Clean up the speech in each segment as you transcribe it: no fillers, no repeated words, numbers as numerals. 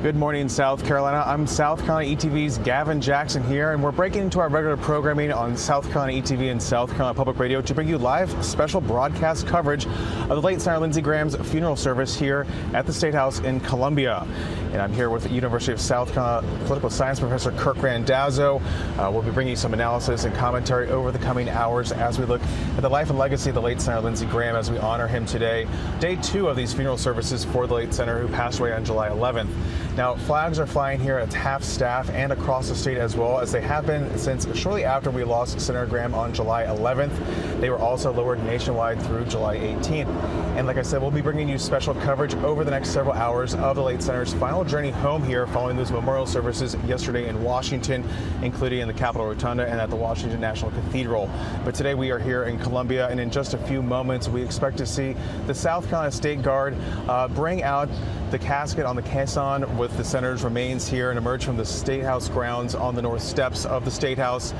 Good morning, South Carolina. I'm South Carolina ETV's Gavin Jackson here, and we're breaking into our regular programming on South Carolina ETV and South Carolina Public Radio to bring you live special broadcast coverage of the late Senator Lindsey Graham's funeral service here at the State House in Columbia. And I'm here with the University of South Carolina political science professor Kirk Randazzo. We'll be bringing you some analysis and commentary over the coming hours as we look at the life and legacy of the late Senator Lindsey Graham as we honor him today. Day 2 of these funeral services for the late senator who passed away on July 11th. Now, flags are flying here at half-staff and across the state as well, as they have been since shortly after we lost Senator Graham on July 11th. They were also lowered nationwide through July 18th. And like I said, we'll be bringing you special coverage over the next several hours of the late senator's final journey home here following those memorial services yesterday in Washington, including in the Capitol Rotunda and at the Washington National Cathedral. But today we are here in Columbia, and in just a few moments we expect to see the South Carolina State Guard bring out the casket on the caisson with the senator's remains here and emerge from the State House grounds on the north steps of the State House.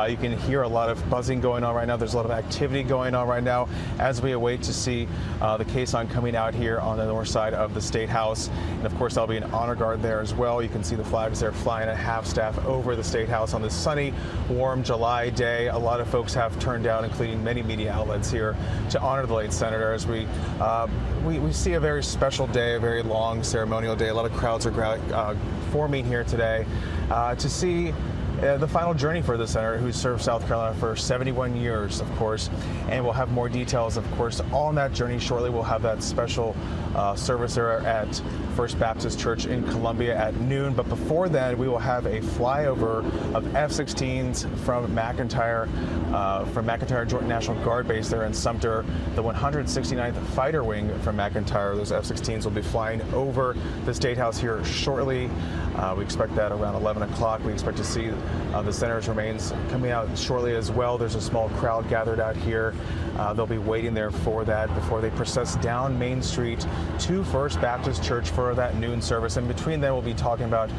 You can hear a lot of buzzing going on right now. There's a lot of activity going on right now as we await to see the caisson coming out here on the north side of the State House. And of course, there'll be an honor guard there as well. You can see the flags there flying at half-staff over the State House on this sunny, warm July day. A lot of folks have turned out, including many media outlets here, to honor the late senator as we see a very special day, a very long ceremonial day. A lot of crowds are forming here today to see the final journey for the senator who served South Carolina for 71 years, of course. And we'll have more details, of course, on that journey shortly. We'll have that special service there at First Baptist Church in Columbia at noon. But before then, we will have a flyover of F-16s from McEntire Joint National Guard Base there in Sumter, the 169th Fighter Wing from McEntire. Those F-16s will be flying over the State House here shortly. We expect that around 11 o'clock. We expect to see the senator's remains coming out shortly as well. There's a small crowd gathered out here. They'll be waiting there for that before they process down Main Street to First Baptist Church for that noon service. And between them, we'll be talking about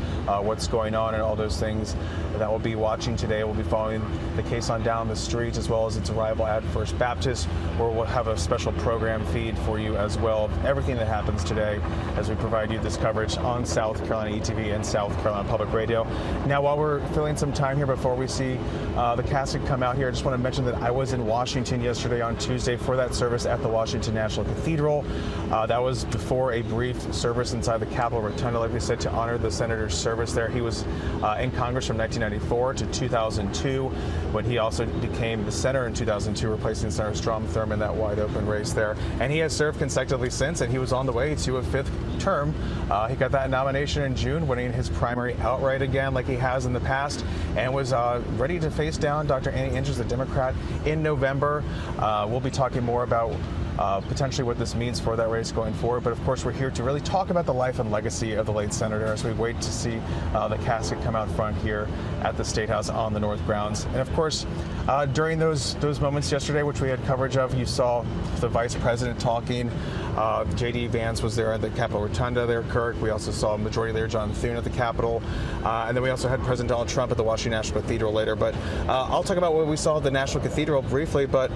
what's going on and all those things that we'll be watching today. We'll be following the caisson down the street as well as its arrival at First Baptist, where we'll have a special program feed for you as well of everything that happens today as we provide you this coverage on South Carolina ETV and South Carolina Public Radio. Now, while we're filling some time here before we see the casket come out here, I just want to mention that I was in Washington yesterday on Tuesday for that service at the Washington National Cathedral. That was before a brief service inside the Capitol Rotunda, like we said, to honor the senator's service there. He was in Congress from 1994 to 2002, when he also became the senator in 2002, replacing Senator Strom Thurmond in that wide-open race there. And he has served consecutively since, and he was on the way to a 5th term. He got that nomination in June, winning his primary outright again like he has in the past, and was ready to face down Dr. Annie Inches, the Democrat, in November. We'll be talking more about potentially what this means for that race going forward. But of course, we're here to really talk about the life and legacy of the late senator as we wait to see the casket come out front here at the State House on the North grounds. And of course, during those moments yesterday, which we had coverage of, you saw the Vice President talking. J.D. Vance was there at the Capitol Rotunda there, Kirk. We also saw Majority Leader John Thune at the Capitol. And then we also had President Donald Trump at the Washington National Cathedral later. But I'll talk about what we saw at the National Cathedral briefly. But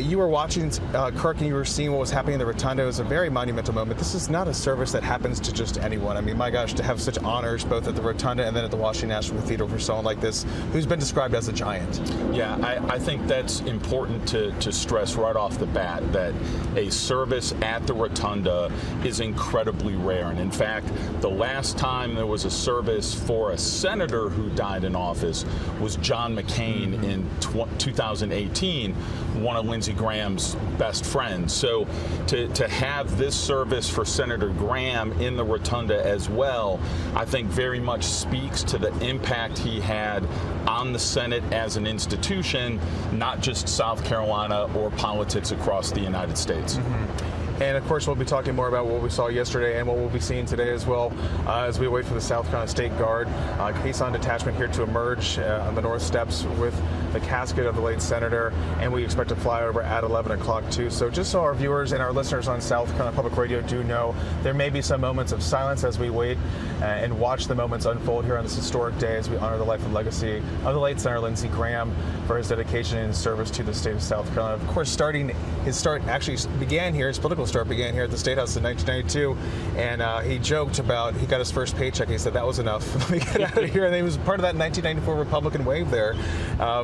you were watching, Kirk, and you were seeing what was happening in the Rotunda. It was a very monumental moment. This is not a service that happens to just anyone. I mean, my gosh, to have such honors both at the Rotunda and then at the Washington National Cathedral for someone like this who's been described as a giant. Yeah, I think that's important to stress right off the bat, that a service at the Rotunda is incredibly rare. And in fact, the last time there was a service for a senator who died in office was John McCain in 2018, one of Lindsey Graham's best friends. So to have this service for Senator Graham in the Rotunda as well, I think very much speaks to the impact he had on the Senate as an institution, not just South Carolina or politics across the United States. And of course, we'll be talking more about what we saw yesterday and what we'll be seeing today as well as we wait for the South Carolina State Guard caisson detachment here to emerge on the north steps with the casket of the late senator. And we expect to fly over at 11 o'clock too. So just so our viewers and our listeners on South Carolina Public Radio do know, there may be some moments of silence as we wait and watch the moments unfold here on this historic day as we honor the life and legacy of the late Senator Lindsey Graham for his dedication and service to the state of South Carolina. Of course, his start actually began here, his political start began here at the State House in 1992, and he joked about he got his first paycheck. He said that was enough. Let me get out of here. And he was part of that 1994 Republican wave there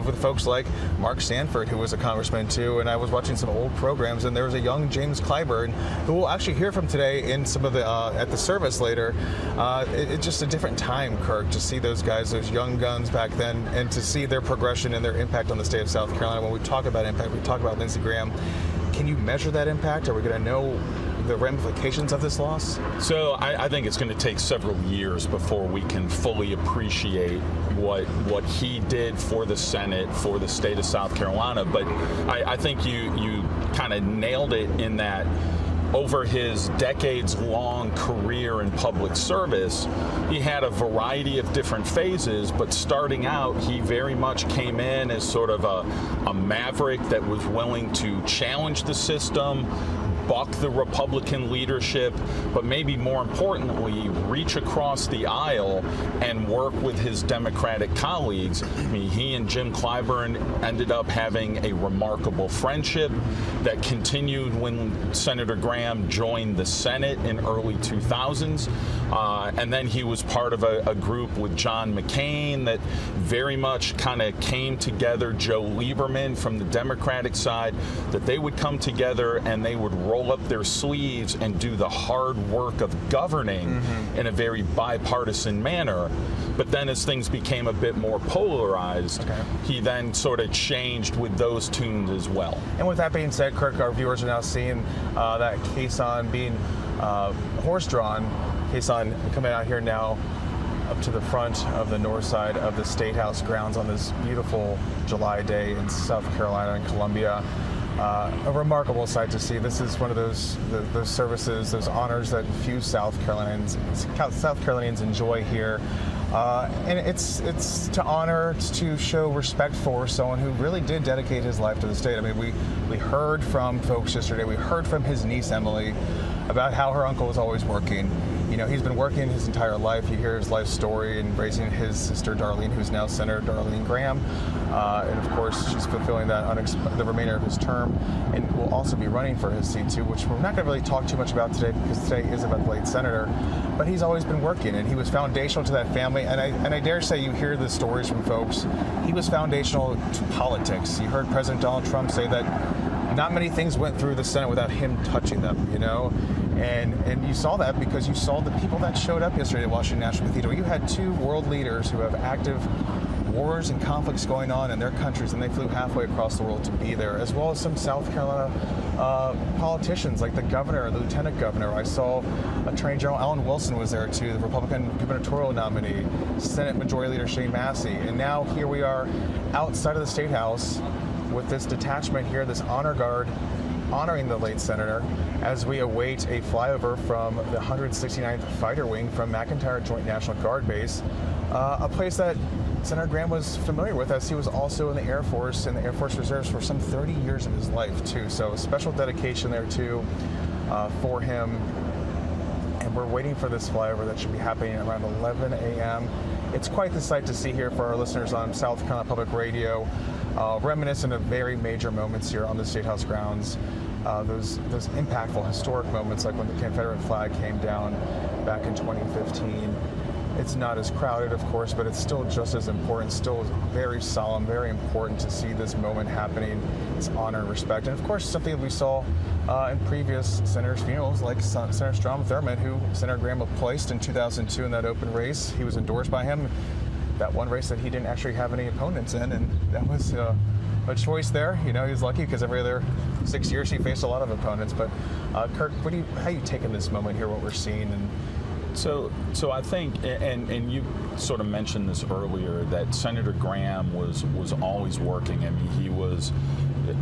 with folks like Mark Sanford, who was a congressman too. And I was watching some old programs, and there was a young James Clyburn, who we'll actually hear from today in some of the at the service later. It's just a different time, Kirk, to see those guys, those young guns back then, and to see their progression and their impact on the state of South Carolina. When we talk about impact, we talk about Lindsey Graham. Can you measure that impact? Are we going to know the ramifications of this loss? So I think it's going to take several years before we can fully appreciate what he did for the Senate, for the state of South Carolina. But I think you kind of nailed it in that over his decades-long career in public service, he had a variety of different phases, but starting out, he very much came in as sort of a maverick that was willing to challenge the system, buck the Republican leadership, but maybe more importantly, reach across the aisle and work with his Democratic colleagues. I mean, he and Jim Clyburn ended up having a remarkable friendship that continued when Senator Graham joined the Senate in early 2000s. And then he was part of a group with John McCain that very much kind of came together, Joe Lieberman from the Democratic side, that they would come together and they would roll up their sleeves and do the hard work of governing in a very bipartisan manner. But then as things became a bit more polarized, he then sort of changed with those tunes as well. And with that being said, Kirk, our viewers are now seeing that caisson being horse-drawn, caisson coming out here now up to the front of the north side of the State House grounds on this beautiful July day in South Carolina and Columbia. A remarkable sight to see. This is one of those services, those honors that few South Carolinians enjoy here. And it's to honor, it's to show respect for someone who really did dedicate his life to the state. I mean, we heard from folks yesterday, we heard from his niece, Emily, about how her uncle was always working. You know, he's been working his entire life. You hear his life story and raising his sister, Darline, who's now Senator Darline Graham. And of course, she's fulfilling that the remainder of his term, and will also be running for his seat too, which we're not going to really talk too much about today because today is about the late senator. But he's always been working, and he was foundational to that family. And I dare say you hear the stories from folks. He was foundational to politics. You heard President Donald Trump say that not many things went through the Senate without him touching them, you know? And you saw that because you saw the people that showed up yesterday at Washington National Cathedral. You had two world leaders who have active wars and conflicts going on in their countries, and they flew halfway across the world to be there, as well as some South Carolina politicians like the governor, the lieutenant governor. I saw Attorney General Alan Wilson was there too, the Republican gubernatorial nominee, Senate Majority Leader Shane Massey. And now here we are outside of the State House with this detachment here, this honor guard honoring the late senator as we await a flyover from the 169th Fighter Wing from McEntire Joint National Guard Base, a place that Senator Graham was familiar with, as he was also in the Air Force and the Air Force Reserves for some 30 years of his life too. So special dedication there too for him. And we're waiting for this flyover that should be happening around 11 a.m. It's quite the sight to see here for our listeners on South Carolina Public Radio, reminiscent of very major moments here on the State House grounds. Those impactful, historic moments like when the Confederate flag came down back in 2015. It's not as crowded, of course, but it's still just as important, still very solemn, very important to see this moment happening. It's honor and respect. And of course, something that we saw in previous senators' funerals, like Senator Strom Thurmond, who Senator Graham placed in 2002 in that open race. He was endorsed by him. That one race that he didn't actually have any opponents in, and that was a choice there. You know, he was lucky because every other 6 years he faced a lot of opponents. But Kirk, how are you taking this moment here, what we're seeing? And So I think, and you sort of mentioned this earlier, that Senator Graham was always working. I mean, he was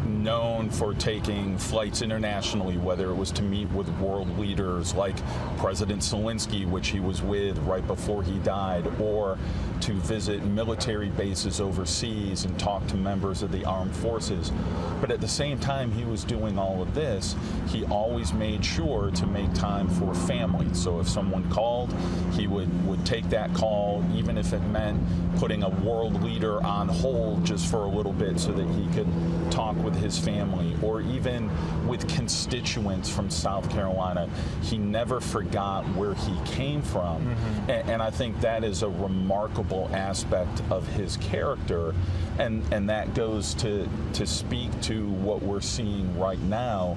known for taking flights internationally, whether it was to meet with world leaders like President Zelensky, which he was with right before he died, or to visit military bases overseas and talk to members of the armed forces. But at the same time he was doing all of this, he always made sure to make time for family. So if someone called called, he would take that call, even if it meant putting a world leader on hold just for a little bit so that he could talk with his family, or even with constituents from South Carolina. He never forgot where he came from. And I think that is a remarkable aspect of his character, and that goes to speak to what we're seeing right now,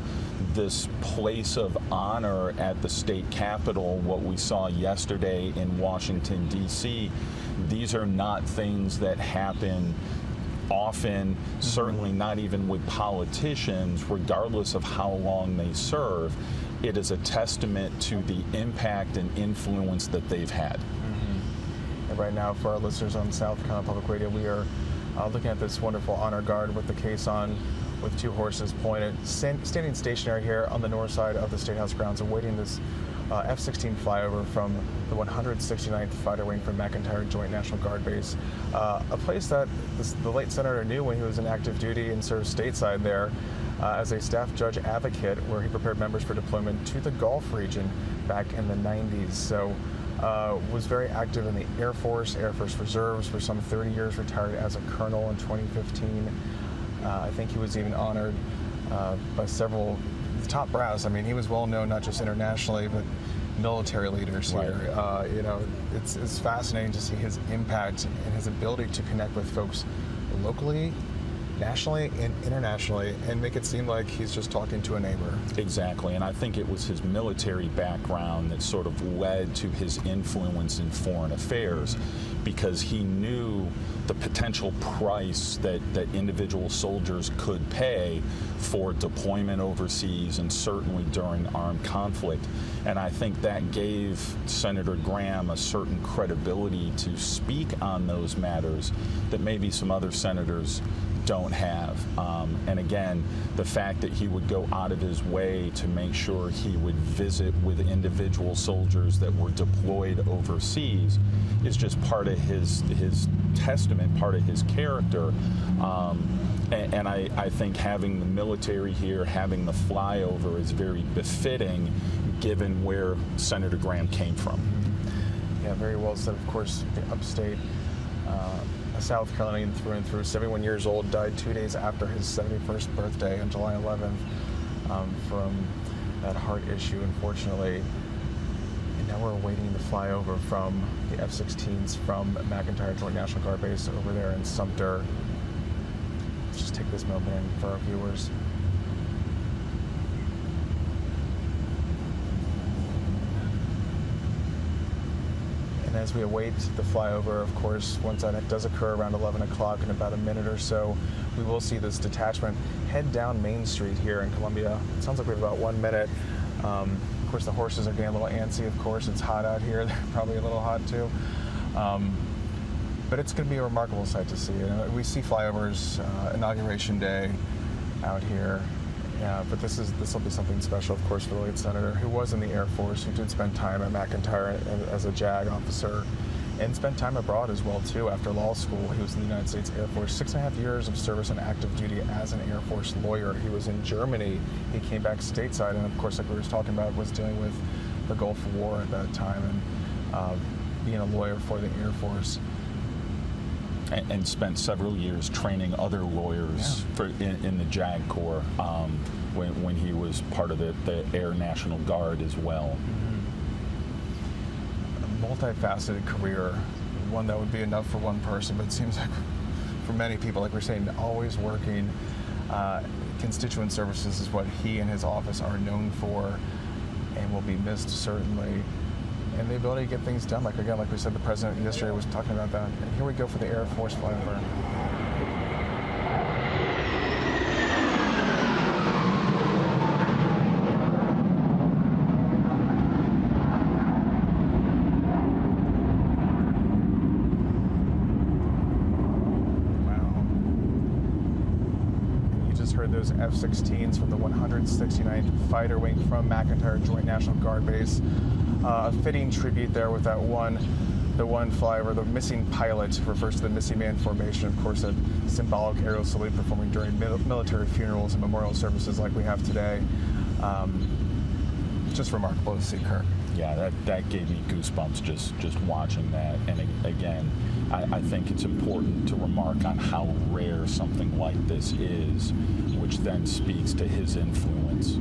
this place of honor at the state capitol, what we saw yesterday in Washington, D.C. These are not things that happen often, certainly not even with politicians, regardless of how long they serve. It is a testament to the impact and influence that they've had. And right now, for our listeners on South Carolina Public Radio, we are looking at this wonderful honor guard with the caisson with 2 horses pointed, standing stationary here on the north side of the State House grounds, awaiting this F-16 flyover from the 169th Fighter Wing from McEntire Joint National Guard Base, a place that the late Senator knew when he was in active duty and served stateside there as a staff judge advocate, where he prepared members for deployment to the Gulf region back in the 90s. So was very active in the Air Force Reserves for some 30 years, retired as a colonel in 2015. I think he was even honored by several top brass. I mean, he was well known not just internationally, but military leaders here. You know, it's fascinating to see his impact and his ability to connect with folks locally, nationally, and internationally, and make it seem like he's just talking to a neighbor. Exactly, and I think it was his military background that sort of led to his influence in foreign affairs, because he knew the potential price that individual soldiers could pay for deployment overseas, and certainly during armed conflict. And I think that gave Senator Graham a certain credibility to speak on those matters that maybe some other senators don't have. And again, the fact that he would go out of his way to make sure he would visit with individual soldiers that were deployed overseas is just part of his testament, part of his character. And I think having the military here, having the flyover is very befitting given where Senator Graham came from. Yeah, very well said. Of course, the upstate, a South Carolinian through and through, 71 years old, died 2 days after his 71st birthday on July 11th from that heart issue, unfortunately. And now we're awaiting the flyover from the F-16s from McEntire Joint National Guard Base over there in Sumter. Let's just take this moment in for our viewers. And as we await the flyover, of course, once that does occur around 11 o'clock in about a minute or so, we will see this detachment head down Main Street here in Columbia. It sounds like we have about 1 minute. Of course, the horses are getting a little antsy. Of course, it's hot out here. They're probably a little hot too. But it's going to be a remarkable sight to see. You know, we see flyovers Inauguration Day out here. But this will be something special, of course, for the late senator, who was in the Air Force, who did spend time at McEntire as a JAG officer, and spent time abroad as well, too. After law school, he was in the United States Air Force, 6.5 years of service and active duty as an Air Force lawyer. He was in Germany. He came back stateside, and of course, like we were talking about, was dealing with the Gulf War at that time, and being a lawyer for the Air Force. And spent several years training other lawyers in the JAG Corps when he was part of the Air National Guard as well. A multifaceted career, one that would be enough for one person, but it seems like for many people, like we're saying, always working. Constituent services is what he and his office are known for, and will be missed, certainly. And the ability to get things done, like again, like we said, the president yesterday was talking about that. And here we go for the Air Force flyover. Wow. You just heard those F-16s from the 169th Fighter Wing from McEntire Joint National Guard Base. A fitting tribute there with the one flyover. The missing pilot refers to the missing man formation, of course, a symbolic aerial salute performing during military funerals and memorial services like we have today. just remarkable to see, Kirk. Yeah, that gave me goosebumps just watching that. And again, I think it's important to remark on how rare something like this is, which then speaks to his influence.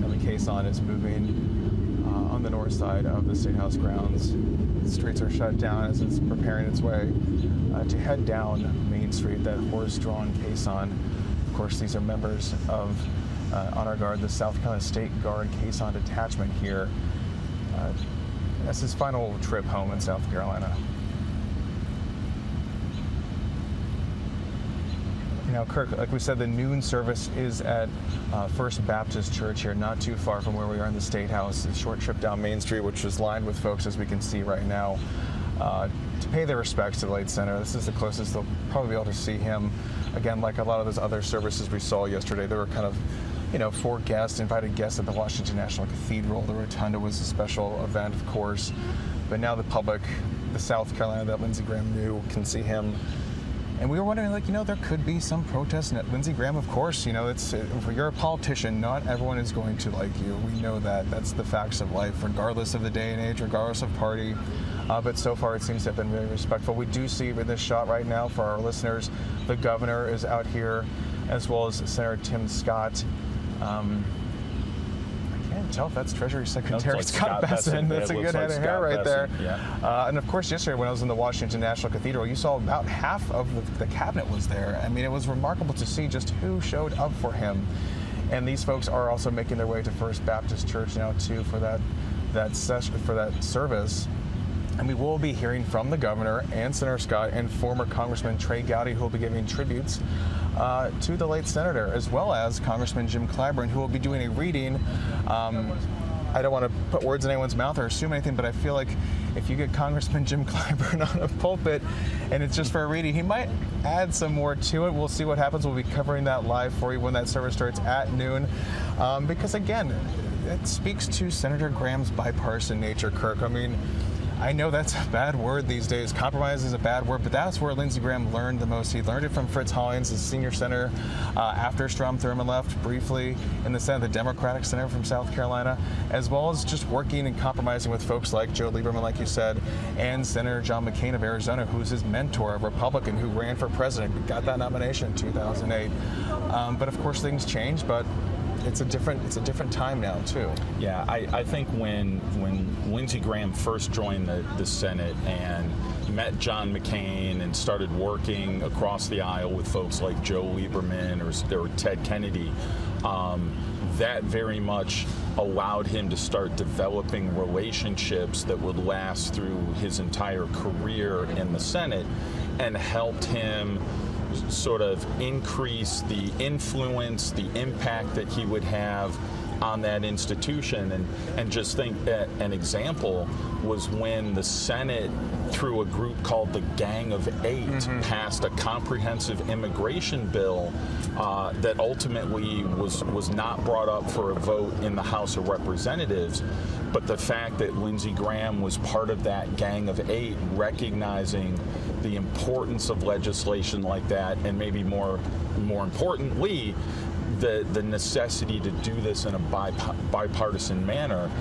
And the caisson is moving on the north side of the State House grounds. The streets are shut down as it's preparing its way to head down Main Street, that horse-drawn caisson. Of course, these are members of Honor Guard, the South Carolina State Guard caisson detachment here. That's his final trip home in South Carolina. Now, Kirk, like we said, the noon service is at First Baptist Church here, not too far from where we are in the State House. A short trip down Main Street, which is lined with folks, as we can see right now, to pay their respects to the late senator. This is the closest they'll probably be able to see him. Again, like a lot of those other services we saw yesterday, there were kind of, for guests, invited guests at the Washington National Cathedral. The Rotunda was a special event, of course. But now the public, the South Carolina that Lindsey Graham knew, can see him. And we were wondering, there could be some protest. And Lindsey Graham, of course, if you're a politician, not everyone is going to like you. We know that. That's the facts of life, regardless of the day and age, regardless of party. But so far, it seems to have been very respectful. We do see with this shot right now, for our listeners, the governor is out here, as well as Senator Tim Scott. I can't tell if that's Treasury Secretary Scott Besson. That's a good head of hair right there. Yeah. And of course, yesterday when I was in the Washington National Cathedral, you saw about half of the cabinet was there. I mean, it was remarkable to see just who showed up for him. And these folks are also making their way to First Baptist Church now too for that service. And we will be hearing from the governor and Senator Scott and former Congressman Trey Gowdy, who will be giving tributes to the late senator, as well as Congressman Jim Clyburn, who will be doing a reading. I don't want to put words in anyone's mouth or assume anything, but I feel like if you get Congressman Jim Clyburn on a pulpit and it's just for a reading, he might add some more to it. We'll see what happens. We'll be covering that live for you when that service starts at noon. Because again, it speaks to Senator Graham's bipartisan nature, Kirk. I mean, I know that's a bad word these days. Compromise is a bad word, but that's where Lindsey Graham learned the most. He learned it from Fritz Hollings, the senior senator, after Strom Thurmond left briefly in the Senate, the Democratic senator from South Carolina, as well as just working and compromising with folks like Joe Lieberman, like you said, and Senator John McCain of Arizona, who's his mentor, a Republican who ran for president, got that nomination in 2008. But of course, things change, but it's a different time now too. Yeah, I think when Lindsey Graham first joined the Senate and met John McCain and started working across the aisle with folks like Joe Lieberman or Ted Kennedy, that very much allowed him to start developing relationships that would last through his entire career in the Senate, and helped him sort of increase the influence, the impact that he would have on that institution. And just think that an example was when the Senate, through a group called the Gang of Eight, passed a comprehensive immigration bill that ultimately was not brought up for a vote in the House of Representatives. But the fact that Lindsey Graham was part of that Gang of Eight, recognizing the importance of legislation like that, and maybe more importantly, the necessity to do this in a bipartisan manner,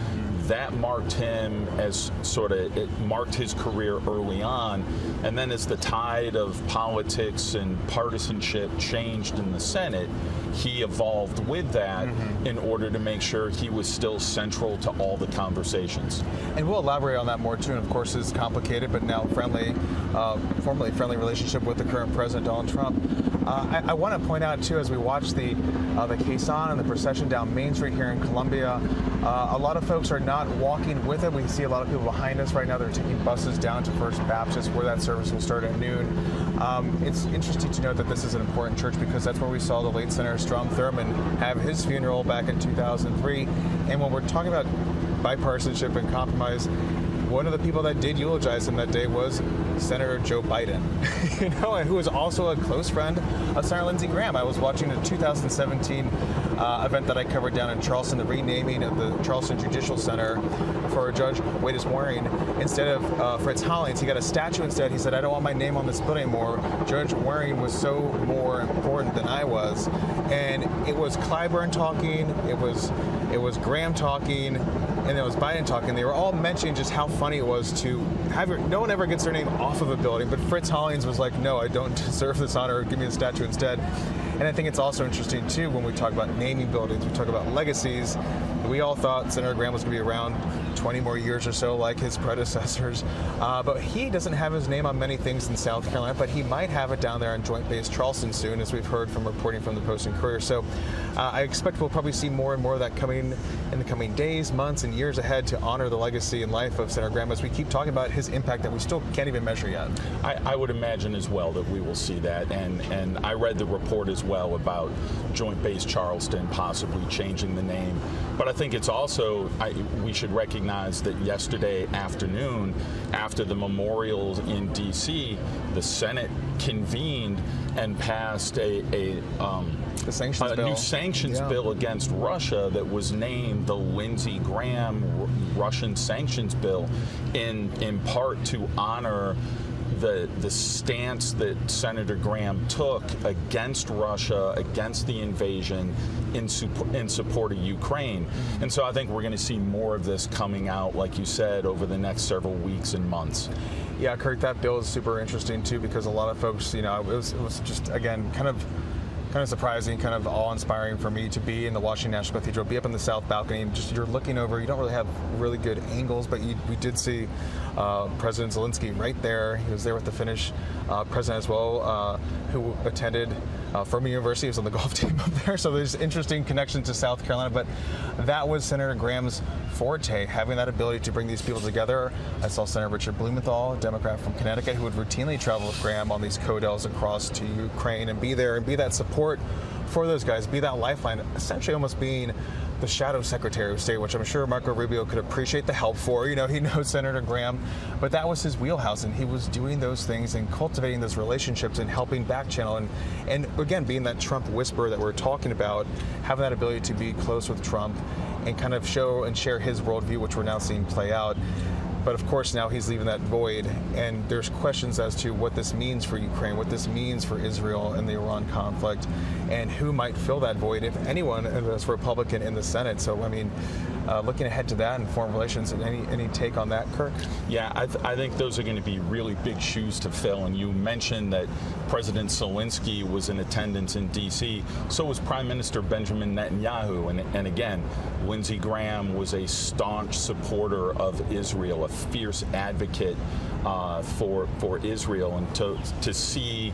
that marked him as it marked his career early on. And then as the tide of politics and partisanship changed in the Senate, he evolved with that in order to make sure he was still central to all the conversations. And we'll elaborate on that more too. And of course, it's complicated, but now formerly friendly relationship with the current president, Donald Trump. I want to point out too, as we watch the caisson and the procession down Main Street here in Columbia, a lot of folks are not walking with it. We see a lot of people behind us right now. They're taking buses down to First Baptist, where that service will start at noon. It's interesting to note that this is an important church because that's where we saw the late Senator Strom Thurmond have his funeral back in 2003. And when we're talking about bipartisanship and compromise, one of the people that did eulogize him that day was Senator Joe Biden, and who is also a close friend of Senator Lindsey Graham. I was watching the 2017 event that I covered down in Charleston, the renaming of the Charleston Judicial Center for Judge Wade's Waring. Instead of Fritz Hollings, he got a statue instead. He said, I don't want my name on this building anymore. Judge Waring was so more important than I was. And it was Clyburn talking, it was Graham talking, and it was Biden talking. They were all mentioning just how funny it was to have no one ever gets their name off of a building, but Fritz Hollings was like, no, I don't deserve this honor, give me the statue instead. And I think it's also interesting too when we talk about naming buildings, we talk about legacies. We all thought Senator Graham was going to be around 20 more years or so like his predecessors, but he doesn't have his name on many things in South Carolina, but he might have it down there on Joint Base Charleston soon, as we've heard from reporting from the Post and Courier. So I expect we'll probably see more and more of that coming in the coming days, months, and years ahead to honor the legacy and life of Senator Graham as we keep talking about his impact that we still can't even measure yet. I would imagine as well that we will see that, and I read the report as well about Joint Base Charleston possibly changing the name. But I think it's also, we should recognize that yesterday afternoon, after the memorials in D.C., the Senate convened and passed a new sanctions bill against Russia that was named the Lindsey Graham Russian sanctions bill, in part to honor the stance that Senator Graham took against Russia, against the invasion, in support of Ukraine. And so I think we're going to see more of this coming out, like you said, over the next several weeks and months. Yeah, Kurt, that bill is super interesting too, because a lot of folks, it was just, again, kind of surprising, kind of awe-inspiring for me to be in the Washington National Cathedral, be up in the south balcony, and just you're looking over. You don't really have really good angles, but we did see President Zelensky right there. He was there with the Finnish president as well, who attended Furman University. He was on the golf team up there, so there's interesting connection to South Carolina. But that was Senator Graham's forte, having that ability to bring these people together. I saw Senator Richard Blumenthal, a Democrat from Connecticut, who would routinely travel with Graham on these codels across to Ukraine and be there and be that support for those guys, be that lifeline, essentially almost being the shadow Secretary of State, which I'm sure Marco Rubio could appreciate the help for. He knows Senator Graham, but that was his wheelhouse, and he was doing those things and cultivating those relationships and helping back channel. And again, being that Trump whisperer that we're talking about, having that ability to be close with Trump and kind of show and share his worldview, which we're now seeing play out. But of course, now he's leaving that void, and there's questions as to what this means for Ukraine, what this means for Israel and the Iran conflict, and who might fill that void, if anyone, as Republican in the Senate. So, I mean, looking ahead to that and foreign relations, and any take on that, Kirk? Yeah, I think those are going to be really big shoes to fill. And you mentioned that President Zelensky was in attendance in D.C., so was Prime Minister Benjamin Netanyahu. And again, Lindsey Graham was a staunch supporter of Israel, a fierce advocate for Israel. And to see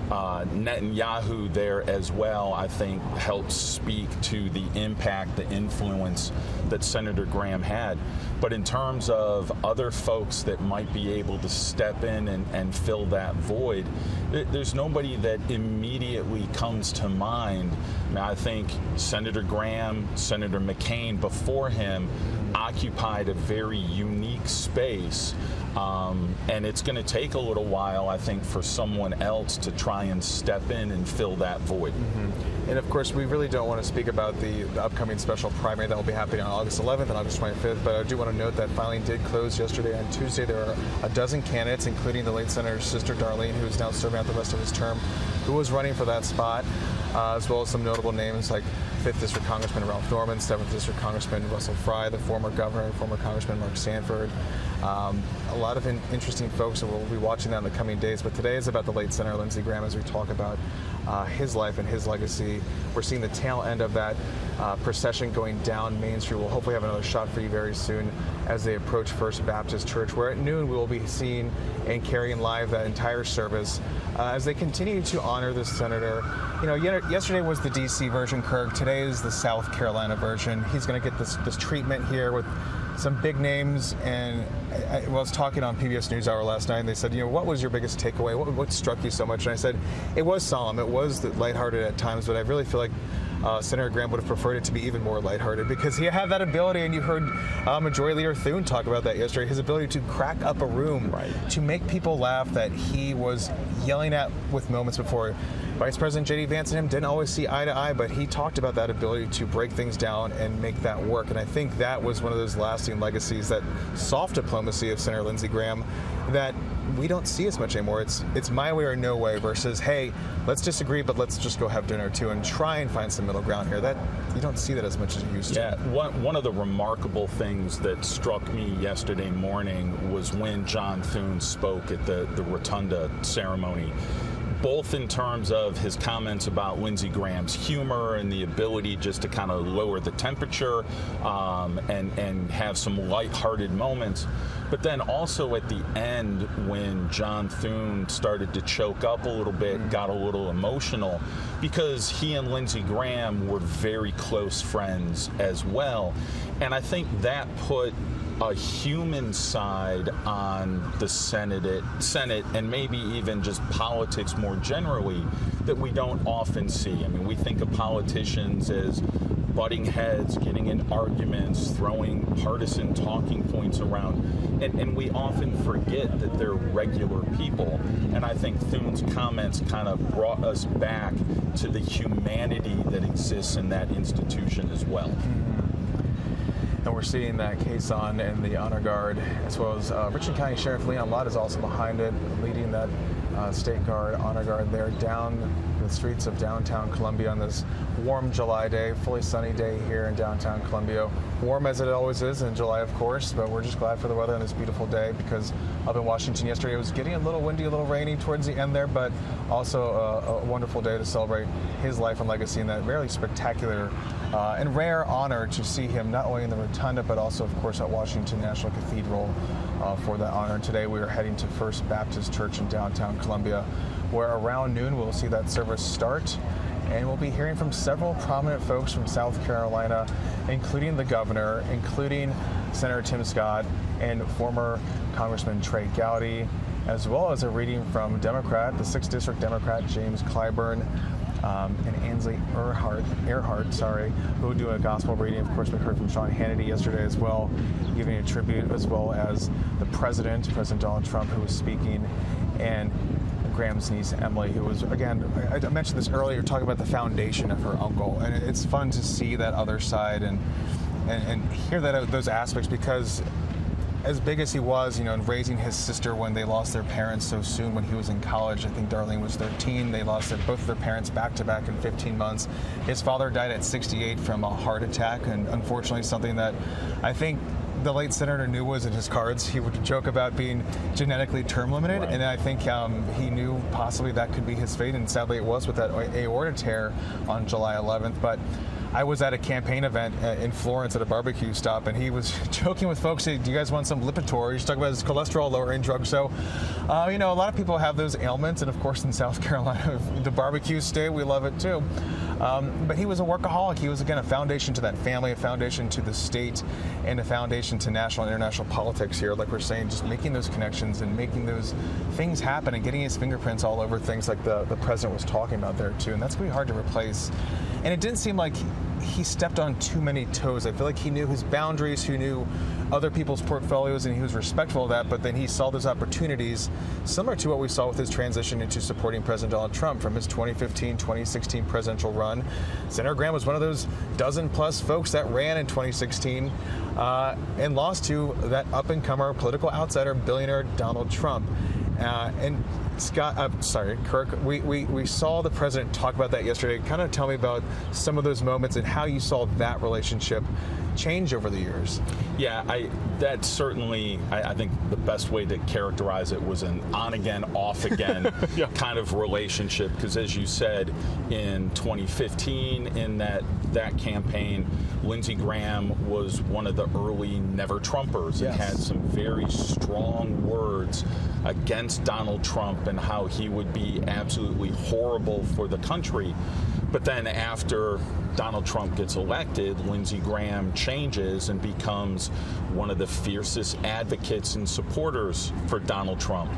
Netanyahu there as well, I think helps speak to the impact, the influence that Senator Graham had. But in terms of other folks that might be able to step in and fill that void, there's nobody that immediately comes to mind. I think Senator Graham, Senator McCain before him occupied a very unique space. And it's going to take a little while, I think, for someone else to try and step in and fill that void. Mm-hmm. And of course, we really don't want to speak about the upcoming special primary that will be happening on August 11th and August 25th, but I do want to note that filing did close yesterday. On Tuesday, there are a dozen candidates, including the late Senator's sister, Darline, who is now serving out the rest of his term, who was running for that spot, as well as some notable names like 5th District Congressman Ralph Norman, 7th District Congressman Russell Fry, the former governor, former Congressman Mark Sanford. A lot of interesting folks, and we'll be watching that in the coming days. But today is about the late Senator Lindsey Graham as we talk about his life and his legacy. We're seeing the tail end of that procession going down Main Street. We'll hopefully have another shot for you very soon as they approach First Baptist Church, where at noon we will be seeing and carrying live that entire service as they continue to honor the senator. Yesterday was the D.C. version, Kirk. Today is the South Carolina version. He's going to get this treatment here with some big names. And I was talking on PBS NewsHour last night, and they said, what was your biggest takeaway? What struck you so much? And I said, it was solemn. It was lighthearted at times, but I really feel like Senator Graham would have preferred it to be even more lighthearted, because he had that ability, and you heard Majority Leader Thune talk about that yesterday, his ability to crack up a room, right, to make people laugh that he was yelling at with moments before. Vice President J.D. Vance and him didn't always see eye to eye, but he talked about that ability to break things down and make that work. And I think that was one of those lasting legacies, that soft diplomacy of Senator Lindsey Graham, that we don't see as much anymore. It's my way or no way versus, hey, let's disagree, but let's just go have dinner too and try and find some middle ground here. That you don't see that as much as you used to. Yeah, one of the remarkable things that struck me yesterday morning was when John Thune spoke at the Rotunda ceremony, both in terms of his comments about Lindsey Graham's humor and the ability just to kind of lower the temperature and have some lighthearted moments. But then also at the end, when John Thune started to choke up a little bit, got a little emotional, because he and Lindsey Graham were very close friends as well. And I think that put a human side on the Senate and maybe even just politics more generally that we don't often see. I mean, we think of politicians as butting heads, getting in arguments, throwing partisan talking points around, and we often forget that they're regular people. And I think Thune's comments kind of brought us back to the humanity that exists in that institution as well. And we're seeing that caisson and the honor guard, as well as Richland County Sheriff Leon Lott is also behind it, leading that state guard, honor guard there down the streets of downtown Columbia on this warm July day, fully sunny day here in downtown Columbia. Warm as it always is in July, of course, but we're just glad for the weather on this beautiful day, because up in Washington yesterday it was getting a little windy, a little rainy towards the end there, but also a wonderful day to celebrate his life and legacy in that very spectacular and rare honor to see him not only in the Rotunda, but also, of course, at Washington National Cathedral for that honor. Today we are heading to First Baptist Church in downtown Columbia, where around noon we'll see that service start. And we'll be hearing from several prominent folks from South Carolina, including the governor, including Senator Tim Scott, and former Congressman Trey Gowdy, as well as a reading from Democrat, the 6th District Democrat James Clyburn, and Ansley Earhart, who will do a gospel reading. Of course, we heard from Sean Hannity yesterday as well, giving a tribute, as well as the President Donald Trump, who was speaking, and Graham's niece, Emily, who was, again, I mentioned this earlier, talking about the foundation of her uncle. And it's fun to see that other side and hear those aspects, because as big as he was, in raising his sister when they lost their parents so soon when he was in college. I think Darline was 13. They lost both of their parents back-to-back in 15 months. His father died at 68 from a heart attack, and unfortunately something that I think the late senator knew was in his cards. He would joke about being genetically term limited, right. And I think he knew possibly that could be his fate, and sadly it was with that aorta tear on July 11th. But I was at a campaign event in Florence at a barbecue stop, and he was joking with folks, hey, do you guys want some Lipitor? He's talking about his cholesterol-lowering drug. So, a lot of people have those ailments, and of course in South Carolina, the barbecue state, we love it too. But he was a workaholic. He was, again, a foundation to that family, a foundation to the state, and a foundation to national and international politics here. Like we're saying, just making those connections and making those things happen and getting his fingerprints all over things like the president was talking about there too. And that's going to be hard to replace. And it didn't seem like he stepped on too many toes. I feel like he knew his boundaries, he knew other people's portfolios, and he was respectful of that, but then he saw those opportunities, similar to what we saw with his transition into supporting President Donald Trump from his 2015-2016 presidential run. Senator Graham was one of those dozen-plus folks that ran in 2016 and lost to that up-and-comer political outsider, billionaire Donald Trump. And Kirk, we saw the president talk about that yesterday. Kind of tell me about some of those moments and how you saw that relationship change over the years. Yeah, that certainly, I think the best way to characterize it was an on-again, off-again yeah. kind of relationship, because as you said, in 2015, in that campaign, Lindsey Graham was one of the early never-Trumpers and had some very strong words against Donald Trump and how he would be absolutely horrible for the country. But then after Donald Trump gets elected, Lindsey Graham changes and becomes one of the fiercest advocates and supporters for Donald Trump,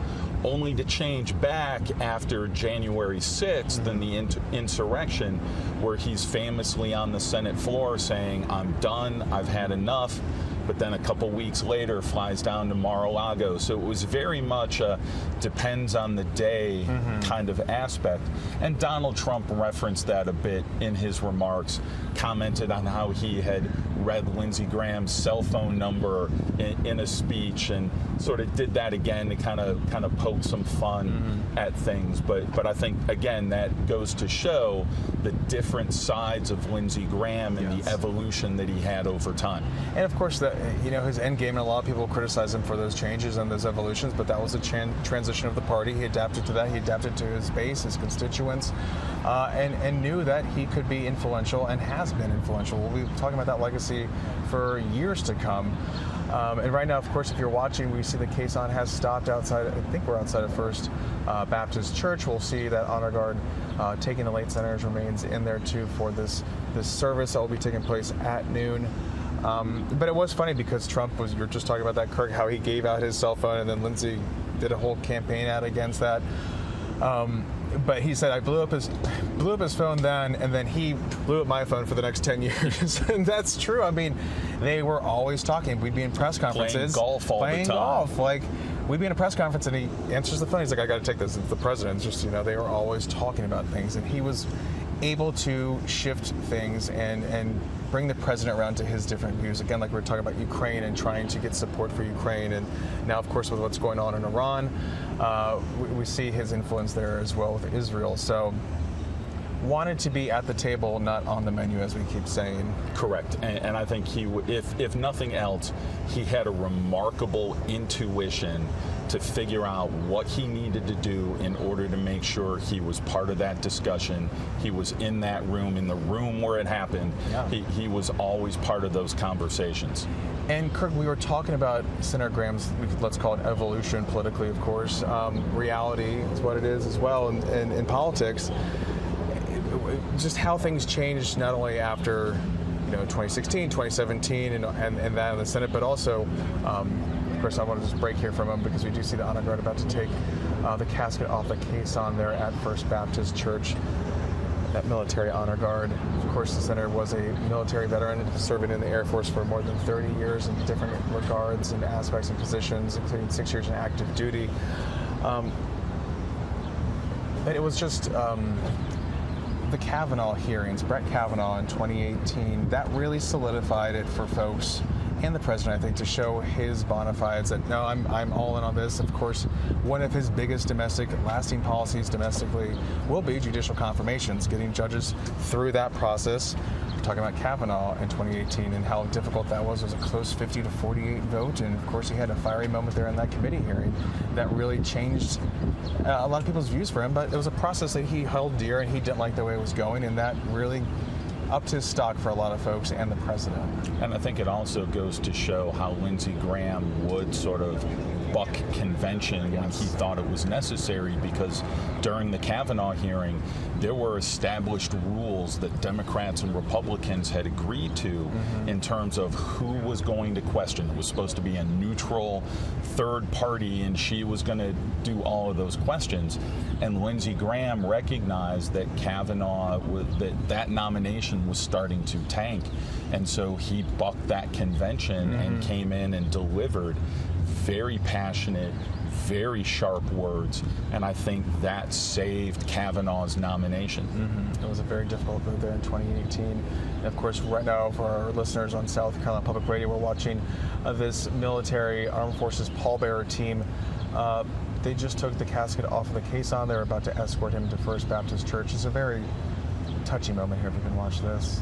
only to change back after January 6th and the insurrection, where he's famously on the Senate floor saying, I'm done, I've had enough. but then a couple weeks later flies down to Mar-a-Lago. So it was very much a depends on the day kind of aspect. And Donald Trump referenced that a bit in his remarks, commented on how he had read Lindsey Graham's cell phone number in a speech, and sort of did that again to kind of poke some fun at things. But I think, again, that goes to show the different sides of Lindsey Graham and the evolution that he had over time. And of course, his end game, and a lot of people criticize him for those changes and those evolutions, but that was a transition of the party. He adapted to that. He adapted to his base, his constituents, and knew that he could be influential, and has been influential. We'll be talking about that legacy for years to come. And right now, of course, if you're watching, we see the caisson has stopped outside. I think we're outside of First Baptist Church. We'll see that honor guard taking the late senator's remains in there too for this service that will be taking place at noon. But it was funny because Trump you were just talking about that, Kirk, how he gave out his cell phone, and then Lindsey did a whole campaign ad against that. But he said, I blew up his phone then, and then he blew up my phone for the next 10 years. And that's true. I mean, they were always talking. We'd be in press conferences. Playing golf all the time. Playing golf. Like, we'd be in a press conference, and he answers the phone. He's like, I got to take this. It's the president. It's just, they were always talking about things. And he was able to shift things and bring the president around to his different views. Again, like we were talking about Ukraine and trying to get support for Ukraine. And now, of course, with what's going on in Iran, we see his influence there as well with Israel. So wanted to be at the table, not on the menu, as we keep saying. Correct. And I think if nothing else, he had a remarkable intuition to figure out what he needed to do in order to make sure he was part of that discussion. He was in that room, in the room where it happened. Yeah. He was always part of those conversations. And Kirk, we were talking about Senator Graham's, let's call it evolution politically, of course. Reality is what it is as well in politics. Just how things changed not only after 2016, 2017, and that in the Senate, but also, of course, I want to just break here for a moment because we do see the honor guard about to take the casket off the caisson there at First Baptist Church. That military honor guard. Of course, the senator was a military veteran, serving in the Air Force for more than 30 years in different regards and aspects and positions, including 6 years in active duty. And it was just the Kavanaugh hearings, Brett Kavanaugh in 2018, that really solidified it for folks and the president, I think, to show his bona fides that, no, I'm all in on this. Of course, one of his biggest lasting policies domestically will be judicial confirmations, getting judges through that process. We're talking about Kavanaugh in 2018 and how difficult that was. It was a close 50-48 vote, and of course he had a fiery moment there in that committee hearing that really changed a lot of people's views for him, but it was a process that he held dear, and he didn't like the way it was going, and that really upped his stock for a lot of folks and the president. And I think it also goes to show how Lindsey Graham would sort of buck convention when he thought it was necessary, because during the Kavanaugh hearing, there were established rules that Democrats and Republicans had agreed to in terms of who was going to question. It was supposed to be a neutral third party, and she was going to do all of those questions. And Lindsey Graham recognized that Kavanaugh, that nomination was starting to tank. And so he bucked that convention and came in and delivered very passionate, very sharp words, and I think that saved Kavanaugh's nomination. It was a very difficult vote there in 2018. And of course, right now, for our listeners on South Carolina Public Radio, we're watching this military armed forces pallbearer team. They just took the casket off of the caisson. They're about to escort him to First Baptist Church. It's a very touching moment here if you can watch this.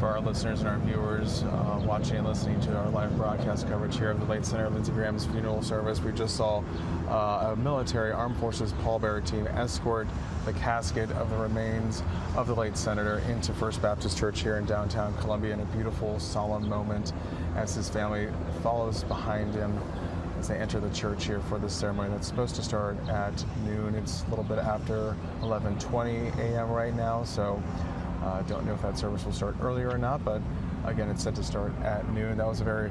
our listeners and our viewers watching and listening to our live broadcast coverage here of the late Senator Lindsey Graham's funeral service. We just saw a military armed forces pallbearer team escort the casket of the remains of the late senator into First Baptist Church here in downtown Columbia in a beautiful, solemn moment as his family follows behind him as they enter the church here for this ceremony that's supposed to start at noon. It's a little bit after 11:20 a.m. right now, so don't know if that service will start earlier or not, but again, it's set to start at noon. That was a very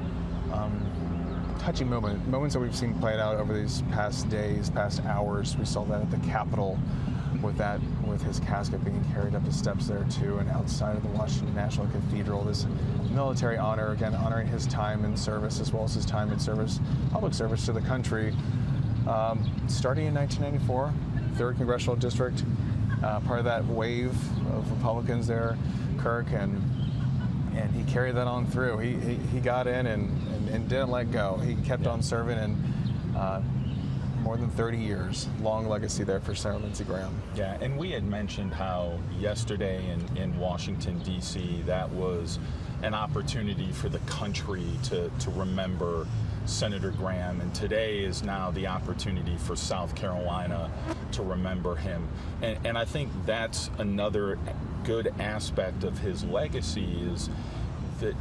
touching moments that we've seen played out over these past days, past hours. We saw that at the Capitol with his casket being carried up the steps there too, and outside of the Washington National Cathedral, this military honor, again, honoring his time in service as well as his time in service, public service to the country, starting in 1994, 3rd Congressional District, part of that wave of Republicans there, Kirk, and he carried that on through. He got in and didn't let go. He kept on serving, and more than 30 years. Long legacy there for Senator Lindsey Graham. Yeah, and we had mentioned how yesterday in Washington, D.C., that was an opportunity for the country to remember Senator Graham, and today is now the opportunity for South Carolina to remember him. And I think that's another good aspect of his legacy is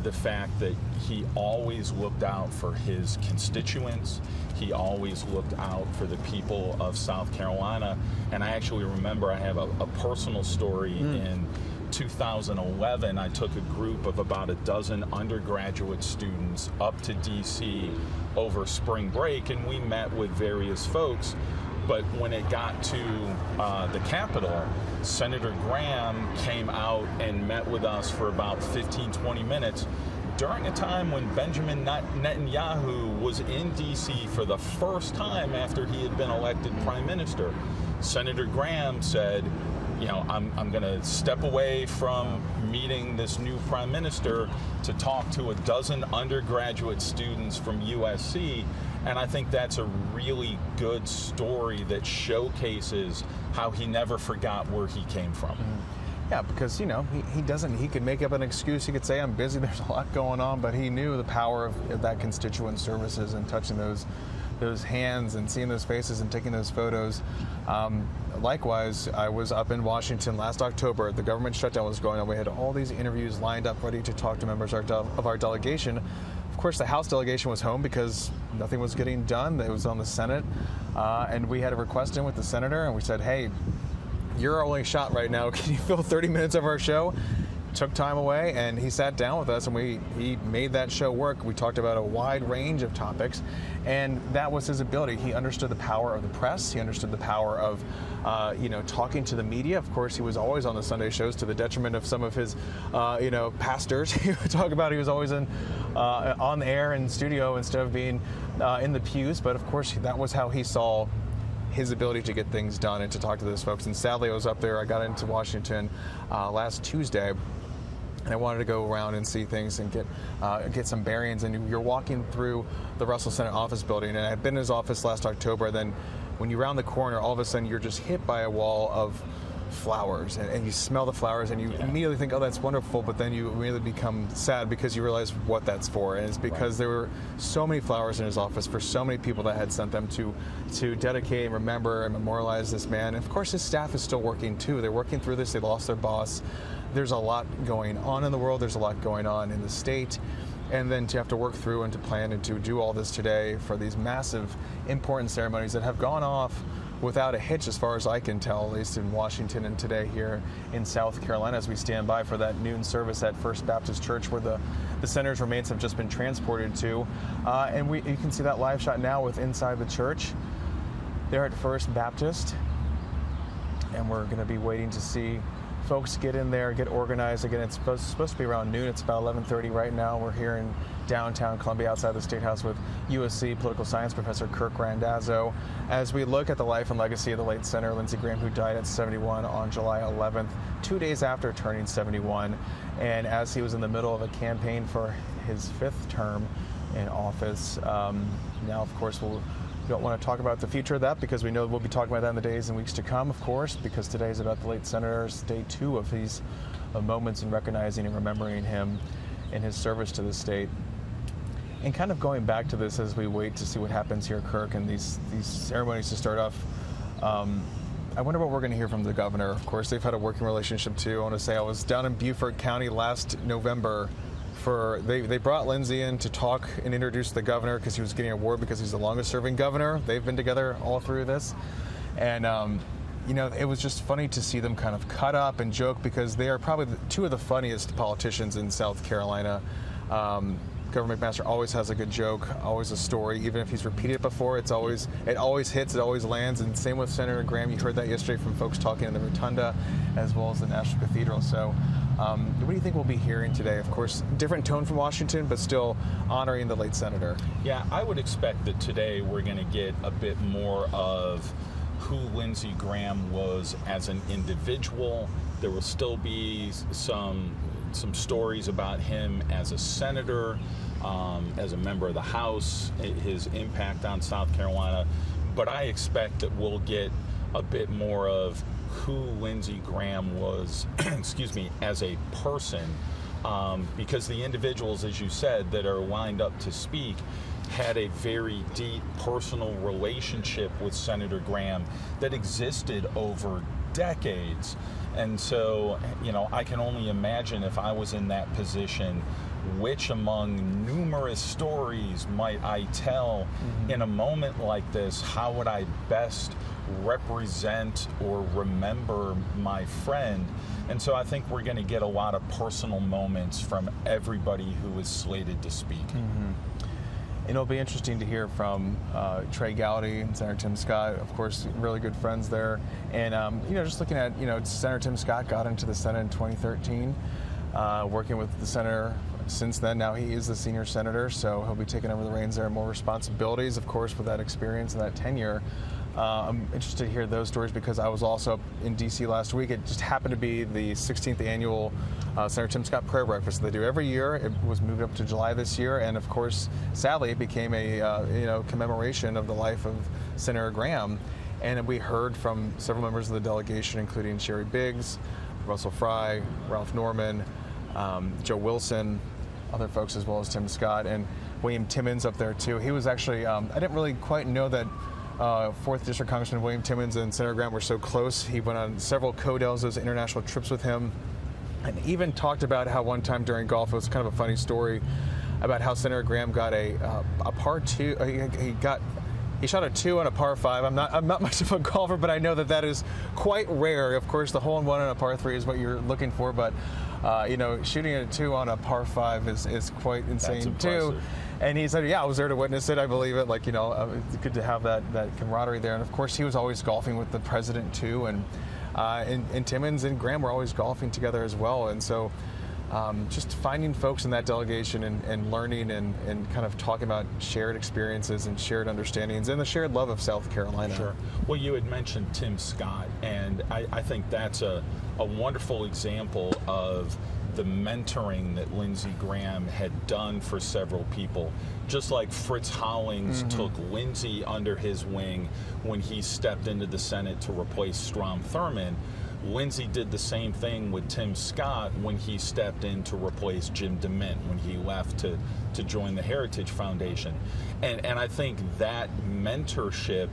the fact that he always looked out for his constituents. He always looked out for the people of South Carolina. And I actually remember I have a personal story. In 2011, I took a group of about a dozen undergraduate students up to D.C. over spring break, and we met with various folks. But when it got to the Capitol, Senator Graham came out and met with us for about 15, 20 minutes during a time when Benjamin Netanyahu was in D.C. for the first time after he had been elected prime minister. Senator Graham said, I'm going to step away from meeting this new prime minister to talk to a dozen undergraduate students from USC. And I think that's a really good story that showcases how he never forgot where he came from. Yeah, because, he could make up an excuse. He could say, I'm busy, there's a lot going on, but he knew the power of that constituent services and touching those hands and seeing those faces and taking those photos. Likewise, I was up in Washington last October. The government shutdown was going on. We had all these interviews lined up, ready to talk to members of our delegation. Of course, the House delegation was home because nothing was getting done. It was on the Senate. And we had a request in with the senator, and we said, hey, you're our only shot right now. Can you fill 30 minutes of our show? Took time away, and he sat down with us, and he made that show work. We talked about a wide range of topics, and that was his ability. He understood the power of the press. He understood the power of talking to the media. Of course, he was always on the Sunday shows to the detriment of some of his pastors. He would talk about he was always on the air in studio instead of being in the pews. But of course, that was how he saw his ability to get things done and to talk to those folks. And sadly, I was up there. I got into Washington last Tuesday, and I wanted to go around and see things and get some bearings. And you're walking through the Russell Senate office building, and I had been in his office last October. Then when you round the corner, all of a sudden you're just hit by a wall of flowers, and you smell the flowers, and you immediately think, oh, that's wonderful, but then you immediately become sad because you realize what that's for. And it's because there were so many flowers in his office for so many people that had sent them to dedicate and remember and memorialize this man. And of course, his staff is still working too. They're working through this. They lost their boss. There's a lot going on in the world. There's a lot going on in the state. And then to have to work through and to plan and to do all this today for these massive, important ceremonies that have gone off without a hitch, as far as I can tell, at least in Washington and today here in South Carolina, as we stand by for that noon service at First Baptist Church, where the senator's remains have just been transported to. And you can see that live shot now with inside the church there at First Baptist. And we're going to be waiting to see folks get in there, get organized. Again, it's supposed to be around noon. It's about 11:30 right now. We're here in downtown Columbia outside the State House with USC political science professor Kirk Randazzo as we look at the life and legacy of the late Senator Lindsey Graham, who died at 71 on July 11th, 2 days after turning 71. And as he was in the middle of a campaign for his 5th term in office, now, of course, we'll We don't want to talk about the future of that because we know we'll be talking about that in the days and weeks to come, of course, because today is about the late Senator's day 2 of these moments in recognizing and remembering him and his service to the state. And kind of going back to this as we wait to see what happens here, Kirk, and these ceremonies to start off, I wonder what we're going to hear from the governor. Of course, they've had a working relationship too. I want to say I was down in Beaufort County last November. They brought Lindsey in to talk and introduce the governor because he was getting an award because he's the longest serving governor. They've been together all through this. And, you know, it was just funny to see them kind of cut up and joke because they are probably two of the funniest politicians in South Carolina. Governor McMaster always has a good joke, always a story. Even if he's repeated it before, it always hits, it always lands. And same with Senator Graham. You heard that yesterday from folks talking in the Rotunda as well as the National Cathedral. So what do you think we'll be hearing today? Of course, different tone from Washington, but still honoring the late senator. Yeah, I would expect that today we're going to get a bit more of who Lindsey Graham was as an individual. There will still be some stories about him as a senator, as a member of the House, his impact on South Carolina. But I expect that we'll get a bit more of who Lindsey Graham was, excuse me, as a person, because the individuals, as you said, that are lined up to speak had a very deep personal relationship with Senator Graham that existed over decades. And so, you know, I can only imagine if I was in that position, which among numerous stories might I tell in a moment like this? How would I best represent or remember my friend? And so I think we're going to get a lot of personal moments from everybody who is slated to speak. And it'll be interesting to hear from Trey Gowdy and Senator Tim Scott, of course, really good friends there. And, you know, just looking at, you know, Senator Tim Scott got into the Senate in 2013, working with the senator since then. Now he is the senior senator, so he'll be taking over the reins there and more responsibilities, of course, with that experience and that tenure. I'm interested to hear those stories because I was also in D.C. last week. It just happened to be the 16th annual Senator Tim Scott prayer breakfast they do every year. It was moved up to July this year, and of course, sadly, it became a you know, commemoration of the life of Senator Graham. And we heard from several members of the delegation, including Sherry Biggs, Russell Fry, Ralph Norman, Joe Wilson, other folks as well as Tim Scott, and William Timmons up there too. He was actually, I didn't really quite know that 4th District Congressman William Timmons and Senator Graham were so close. He went on several CODELs, those international trips with him, and even talked about how one time during golf, it was kind of a funny story about how Senator Graham got a par 2. He shot a 2 on a par 5. I'm not much of a golfer, but I know that is quite rare. Of course, the hole in one on a par 3 is what you're looking for, but you know, shooting a 2 on a par 5 is quite insane too. And he said, yeah, I was there to witness it. I believe it. Like, you know, it's good to have that camaraderie there. And of course, he was always golfing with the president too. And Timmons and Graham were always golfing together as well. And so just finding folks in that delegation and learning and kind of talking about shared experiences and shared understandings and the shared love of South Carolina. Sure. Well, you had mentioned Tim Scott, and I think that's a wonderful example of the mentoring that Lindsey Graham had done for several people. Just like Fritz Hollings took Lindsey under his wing when he stepped into the Senate to replace Strom Thurmond, Lindsey did the same thing with Tim Scott when he stepped in to replace Jim DeMint when he left to join the Heritage Foundation. And I think that mentorship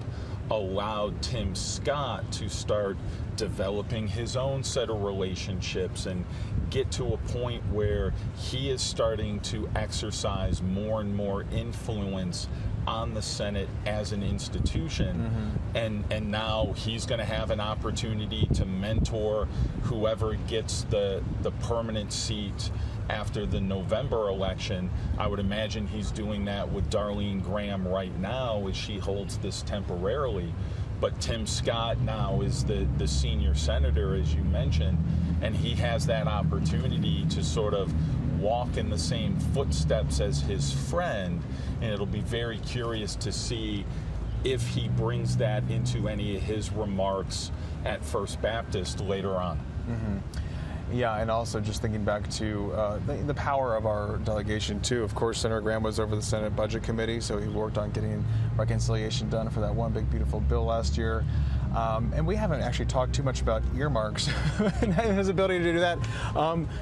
allowed Tim Scott to start developing his own set of relationships and get to a point where he is starting to exercise more and more influence on the Senate as an institution. And now he's going to have an opportunity to mentor whoever gets the permanent seat after the November election. I would imagine he's doing that with Darline Graham right now as she holds this temporarily. But Tim Scott now is the senior senator, as you mentioned, and he has that opportunity to sort of walk in the same footsteps as his friend. And it'll be very curious to see if he brings that into any of his remarks at First Baptist later on. Yeah, and also just thinking back to the power of our delegation too. Of course, Senator Graham was over the Senate Budget Committee, so he worked on getting reconciliation done for that one big beautiful bill last year. And we haven't actually talked too much about earmarks and his ability to do that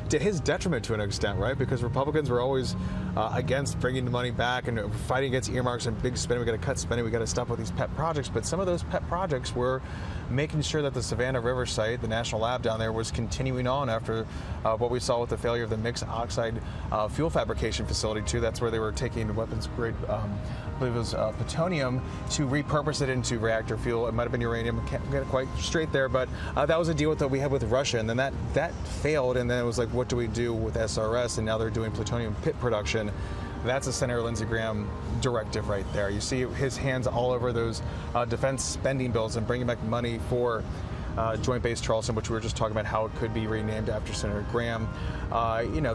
to his detriment to an extent, right? Because Republicans were always against bringing the money back and fighting against earmarks and big spending. We got to cut spending. We got to stop with these pet projects. But some of those pet projects were making sure that the Savannah River site, the national lab down there, was continuing on after what we saw with the failure of the mixed oxide fuel fabrication facility too. That's where they were taking weapons grade, I believe it was plutonium, to repurpose it into reactor fuel. It might have been uranium. I can't get it quite straight there, but that was a deal that we had with Russia, and then that failed, and then it was like, what do we do with SRS? And now they're doing plutonium pit production. That's a Senator Lindsey Graham directive right there. You see his hands all over those defense spending bills and bringing back money for Joint Base Charleston, which we were just talking about how it could be renamed after Senator Graham.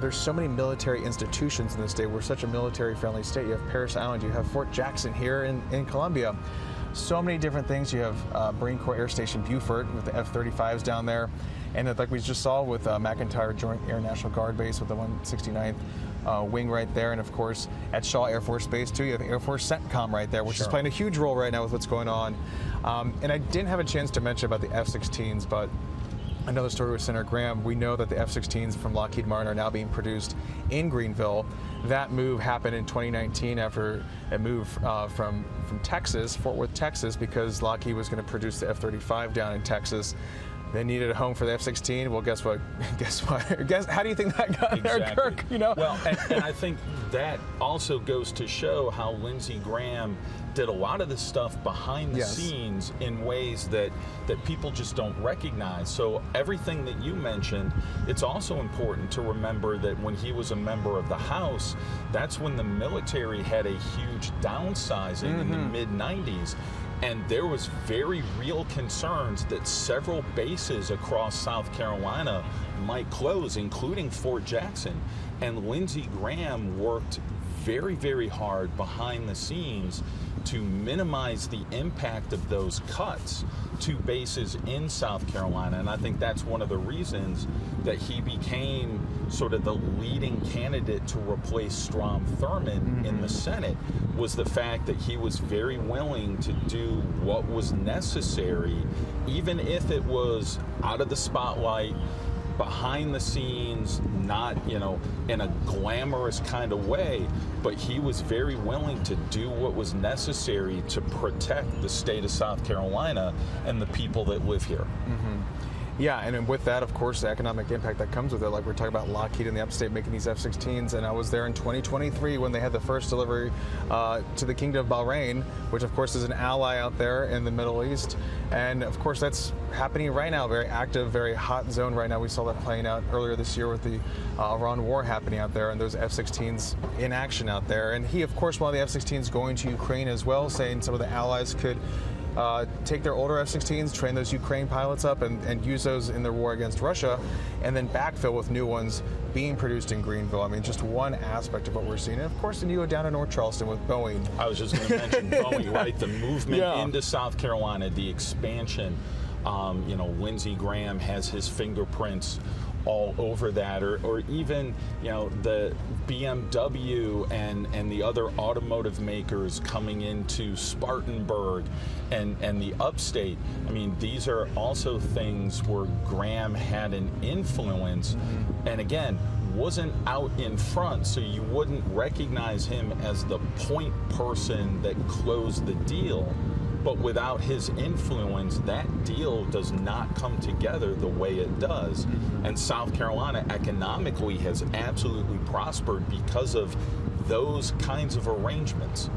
There's so many military institutions in this state. We're such a military-friendly state. You have Parris Island, you have Fort Jackson here in Columbia. So many different things. You have Marine Corps Air Station Beaufort with the F-35s down there. And like we just saw with McEntire Joint Air National Guard Base with the 169th wing right there. And of course, at Shaw Air Force Base too, you have Air Force CENTCOM right there, which is playing a huge role right now with what's going on. And I didn't have a chance to mention about the F-16s, but another story with Senator Graham, we know that the F-16s from Lockheed Martin are now being produced in Greenville. That move happened in 2019 after a move from Texas, Fort Worth, Texas, because Lockheed was going to produce the F-35 down in Texas. They needed a home for the F-16. Well, guess what? How do you think that got there, Kirk? Well, and I think that also goes to show how Lindsey Graham did a lot of this stuff behind the scenes in ways that people just don't recognize. So everything that you mentioned, it's also important to remember that when he was a member of the House, that's when the military had a huge downsizing in the mid-90s. And there was very real concerns that several bases across South Carolina might close, including Fort Jackson. And Lindsey Graham worked very, very hard behind the scenes to minimize the impact of those cuts to bases in South Carolina. And I think that's one of the reasons that he became sort of the leading candidate to replace Strom Thurmond in the Senate, was the fact that he was very willing to do what was necessary, even if it was out of the spotlight, behind the scenes, not, in a glamorous kind of way, but he was very willing to do what was necessary to protect the state of South Carolina and the people that live here. Yeah, and with that, of course, the economic impact that comes with it, like we're talking about Lockheed in the upstate making these F-16s, and I was there in 2023 when they had the first delivery to the Kingdom of Bahrain, which of course is an ally out there in the Middle East. And of course that's happening right now, very active, very hot zone right now. We saw that playing out earlier this year with the Iran war happening out there and those F-16s in action out there. And he, of course, one of the F-16s going to Ukraine as well, saying some of the allies could take their older F-16s, train those Ukraine pilots up, and use those in their war against Russia, and then backfill with new ones being produced in Greenville. I mean, just one aspect of what we're seeing. And of course, then you go down to North Charleston with Boeing. I was just going to mention Boeing, right? The movement into South Carolina, the expansion. Lindsey Graham has his fingerprints all over that, or even the BMW and the other automotive makers coming into Spartanburg and the upstate. I mean, these are also things where Graham had an influence, and again, wasn't out in front, so you wouldn't recognize him as the point person that closed the deal. But without his influence, that deal does not come together the way it does. And South Carolina economically has absolutely prospered because of those kinds of arrangements.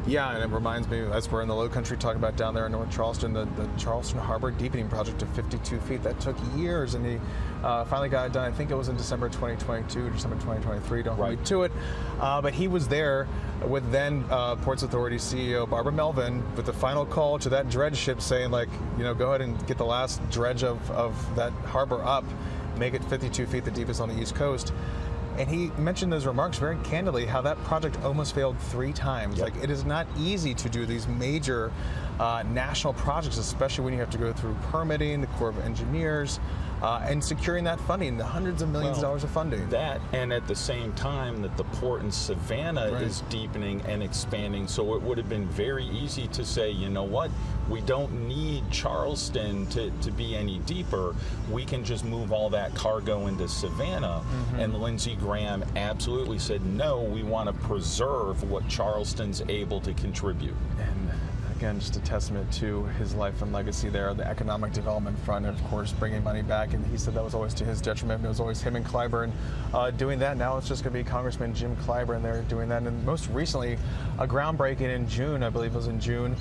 Yeah, and it reminds me, as we're in the Low Country talking about down there in North Charleston, the Charleston Harbor deepening project of 52 feet, that took years, and he finally got it done. I think it was in December 2022, December 2023, don't hold me to it. But he was there with then Ports Authority CEO Barbara Melvin with the final call to that dredge ship saying, like, go ahead and get the last dredge of that harbor up, make it 52 feet, the deepest on the East Coast. And he mentioned those remarks very candidly, how that project almost failed 3 times. Yep. Like, it is not easy to do these major national projects, especially when you have to go through permitting, the Corps of Engineers, and securing that funding, the hundreds of millions of dollars of funding. That, and at the same time that the port in Savannah is deepening and expanding, so it would have been very easy to say, you know what, we don't need Charleston to be any deeper. We can just move all that cargo into Savannah. And Lindsey Graham absolutely said, no, we want to preserve what Charleston's able to contribute. And again, just a testament to his life and legacy there, the economic development front, and of course bringing money back. And he said that was always to his detriment. It was always him and Clyburn doing that. Now it's just going to be Congressman Jim Clyburn there doing that. And most recently, a groundbreaking in June, I believe it was in June,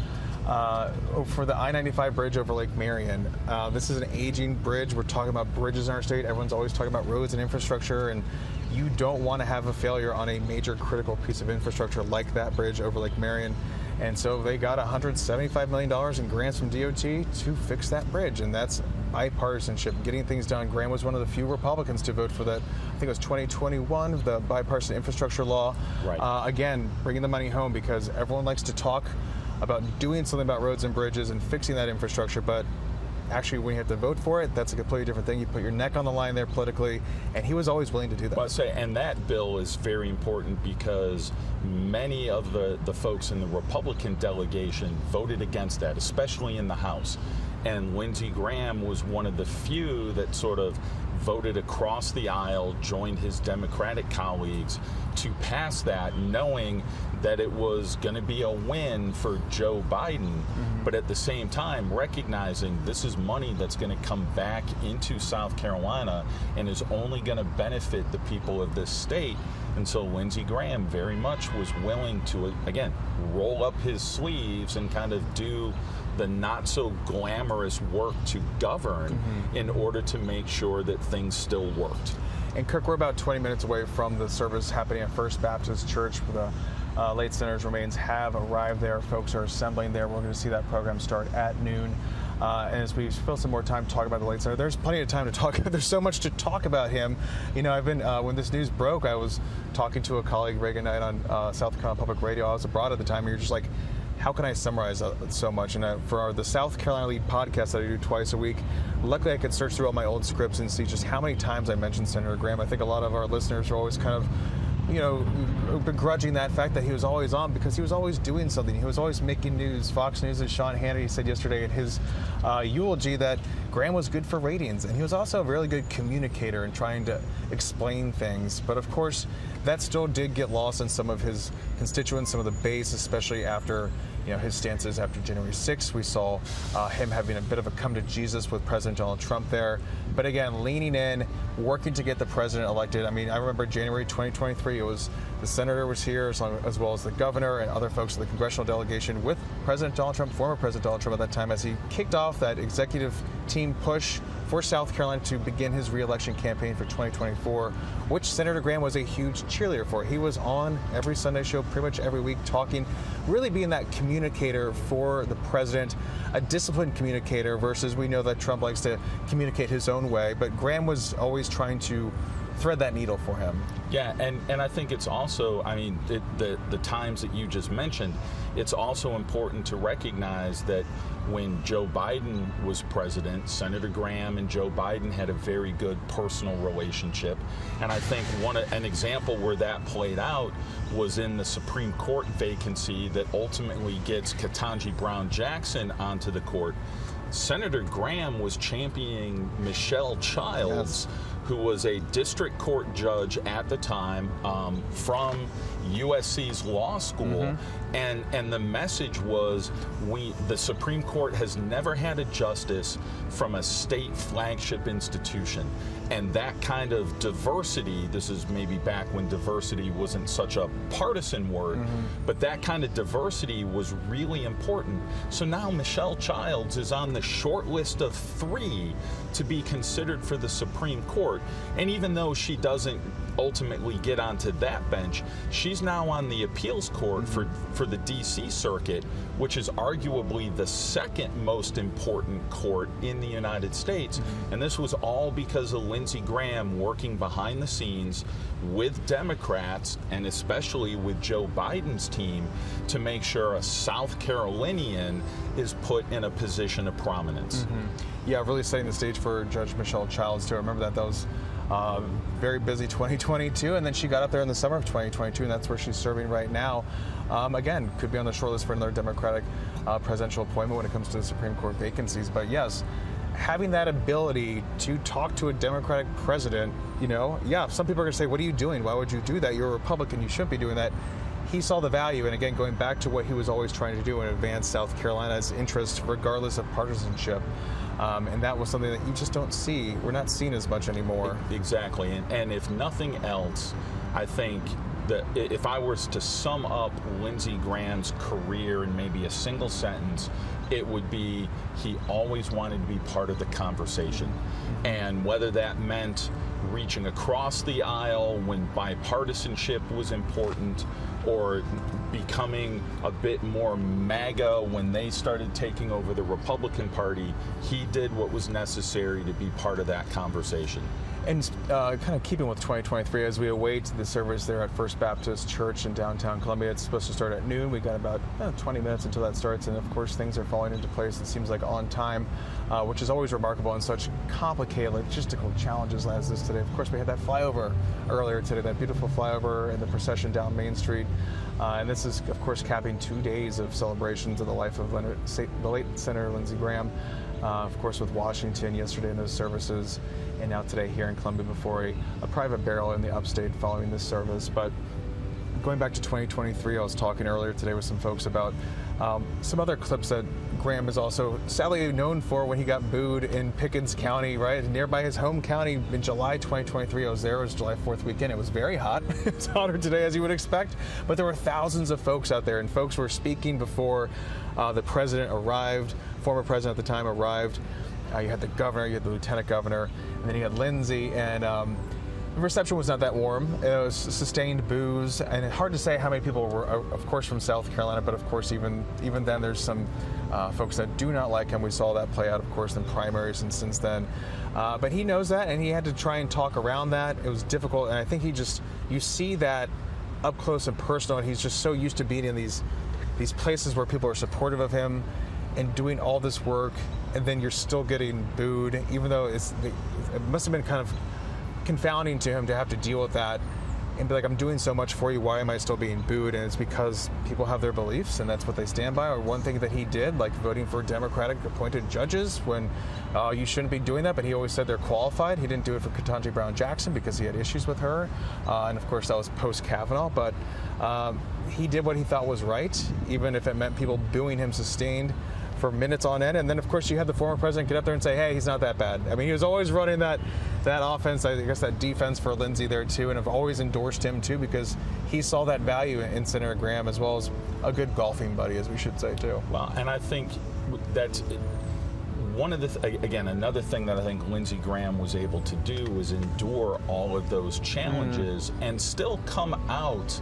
for the I-95 bridge over Lake Marion. This is an aging bridge. We're talking about bridges in our state. Everyone's always talking about roads and infrastructure, and you don't want to have a failure on a major critical piece of infrastructure like that bridge over Lake Marion. And so they got $175 million in grants from DOT to fix that bridge, and that's bipartisanship, getting things done. Graham was one of the few Republicans to vote for that. I think it was 2021, the bipartisan infrastructure law. Again, bringing the money home, because everyone likes to talk about doing something about roads and bridges and fixing that infrastructure, but actually when you have to vote for it, that's a completely different thing. You put your neck on the line there politically, and he was always willing to do that. Well, I say, and that bill is very important because many of the folks in the Republican delegation voted against that, especially in the House. And Lindsey Graham was one of the few that sort of voted across the aisle, joined his Democratic colleagues to pass that, knowing that it was going to be a win for Joe Biden, but at the same time recognizing this is money that's going to come back into South Carolina and is only going to benefit the people of this state. And so Lindsey Graham very much was willing to, again, roll up his sleeves and kind of do the not so glamorous work to govern in order to make sure that things still worked. And Kirk, we're about 20 minutes away from the service happening at First Baptist Church. The late senator's remains have arrived there. Folks are assembling there. We're going to see that program start at noon. And as we spend some more time talking about the late senator, there's plenty of time to talk. There's so much to talk about him. You know, I've been when this news broke, I was talking to a colleague, Reagan Knight, on South Carolina Public Radio. I was abroad at the time, and you're just like, how can I summarize so much? And for the South Carolina Lead podcast that I do twice a week, luckily I could search through all my old scripts and see just how many times I mentioned Senator Graham. I think a lot of our listeners are always kind of, you know, begrudging that fact that he was always on, because he was always doing something. He was always making news. Fox News' and Sean Hannity said yesterday in his eulogy that Graham was good for ratings, and he was also a really good communicator in trying to explain things. But of course, that still did get lost in some of his constituents, some of the base, especially after, you know, his stances after January 6th. We saw him having a bit of a come to Jesus with President Donald Trump there. But again, leaning in, working to get the president elected. I mean, I remember January 2023, it was the senator was here, as well as the governor and other folks in the congressional delegation with President Donald Trump, former President Donald Trump at that time, as he kicked off that executive team push for South Carolina to begin his re-election campaign for 2024, which Senator Graham was a huge cheerleader for. He was on every Sunday show pretty much every week talking, really being that communicator for the president, a disciplined communicator versus we know that Trump likes to communicate his own way, but Graham was always trying to thread that needle for him. Yeah, and I think it's also, I mean, the times that you just mentioned, it's also important to recognize that when Joe Biden was president, Senator Graham and Joe Biden had a very good personal relationship. And I think an example where that played out was in the Supreme Court vacancy that ultimately gets Ketanji Brown Jackson onto the court. Senator Graham was championing Michelle Childs, who was a district court judge at the time from USC's law school, and the message was the Supreme Court has never had a justice from a state flagship institution. And that kind of diversity, this is maybe back when diversity wasn't such a partisan word, but that kind of diversity was really important. So now Michelle Childs is on the short list of 3 to be considered for the Supreme Court. And even though she doesn't ultimately get onto that bench. She's now on the appeals court for the D.C. Circuit, which is arguably the second most important court in the United States. And this was all because of Lindsey Graham working behind the scenes with Democrats, and especially with Joe Biden's team, to make sure a South Carolinian is put in a position of prominence. Yeah, really setting the stage for Judge Michelle Childs, too. I remember that was very busy 2022, and then she got up there in the summer of 2022, and that's where she's serving right now. Again, could be on the short list for another Democratic presidential appointment when it comes to the Supreme Court vacancies. But yes, having that ability to talk to a Democratic president, yeah, some people are going to say, what are you doing? Why would you do that? You're a Republican. You shouldn't be doing that. He saw the value, and again, going back to what he was always trying to do and advance South Carolina's interest regardless of partisanship. And that was something that you just don't see. We're not seeing as much anymore. Exactly. And if nothing else, I think that if I was to sum up Lindsey Graham's career in maybe a single sentence, it would be he always wanted to be part of the conversation. And whether that meant reaching across the aisle when bipartisanship was important, or becoming a bit more MAGA when they started taking over the Republican Party, he did what was necessary to be part of that conversation. And kind of keeping with 2023, as we await the service there at First Baptist Church in downtown Columbia, it's supposed to start at noon. We got about 20 minutes until that starts, and of course things are falling into place, it seems like, on time, which is always remarkable in such complicated logistical challenges as this today. Of course, we had that flyover earlier today, that beautiful flyover and the procession down Main Street. And this is, of course, capping 2 days of celebrations of the life of the late Senator Lindsey Graham. Of course, with Washington yesterday in those services, and now today here in Columbia before a private burial in the upstate following this service. But going back to 2023, I was talking earlier today with some folks about some other clips that Graham is also sadly known for when he got booed in Pickens County, right nearby his home county in July 2023. I was there. It was July 4th weekend. It was very hot. It's hotter today, as you would expect. But there were thousands of folks out there, and folks were speaking before the president arrived. Former president at the time arrived. You had the governor, you had the lieutenant governor, and then you had Lindsey, and the reception was not that warm. It was sustained boos, and it's hard to say how many people were, of course, from South Carolina, but of course, even then, there's some folks that do not like him. We saw that play out, of course, in primaries and since then. But he knows that, and he had to try and talk around that. It was difficult, and I think you see that up close and personal, and he's just so used to being in these places where people are supportive of him and doing all this work, and then you're still getting booed, even though it must have been kind of confounding to him to have to deal with that and be like, I'm doing so much for you, why am I still being booed? And it's because people have their beliefs and that's what they stand by. Or one thing that he did, like voting for Democratic appointed judges when you shouldn't be doing that, but he always said they're qualified. He didn't do it for Ketanji Brown Jackson because he had issues with her. And of course that was post Kavanaugh, but he did what he thought was right, even if it meant people booing him sustained for minutes on end. And then of course you had the former president get up there and say, hey, he's not that bad. I mean, he was always running that offense, I guess that defense for Lindsey there too, and have always endorsed him too because he saw that value in Senator Graham, as well as a good golfing buddy, as we should say too. Well, and I think that's one of the, again, another thing that I think Lindsey Graham was able to do was endure all of those challenges and still come out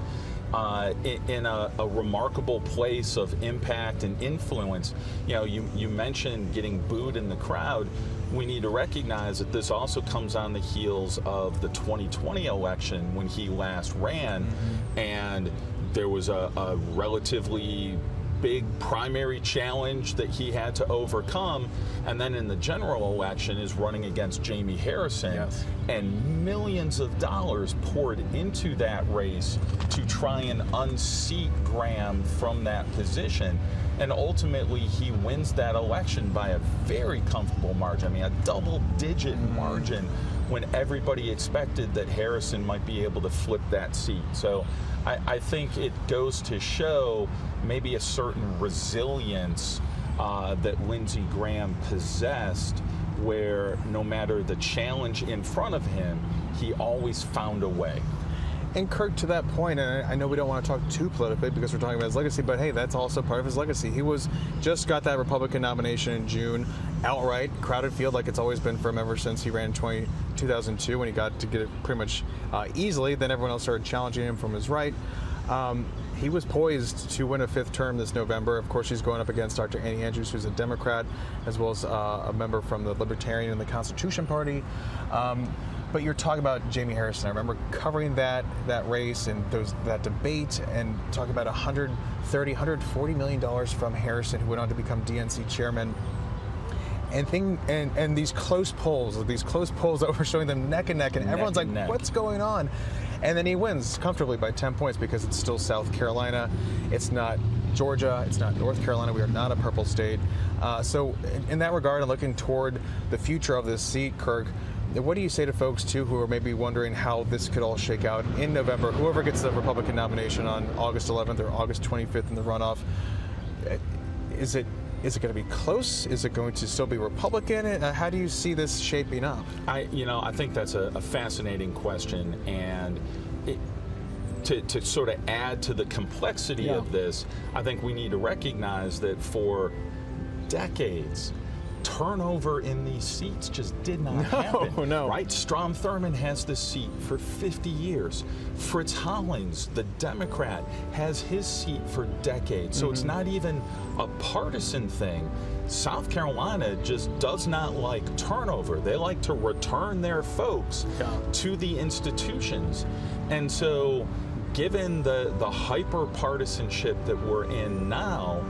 in a remarkable place of impact and influence. You mentioned getting booed in the crowd. We need to recognize that this also comes on the heels of the 2020 election when he last ran, and there was a relatively big primary challenge that he had to overcome, and then in the general election is running against Jamie Harrison. Yes. And millions of dollars poured into that race to try and unseat Graham from that position. And ultimately, he wins that election by a very comfortable margin. I mean, a double-digit margin when everybody expected that Harrison might be able to flip that seat. So I think it goes to show maybe a certain resilience that Lindsey Graham possessed, where no matter the challenge in front of him, he always found a way. And Kirk, to that point, and I know we don't want to talk too politically because we're talking about his legacy, but hey, that's also part of his legacy. He just got that Republican nomination in June, outright, crowded field, like it's always been for him ever since he ran in 2002 when he got to get it pretty much easily. Then everyone else started challenging him from his right. He was poised to win a 5th term this November. Of course, he's going up against Dr. Annie Andrews, who's a Democrat, as well as a member from the Libertarian and the Constitution Party. But you're talking about Jamie Harrison. I remember covering that race and that debate and talking about $140 million from Harrison, who went on to become DNC chairman. And these close polls that were showing them neck and neck, and everyone's like, what's going on? And then he wins comfortably by 10 points because it's still South Carolina. It's not Georgia. It's not North Carolina. We are not a purple state. So in that regard, and looking toward the future of this seat, Kirk, what do you say to folks, too, who are maybe wondering how this could all shake out in November? Whoever gets the Republican nomination on August 11th or August 25th in the runoff, is it going to be close? Is it going to still be Republican? How do you see this shaping up? I think that's a fascinating question, and to sort of add to the complexity of this, I think we need to recognize that for decades, turnover in these seats just did not happen. No. Right? Strom Thurmond has this seat for 50 years. Fritz Hollings, the Democrat, has his seat for decades. So it's not even a partisan thing. South Carolina just does not like turnover. They like to return their folks to the institutions. And so given the hyper-partisanship that we're in now,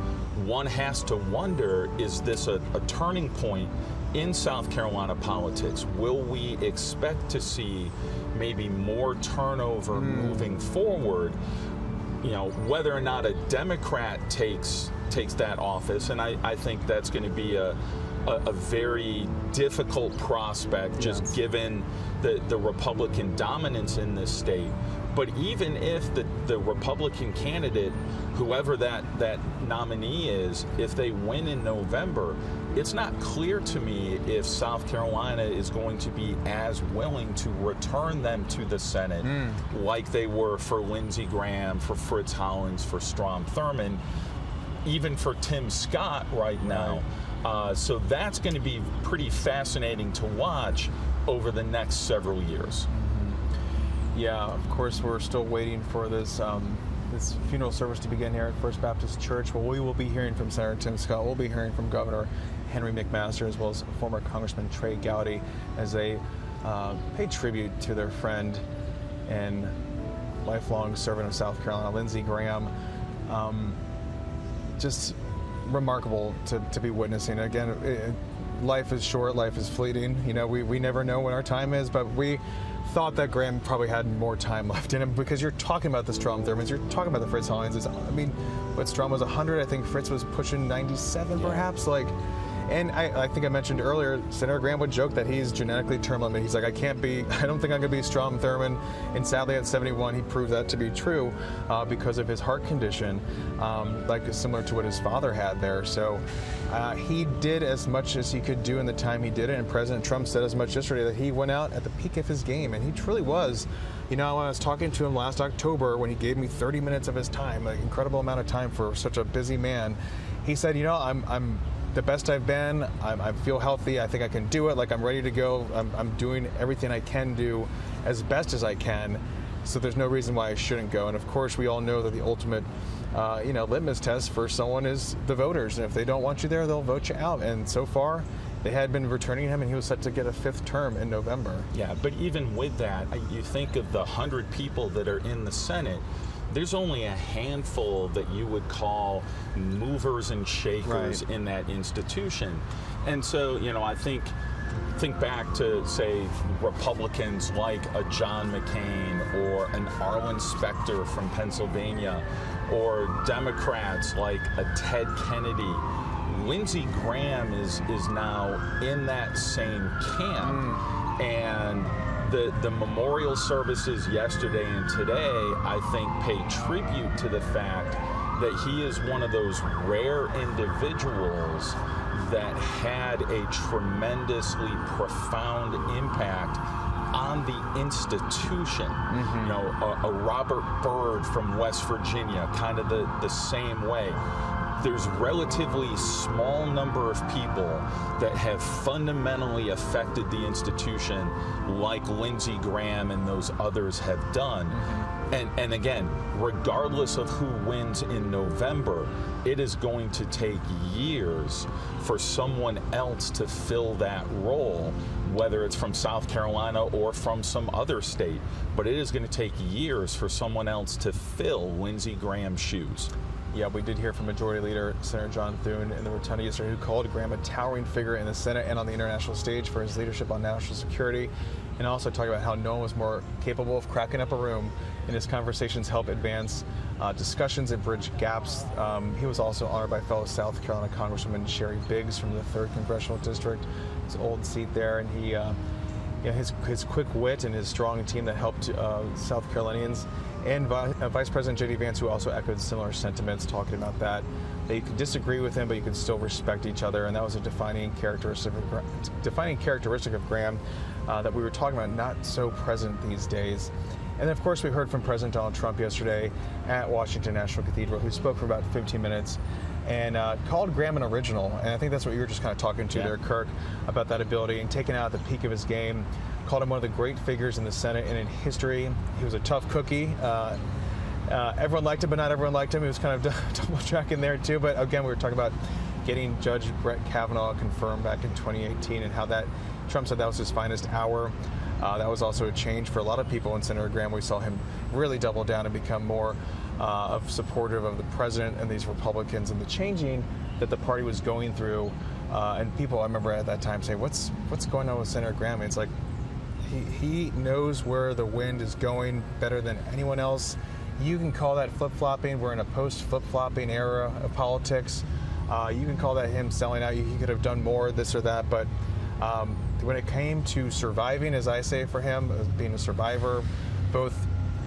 one has to wonder, is this a turning point in South Carolina politics? Will we expect to see maybe more turnover moving forward? Whether or not a Democrat takes that office, and I think that's going to be a very difficult prospect, just given the Republican dominance in this state. But even if the Republican candidate, whoever that nominee is, if they win in November, it's not clear to me if South Carolina is going to be as willing to return them to the Senate like they were for Lindsey Graham, for Fritz Hollings, for Strom Thurmond, even for Tim Scott right now. So that's going to be pretty fascinating to watch over the next several years. Yeah, of course, we're still waiting for this funeral service to begin here at First Baptist Church. Well, we will be hearing from Senator Tim Scott. We'll be hearing from Governor Henry McMaster, as well as former Congressman Trey Gowdy, as they pay tribute to their friend and lifelong servant of South Carolina, Lindsey Graham. Just remarkable to be witnessing. Again, life is short, life is fleeting. We never know when our time is, but we thought that Graham probably had more time left in him, because you're talking about the Strom Thurmonds, you're talking about the Fritz Hollings. What Strom was 100, I think Fritz was pushing 97 perhaps. And I think I mentioned earlier, Senator Graham would joke that he's genetically term limited. He's like, I don't think I'm going to be Strom Thurmond. And sadly, at 71, he proved that to be true because of his heart condition, similar to what his father had there. So he did as much as he could do in the time he did it. And President Trump said as much yesterday that he went out at the peak of his game. And he truly was. When I was talking to him last October, when he gave me 30 minutes of his time, an incredible amount of time for such a busy man, he said, I'm the best I've been. I feel healthy. I think I can do it. I'm ready to go. I'm doing everything I can do as best as I can. So there's no reason why I shouldn't go. And of course, we all know that the ultimate, litmus test for someone is the voters. And if they don't want you there, they'll vote you out. And so far, they had been returning him, and he was set to get a 5th term in November. Yeah, but even with that, you think of the 100 people that are in the Senate. There's only a handful that you would call movers and shakers in that institution. And so, I think back to, say, Republicans like a John McCain or an Arlen Specter from Pennsylvania, or Democrats like a Ted Kennedy. Lindsey Graham is now in that same camp. And the memorial services yesterday and today, I think, pay tribute to the fact that he is one of those rare individuals that had a tremendously profound impact on the institution. You know, a Robert Byrd from West Virginia, kind of the same way. There's relatively small number of people that have fundamentally affected the institution like Lindsey Graham and those others have done. And again, regardless of who wins in November, it is going to take years for someone else to fill that role, whether it's from South Carolina or from some other state. But it is going to take years for someone else to fill Lindsey Graham's shoes. Yeah, we did hear from Majority Leader Senator John Thune in the rotunda yesterday, who called Graham a towering figure in the Senate and on the international stage for his leadership on national security, and also talking about how no one was more capable of cracking up a room, and his conversations help advance discussions and bridge gaps. He was also honored by fellow South Carolina Congresswoman Sherry Biggs from the 3rd Congressional District, his old seat there, and he, his quick wit and his strong team that helped South Carolinians. And Vice President J.D. Vance, who also echoed similar sentiments, talking about that you could disagree with him, but you could still respect each other, and that was a defining characteristic of Graham that we were talking about, not so present these days. And then, of course, we heard from President Donald Trump yesterday at Washington National Cathedral, who spoke for about 15 minutes and called Graham an original. And I think that's what you were just kind of talking to there, Kirk, about that ability and taking out the peak of his game. Called him one of the great figures in the Senate and in history. He was a tough cookie. Everyone liked him, but not everyone liked him. He was kind of double tracking there too. But again, we were talking about getting Judge Brett Kavanaugh confirmed back in 2018 and how that Trump said that was his finest hour. That was also a change for a lot of people in Senator Graham. We saw him really double down and become more of supportive of the president and these Republicans and the changing that the party was going through. And people, I remember at that time, say, "What's going on with Senator Graham?" And it's like, he knows where the wind is going better than anyone else. You can call that flip-flopping. We're in a post-flip-flopping era of politics. You can call that him selling out. He could have done more, this or that. But when it came to surviving, as I say for him, being a survivor, both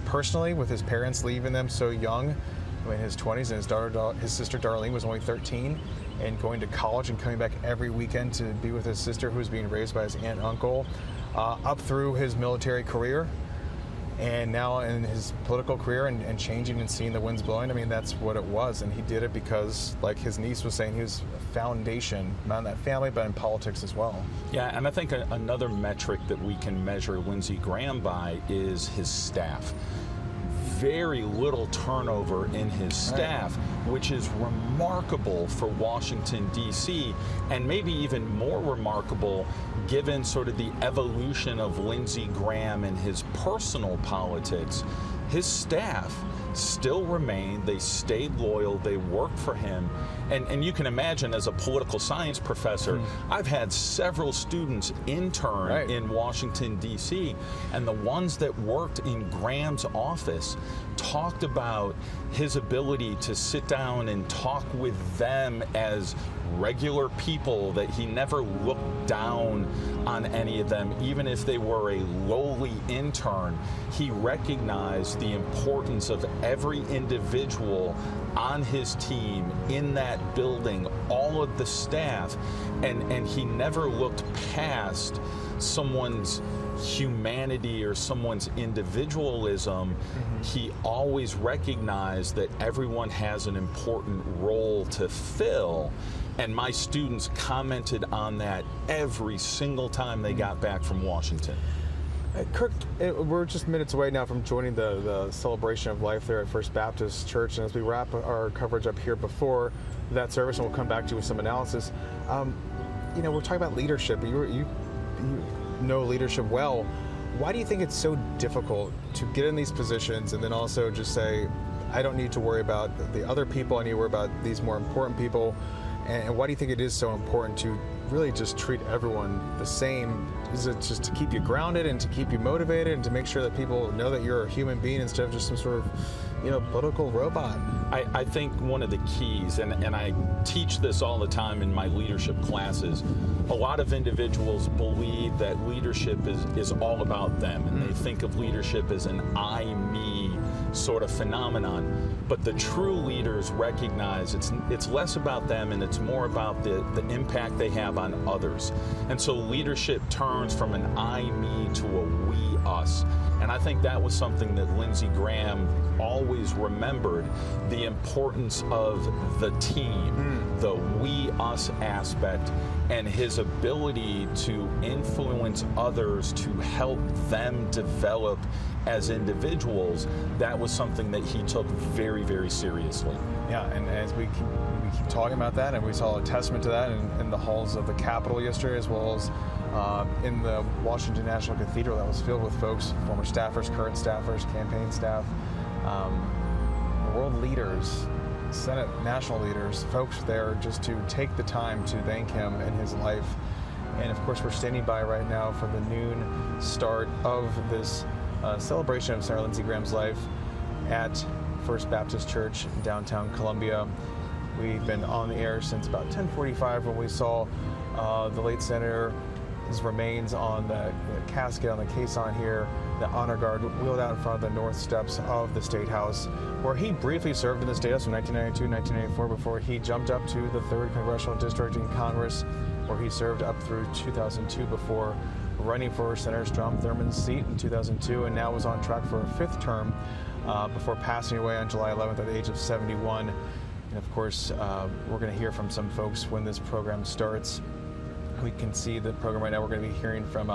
personally with his parents leaving them so young, in his 20s, and his sister Darline was only 13, and going to college and coming back every weekend to be with his sister, who was being raised by his aunt and uncle, up through his military career, and now in his political career, and changing and seeing the winds blowing. I mean, that's what it was, and he did it because, like his niece was saying, he was a foundation, not in that family, but in politics as well. Yeah, and I think another metric that we can measure Lindsey Graham by is his staff. Very little turnover in his staff, which is remarkable for Washington, D.C., and maybe even more remarkable given sort of the evolution of Lindsey Graham and his personal politics. His staff still remained, they stayed loyal, they worked for him. And you can imagine, as a political science professor, I've had several students intern in Washington, D.C., and the ones that worked in Graham's office talked about his ability to sit down and talk with them as regular people, that he never looked down on any of them, even if they were a lowly intern. He recognized the importance of every individual on his team, in that building, all of the staff, and he never looked past someone's humanity or someone's individualism. He always recognized that everyone has an important role to fill, and my students commented on that every single time they got back from Washington. Kirk, we're just minutes away now from joining the celebration of life there at First Baptist Church, and as we wrap our coverage up here before that service, and we'll come back to you with some analysis, we're talking about leadership. You know leadership well. Why do you think it's so difficult to get in these positions and then also just say, I don't need to worry about the other people, I need to worry about these more important people? And why do you think it is so important to really just treat everyone the same? Is it just to keep you grounded and to keep you motivated and to make sure that people know that you're a human being instead of just some sort of, political robot? I think one of the keys, and I teach this all the time in my leadership classes, a lot of individuals believe that leadership is all about them, and they think of leadership as an I, me sort of phenomenon. But the true leaders recognize it's less about them and it's more about the impact they have on others. And so leadership turns from an I, me to a we, us. And I think that was something that Lindsey Graham always remembered, the importance of the team, the we, us aspect, and his ability to influence others to help them develop as individuals. That was something that he took very, very seriously. Yeah, and as we keep talking about that, and we saw a testament to that in the halls of the Capitol yesterday, as well as in the Washington National Cathedral that was filled with folks, former staffers, current staffers, campaign staff, world leaders, Senate national leaders, folks there just to take the time to thank him in his life. And of course, we're standing by right now for the noon start of this celebration of Senator Lindsey Graham's life at First Baptist Church in downtown Columbia. We've been on the air since about 10:45 when we saw the late senator's remains on the casket on the caisson here. The honor guard wheeled out in front of the north steps of the State House, where he briefly served in the State House from 1992 to 1994 before he jumped up to the 3rd Congressional District in Congress, where he served up through 2002 before running for Senator Strom Thurmond's seat in 2002, and now was on track for a 5th term before passing away on July 11th at the age of 71. And of course, we're going to hear from some folks when this program starts. We can see the program right now. We're going to be hearing from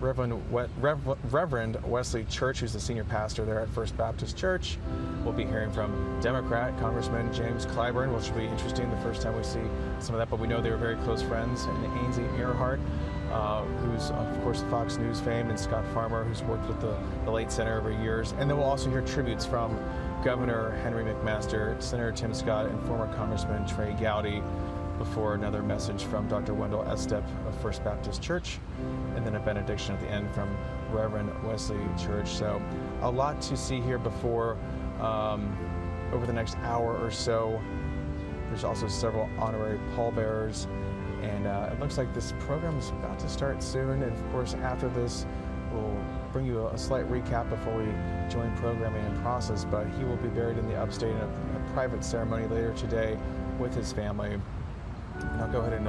Reverend Wesley Church, who's the senior pastor there at First Baptist Church. We'll be hearing from Democrat Congressman James Clyburn, which will be interesting, the first time we see some of that, but we know they were very close friends, and Ainsley Earhart, who's of course Fox News fame, and Scott Farmer, who's worked with the late senator over years. And then we'll also hear tributes from Governor Henry McMaster, Senator Tim Scott, and former Congressman Trey Gowdy, before another message from Dr. Wendell Estep of First Baptist Church, and then a benediction at the end from Reverend Wesley Church. So a lot to see here before over the next hour or so. There's also several honorary pallbearers, and it looks like this program is about to start soon. And of course, after this, we'll bring you a slight recap before we join programming and process. But he will be buried in the upstate in a private ceremony later today with his family. And I'll go ahead and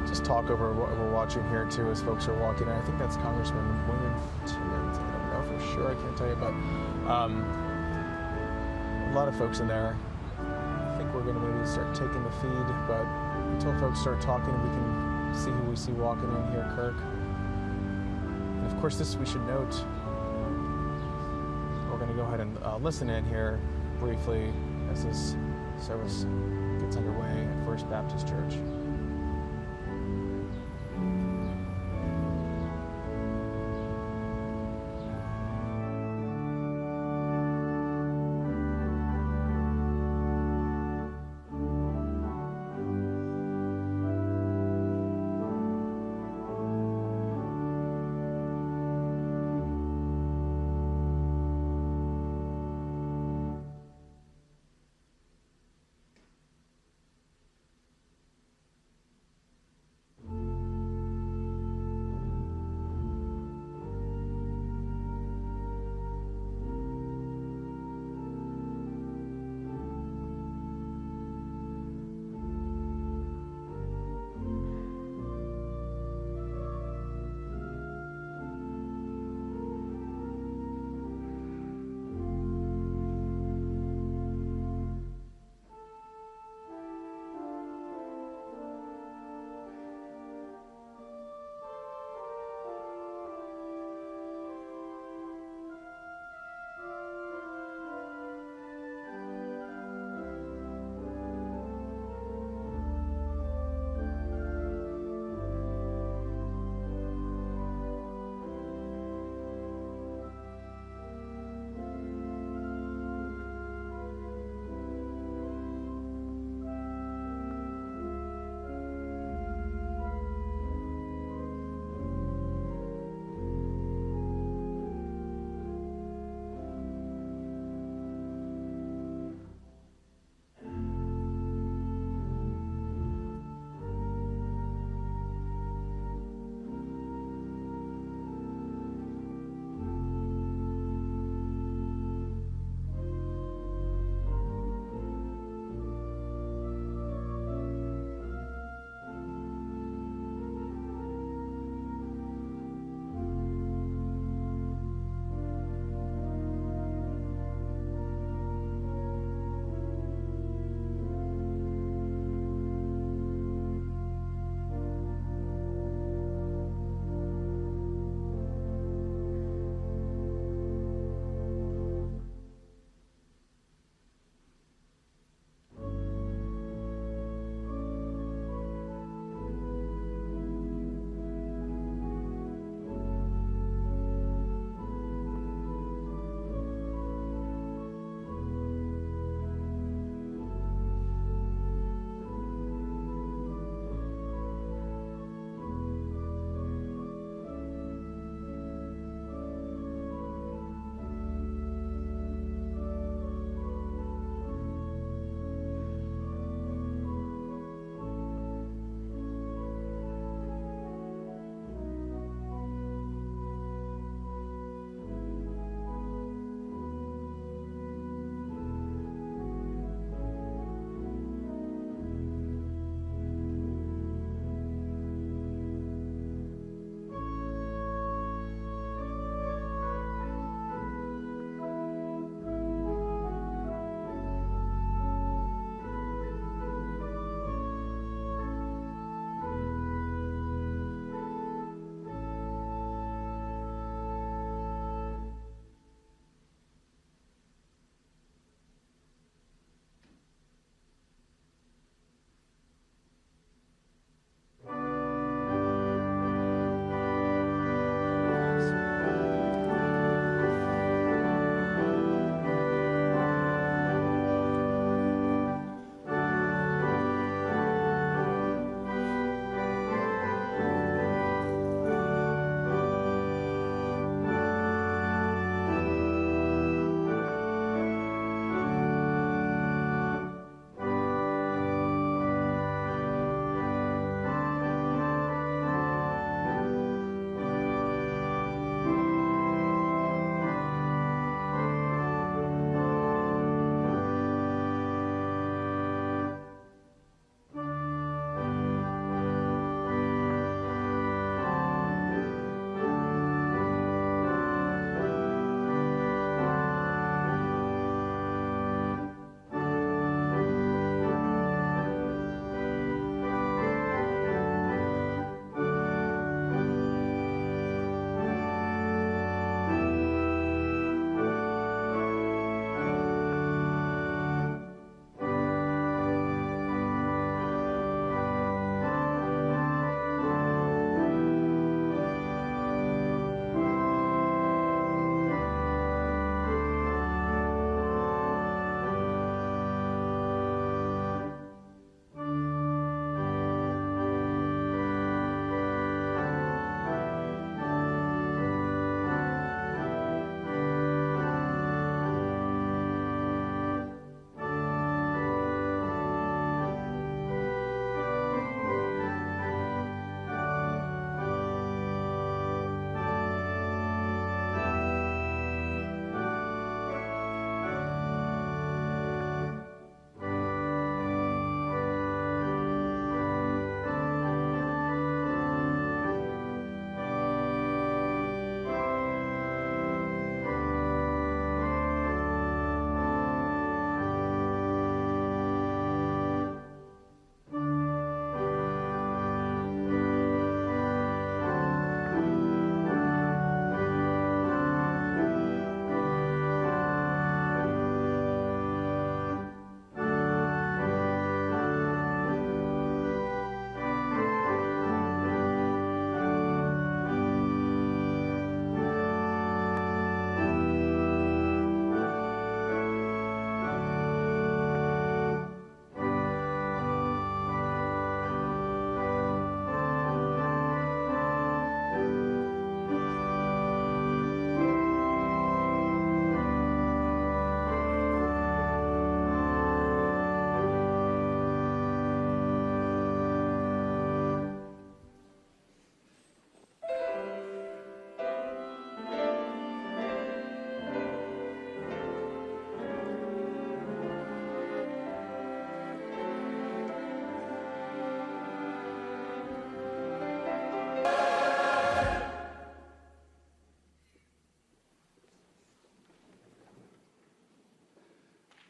just talk over what we're watching here too as folks are walking in. I think that's Congressman William Timmons. I don't know for sure, I can't tell you, but a lot of folks in there. I think we're going to maybe start taking the feed, but until folks start talking, we can see who we see walking in here, Kirk. And of course, this we should note, we're going to go ahead and listen in here briefly as this service gets underway at First Baptist Church.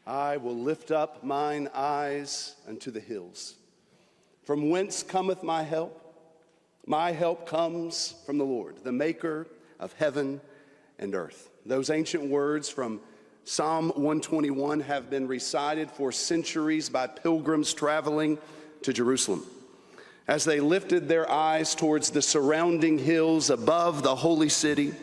I will lift up mine eyes unto the hills. From whence cometh my help? My help comes from the Lord, the maker of heaven and earth. Those ancient words from Psalm 121 have been recited for centuries by pilgrims traveling to Jerusalem. As they lifted their eyes towards the surrounding hills above the holy city,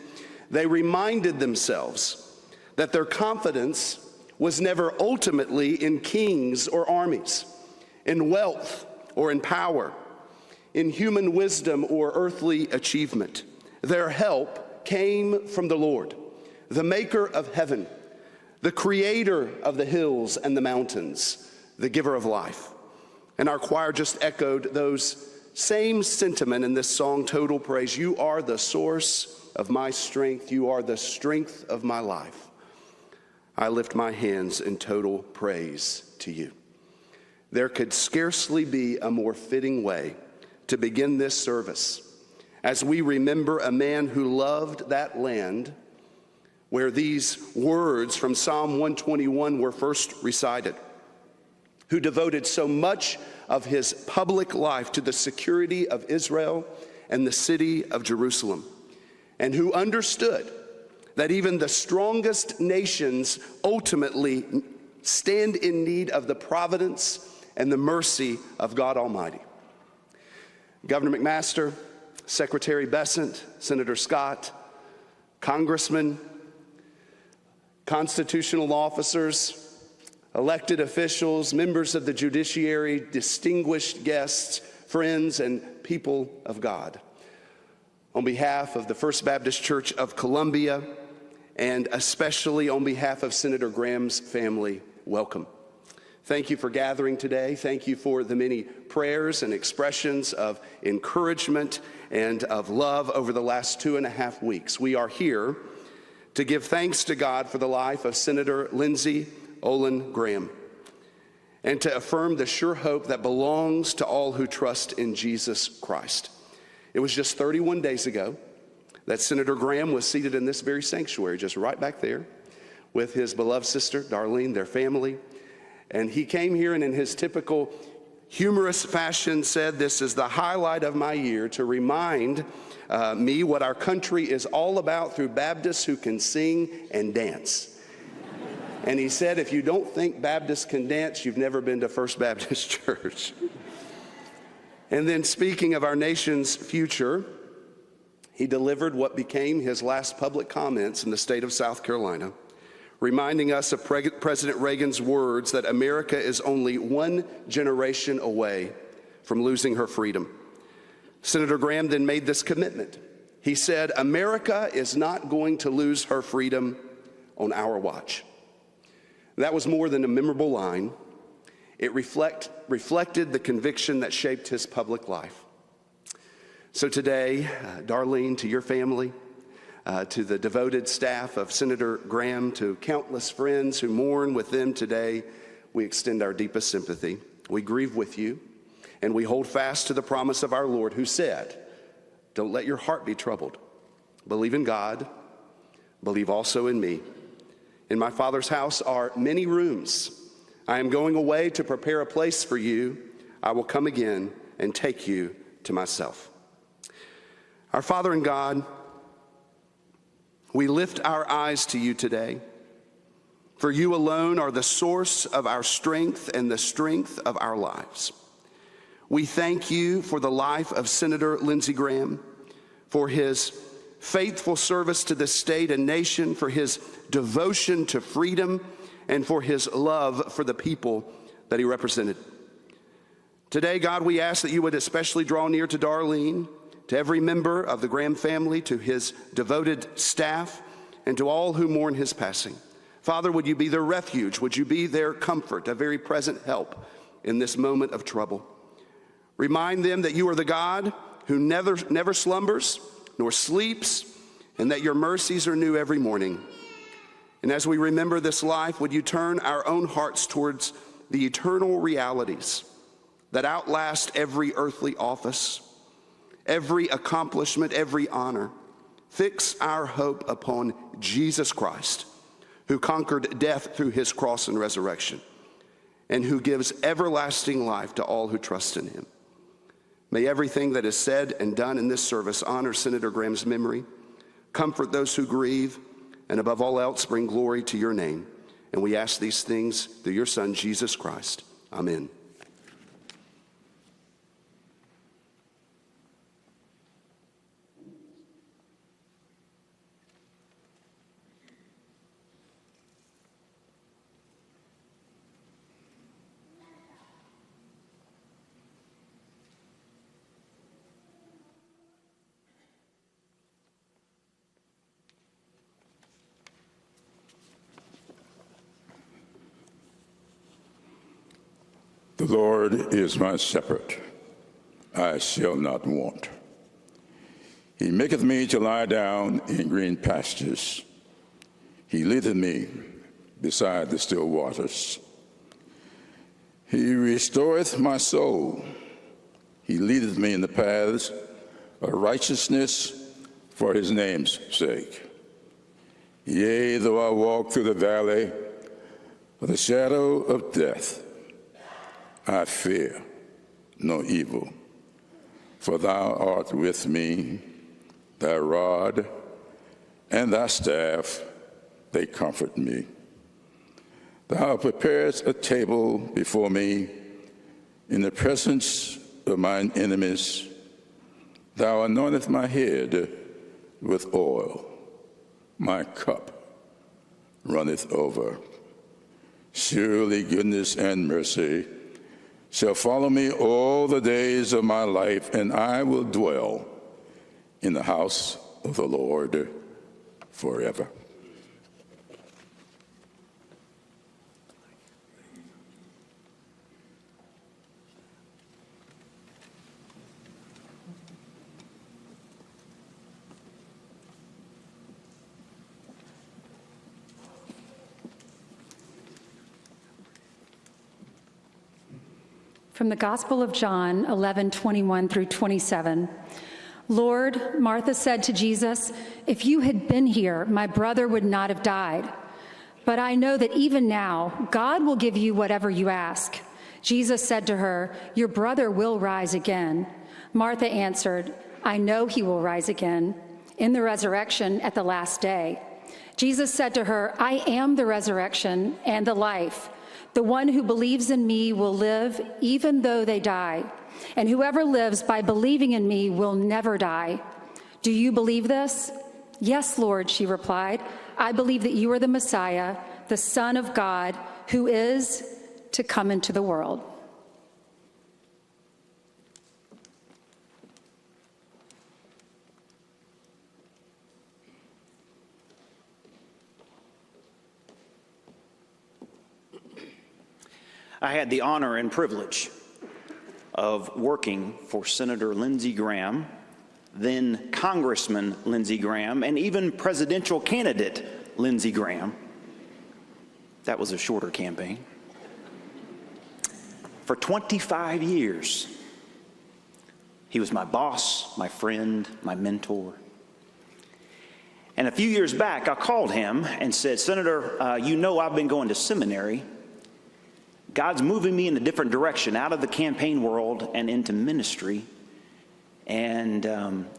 they reminded themselves that their confidence was never ultimately in kings or armies, in wealth or in power, in human wisdom or earthly achievement. Their help came from the Lord, the maker of heaven, the creator of the hills and the mountains, the giver of life. And our choir just echoed those same sentiment in this song, Total Praise. You are the source of my strength. You are the strength of my life. I lift my hands in total praise to you. There could scarcely be a more fitting way to begin this service as we remember a man who loved that land where these words from Psalm 121 were first recited, who devoted so much of his public life to the security of Israel and the city of Jerusalem, and who understood that even the strongest nations ultimately stand in need of the providence and the mercy of God Almighty. Governor McMaster, Secretary Bessent, Senator Scott, Congressmen, constitutional officers, elected officials, members of the judiciary, distinguished guests, friends, and people of God. On behalf of the First Baptist Church of Columbia, and especially on behalf of Senator Graham's family, welcome. Thank you for gathering today. Thank you for the many prayers and expressions of encouragement and of love over the last 2.5 weeks. We are here to give thanks to God for the life of Senator Lindsey Graham and to affirm the sure hope that belongs to all who trust in Jesus Christ. It was just 31 days ago that Senator Graham was seated in this very sanctuary, just right back there, with his beloved sister, Darline, their family. And he came here and in his typical humorous fashion said, "This is the highlight of my year to remind me what our country is all about through Baptists who can sing and dance." And he said, if you don't think Baptists can dance, you've never been to First Baptist Church. And then speaking of our nation's future, he delivered what became his last public comments in the state of South Carolina, reminding us of President Reagan's words that America is only one generation away from losing her freedom. Senator Graham then made this commitment. He said, America is not going to lose her freedom on our watch. That was more than a memorable line. It reflected the conviction that shaped his public life. So today, Darline, to your family, to the devoted staff of Senator Graham, to countless friends who mourn with them today, we extend our deepest sympathy. We grieve with you, and we hold fast to the promise of our Lord who said, don't let your heart be troubled. Believe in God, believe also in me. In my Father's house are many rooms. I am going away to prepare a place for you. I will come again and take you to myself. Our Father in God, we lift our eyes to you today. For you alone are the source of our strength and the strength of our lives. We thank you for the life of Senator Lindsey Graham, for his faithful service to the state and nation, for his devotion to freedom, and for his love for the people that he represented. Today, God, we ask that you would especially draw near to Darline, to every member of the Graham family, to his devoted staff, and to all who mourn his passing. Father, would you be their refuge? Would you be their comfort, a very present help in this moment of trouble? Remind them that you are the God who never slumbers nor sleeps, and that your mercies are new every morning. And as we remember this life, would you turn our own hearts towards the eternal realities that outlast every earthly office, every accomplishment, every honor. Fix our hope upon Jesus Christ, who conquered death through his cross and resurrection, and who gives everlasting life to all who trust in him. May everything that is said and done in this service honor Senator Graham's memory, comfort those who grieve, and above all else, bring glory to your name. And we ask these things through your Son, Jesus Christ. Amen. The Lord is my shepherd, I shall not want. He maketh me to lie down in green pastures. He leadeth me beside the still waters. He restoreth my soul. He leadeth me in the paths of righteousness for his name's sake. Yea, though I walk through the valley of the shadow of death, I fear no evil, for thou art with me, thy rod and thy staff, they comfort me. Thou preparest a table before me in the presence of mine enemies. Thou anointest my head with oil, my cup runneth over. Surely goodness and mercy shall follow me all the days of my life, and I will dwell in the house of the Lord forever. From the Gospel of John 11:21 through 27. Lord, Martha said to Jesus, if you had been here, my brother would not have died. But I know that even now, God will give you whatever you ask. Jesus said to her, your brother will rise again. Martha answered, I know he will rise again in the resurrection at the last day. Jesus said to her, I am the resurrection and the life. The one who believes in me will live even though they die, and whoever lives by believing in me will never die. Do you believe this? Yes, Lord, she replied. I believe that you are the Messiah, the Son of God, who is to come into the world. I had the honor and privilege of working for Senator Lindsey Graham, then Congressman Lindsey Graham, and even presidential candidate Lindsey Graham. That was a shorter campaign. For 25 years, he was my boss, my friend, my mentor. And a few years back, I called him and said, Senator, you know I've been going to seminary. God's moving me in a different direction, out of the campaign world and into ministry. And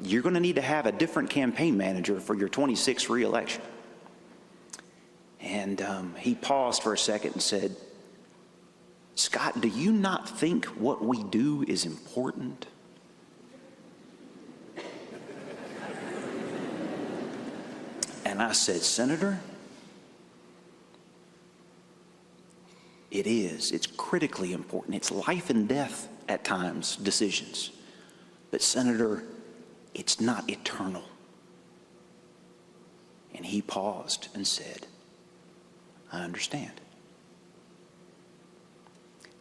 you're going to need to have a different campaign manager for your 26th reelection. And he paused for a second and said, Scott, do you not think what we do is important? And I said, Senator, it is. It's critically important. It's life and death at times, decisions. But Senator, it's not eternal. And he paused and said, I understand.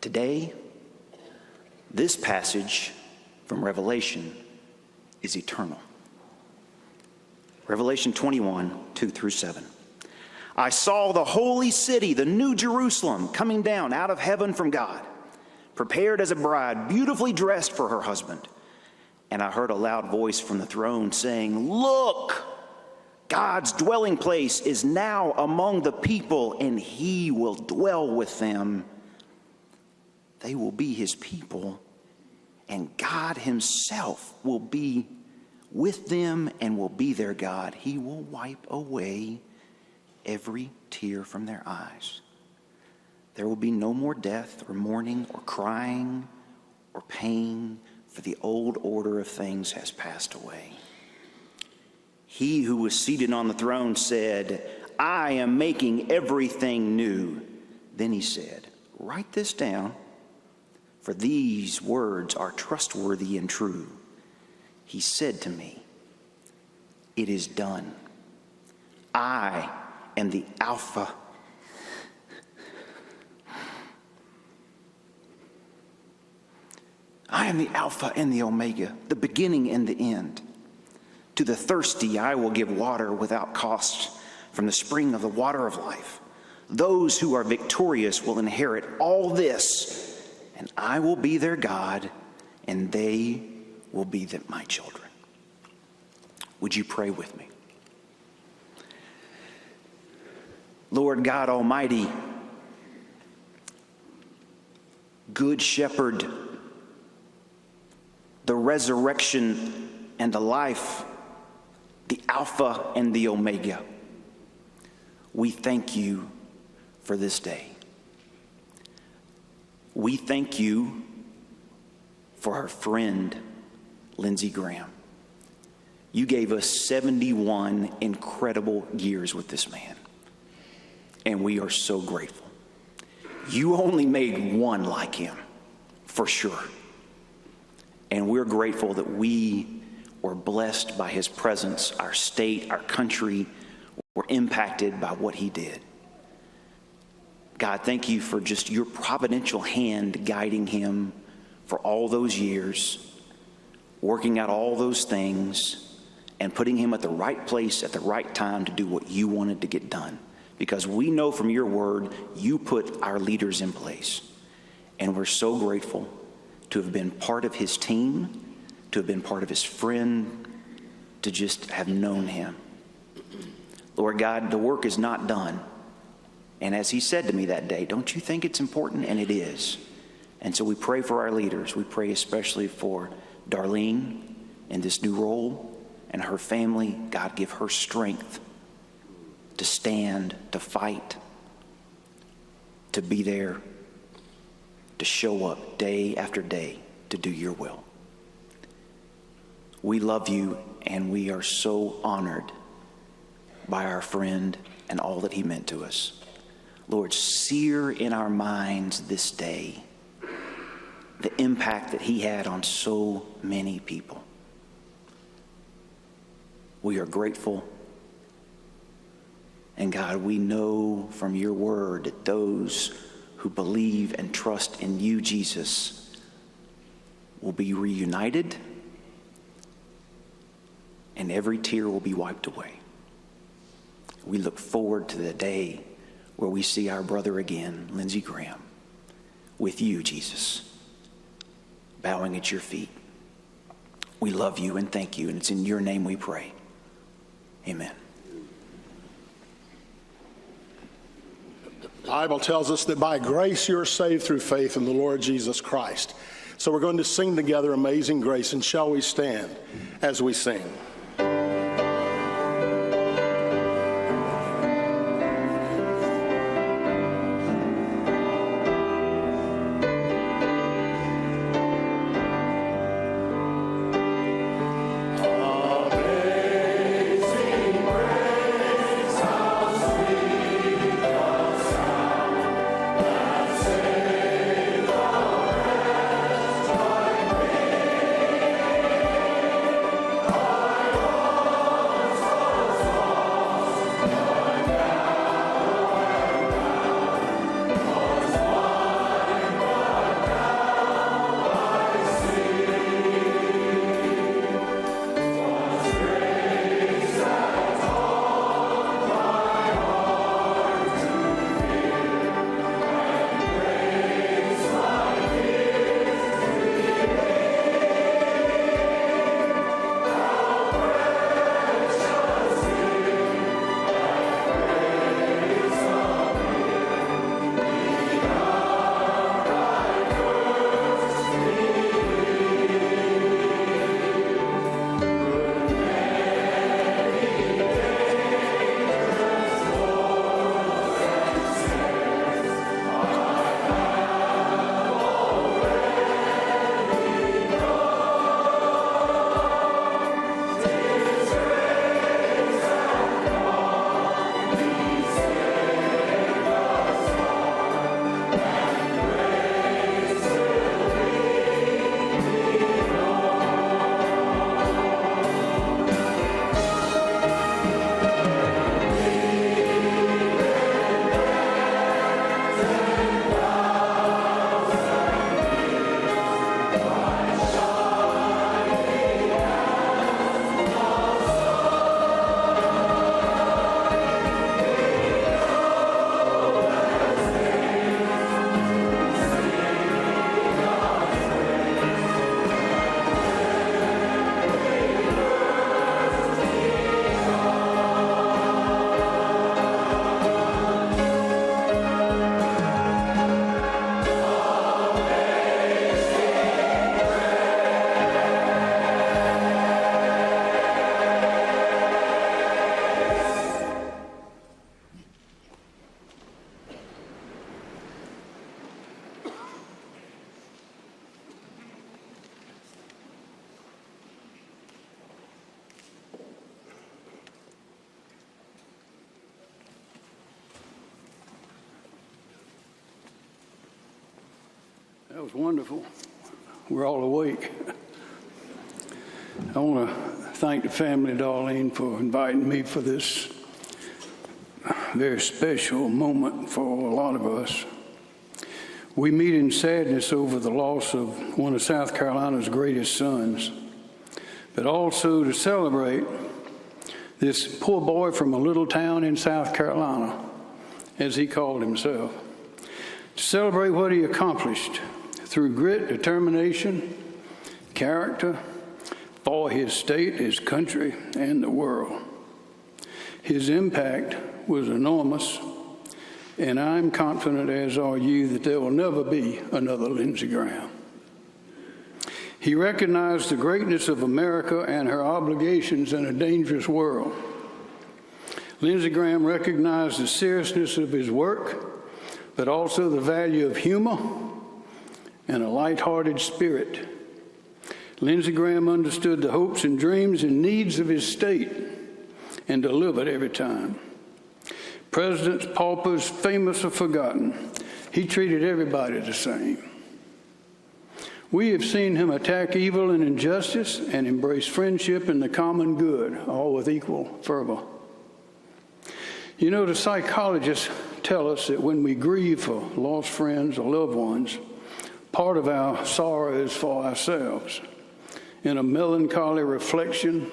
Today, this passage from Revelation is eternal. Revelation 21, 2 through 7. I saw the holy city, the new Jerusalem, coming down out of heaven from God, prepared as a bride, beautifully dressed for her husband. And I heard a loud voice from the throne saying, Look, God's dwelling place is now among the people, and he will dwell with them. They will be his people, and God himself will be with them and will be their God. He will wipe away every tear from their eyes. There will be no more death or mourning or crying or pain, for the old order of things has passed away. He who was seated on the throne said, I am making everything new. Then he said, write this down, for these words are trustworthy and true. He said to me, it is done. I am the Alpha and the Omega, the beginning and the end. To the thirsty I will give water without cost from the spring of the water of life. Those who are victorious will inherit all this, and I will be their God, and they will be my children. Would you pray with me? Lord God Almighty, Good Shepherd, the resurrection and the life, the Alpha and the Omega, we thank you for this day. We thank you for our friend, Lindsey Graham. You gave us 71 incredible years with this man, and we are so grateful. You only made one like him, for sure. And we're grateful that we were blessed by his presence. Our state, our country were impacted by what he did. God, thank you for just your providential hand guiding him for all those years, working out all those things, and putting him at the right place at the right time to do what you wanted to get done. Because we know from your word, you put our leaders in place. And we're so grateful to have been part of his team, to have been part of his friend, to just have known him. Lord God, the work is not done. And as he said to me that day, don't you think it's important? And it is. And so we pray for our leaders. We pray especially for Darline in this new role and her family. God, give her strength to stand, to fight, to be there, to show up day after day to do your will. We love you, and we are so honored by our friend and all that he meant to us. Lord, sear in our minds this day the impact that he had on so many people. We are grateful. And God, we know from your word that those who believe and trust in you, Jesus, will be reunited, and every tear will be wiped away. We look forward to the day where we see our brother again, Lindsey Graham, with you, Jesus, bowing at your feet. We love you and thank you, and it's in your name we pray. Amen. The Bible tells us that by grace you're saved through faith in the Lord Jesus Christ. So we're going to sing together Amazing Grace, and shall we stand as we sing? Amazing That was wonderful. We're all awake. I want to thank the family, Darline, for inviting me for this very special moment for a lot of us. We meet in sadness over the loss of one of South Carolina's greatest sons, but also to celebrate this poor boy from a little town in South Carolina, as he called himself, to celebrate what he accomplished through grit, determination, character for his state, his country, and the world. His impact was enormous, and I'm confident, as are you, that there will never be another Lindsey Graham. He recognized the greatness of America and her obligations in a dangerous world. Lindsey Graham recognized the seriousness of his work, but also the value of humor and a light-hearted spirit. Lindsey Graham understood the hopes and dreams and needs of his state and delivered every time. Presidents, paupers, famous or forgotten, he treated everybody the same. We have seen him attack evil and injustice and embrace friendship and the common good, all with equal fervor. You know, the psychologists tell us that when we grieve for lost friends or loved ones, part of our sorrow is for ourselves, in a melancholy reflection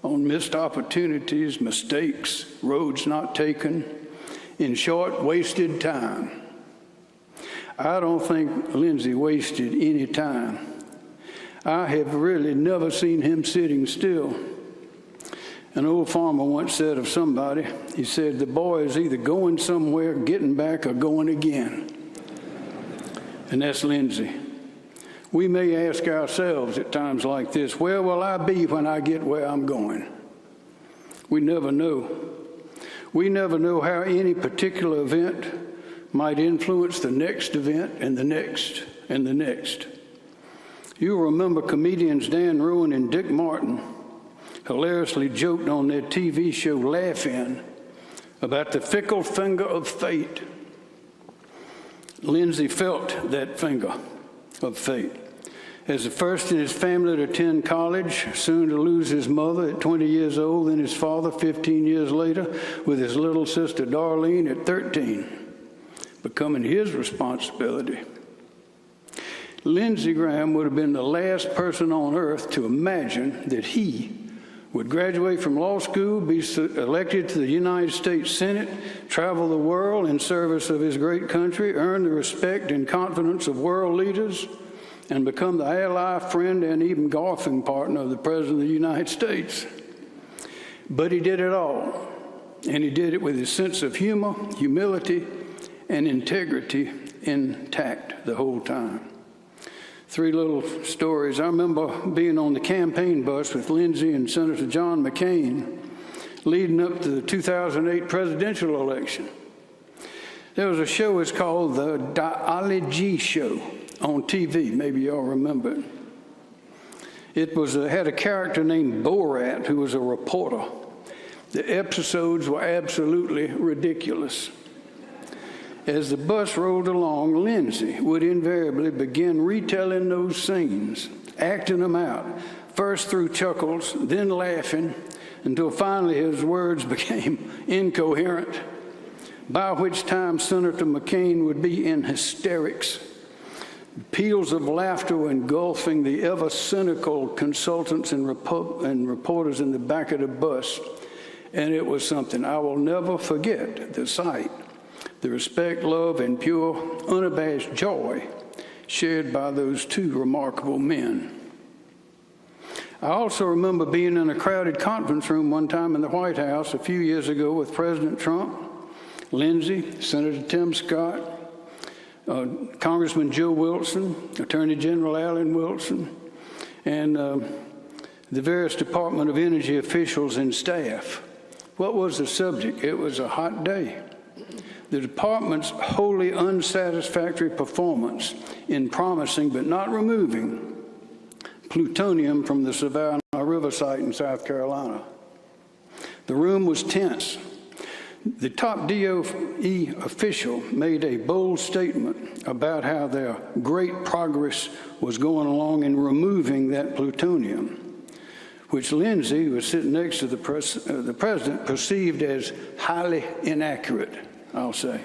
on missed opportunities, mistakes, roads not taken, in short, wasted time. I don't think Lindsey wasted any time. I have really never seen him sitting still. An old farmer once said of somebody, he said, the boy is either going somewhere, getting back, or going again. And that's Lindsey. We may ask ourselves at times like this, where will I be when I get where I'm going? We never know. We never know how any particular event might influence the next event and the next and the next. You'll remember comedians Dan Rowan and Dick Martin hilariously joked on their TV show Laugh-In about the fickle finger of fate. Lindsey felt that finger of fate. As the first in his family to attend college, soon to lose his mother at 20 years old, then his father 15 years later, with his little sister Darline at 13, becoming his responsibility. Lindsey Graham would have been the last person on earth to imagine that he would graduate from law school, be elected to the United States Senate, travel the world in service of his great country, earn the respect and confidence of world leaders, and become the ally, friend, and even golfing partner of the President of the United States. But he did it all, and he did it with his sense of humor, humility, and integrity intact the whole time. Three little stories. I remember being on the campaign bus with Lindsey and Senator John McCain leading up to the 2008 presidential election. There was a show, it's called the Darline Show on TV. Maybe y'all remember it. It had a character named Borat who was a reporter. The episodes were absolutely ridiculous. As the bus rolled along, Lindsey would invariably begin retelling those scenes, acting them out, first through chuckles, then laughing, until finally his words became incoherent, by which time Senator McCain would be in hysterics. Peals of laughter were engulfing the ever-cynical consultants and reporters in the back of the bus, and it was something I will never forget, the sight. The respect, love, and pure, unabashed joy shared by those two remarkable men. I also remember being in a crowded conference room one time in the White House a few years ago with President Trump, Lindsey, Senator Tim Scott, Congressman Joe Wilson, Attorney General Alan Wilson, and the various Department of Energy officials and staff. What was the subject? It was a hot day. The department's wholly unsatisfactory performance in promising but not removing plutonium from the Savannah River site in South Carolina. The room was tense. The top DOE official made a bold statement about how their great progress was going along in removing that plutonium, which Lindsey, who was sitting next to the president, perceived as highly inaccurate, I'll say.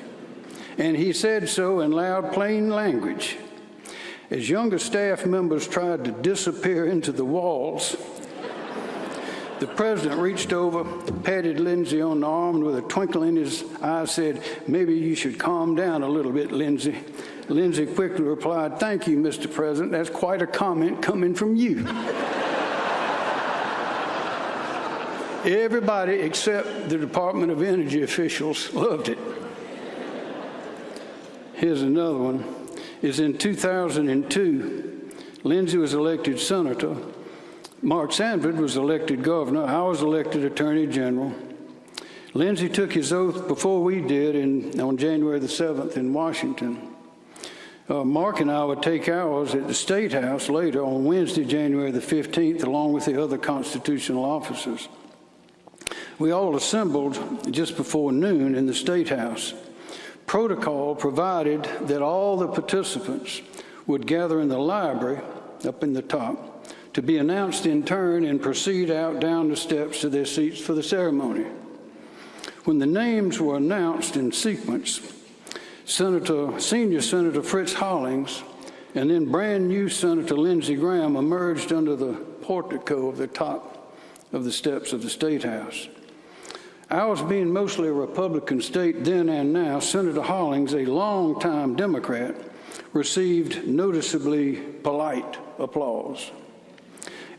And he said so in loud, plain language. As younger staff members tried to disappear into the walls, the president reached over, patted Lindsey on the arm, and with a twinkle in his eye said, "Maybe you should calm down a little bit, Lindsey." Lindsey quickly replied, "Thank you, Mr. President. That's quite a comment coming from you." Everybody except the Department of Energy officials loved it. Here's another one. Is in 2002, Lindsey was elected senator. Mark Sanford was elected governor. I was elected attorney general. Lindsey took his oath before we did on January the 7th in Washington. Mark and I would take ours at the State House later on Wednesday, January the 15th, along with the other constitutional officers. We all assembled just before noon in the State House. Protocol provided that all the participants would gather in the library up in the top to be announced in turn and proceed out down the steps to their seats for the ceremony. When the names were announced in sequence, Senior Senator Fritz Hollings and then brand new Senator Lindsey Graham emerged under the portico of the top of the steps of the State House. Ours being mostly a Republican state then and now, Senator Hollings, a longtime Democrat, received noticeably polite applause.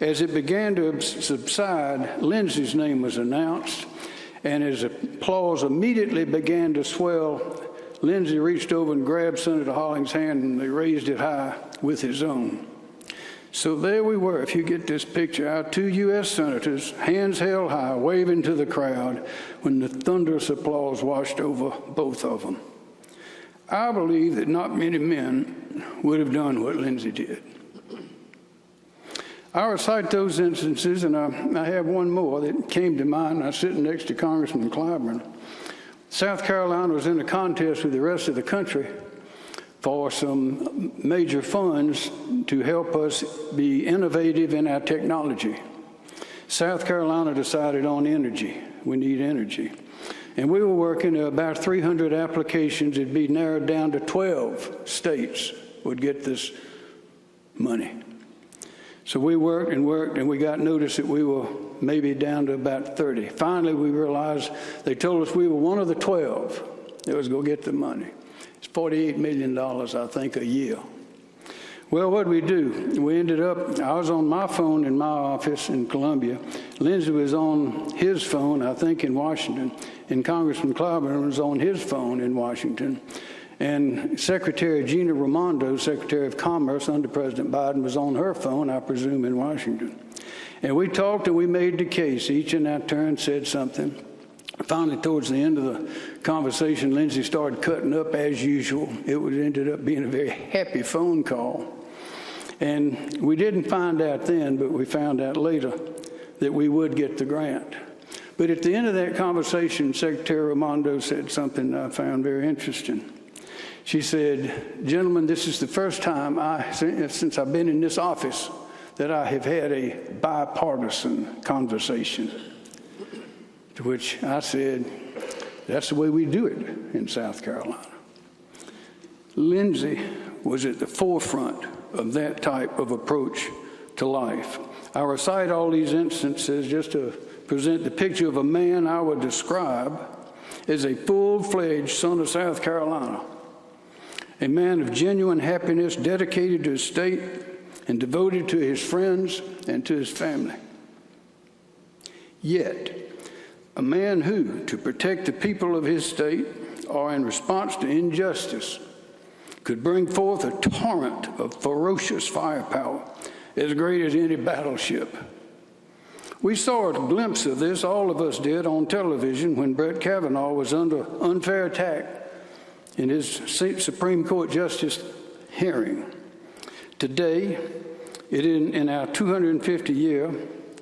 As it began to subside, Lindsey's name was announced, and as applause immediately began to swell, Lindsey reached over and grabbed Senator Hollings' hand, and they raised it high with his own. So there we were, if you get this picture, our two U.S. senators, hands held high, waving to the crowd when the thunderous applause washed over both of them. I believe that not many men would have done what Lindsey did. I recite those instances, and I have one more that came to mind. I was sitting next to Congressman Clyburn. South Carolina was in a contest with the rest of the country for some major funds to help us be innovative in our technology. South Carolina decided on energy. We need energy. And we were working at about 300 applications. It'd be narrowed down to 12 states would get this money. So we worked, and we got notice that we were maybe down to about 30. Finally, we realized they told us we were one of the 12 that was going to get the money. It's $48 million, I think, a year. Well, what did we do? We ended up, I was on my phone in my office in Columbia. Lindsey was on his phone, I think, in Washington. And Congressman Clyburn was on his phone in Washington. And Secretary Gina Raimondo, Secretary of Commerce under President Biden, was on her phone, I presume, in Washington. And we talked and we made the case. Each in our turn said something. Finally, towards the end of the conversation, Lindsey started cutting up as usual. It ended up being a very happy phone call. And we didn't find out then, but we found out later that we would get the grant. But at the end of that conversation, Secretary Raimondo said something I found very interesting. She said, "Gentlemen, this is the first time since I've been in this office that I have had a bipartisan conversation." To which I said, "That's the way we do it in South Carolina." Lindsey was at the forefront of that type of approach to life. I recite all these instances just to present the picture of a man I would describe as a full-fledged son of South Carolina, a man of genuine happiness, dedicated to his state and devoted to his friends and to his family. Yet, a man who, to protect the people of his state or in response to injustice, could bring forth a torrent of ferocious firepower as great as any battleship. We saw a glimpse of this, all of us did, on television when Brett Kavanaugh was under unfair attack in his Supreme Court Justice hearing. Today, it is in our 250-year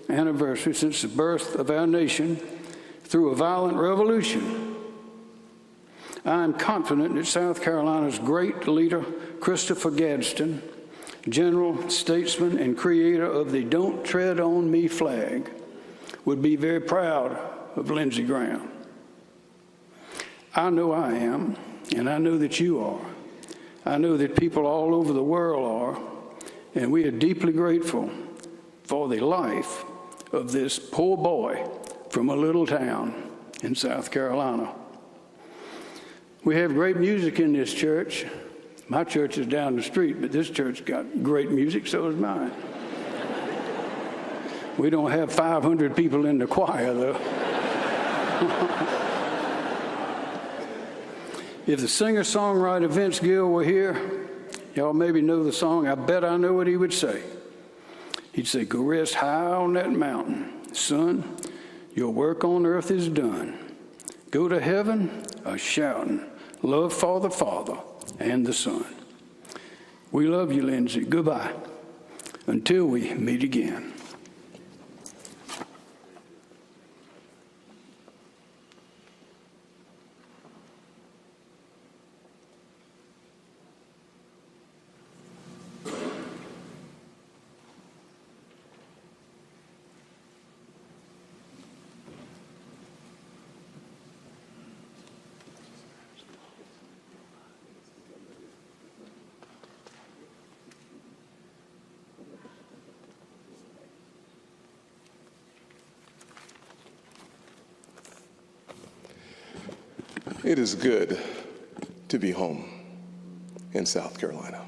anniversary since the birth of our nation, through a violent revolution, I am confident that South Carolina's great leader, Christopher Gadsden, general, statesman, and creator of the Don't Tread on Me flag, would be very proud of Lindsey Graham. I know I am, and I know that you are. I know that people all over the world are, and we are deeply grateful for the life of this poor boy from a little town in South Carolina. We have great music in this church. My church is down the street, but this church got great music, so is mine. We don't have 500 people in the choir, though. If the singer-songwriter Vince Gill were here, y'all maybe know the song. I bet I know what he would say. He'd say, "Go rest high on that mountain. Son, your work on earth is done. Go to heaven a-shouting, love for the Father and the Son." We love you, Lindsey. Goodbye. Until we meet again. It is good to be home in South Carolina.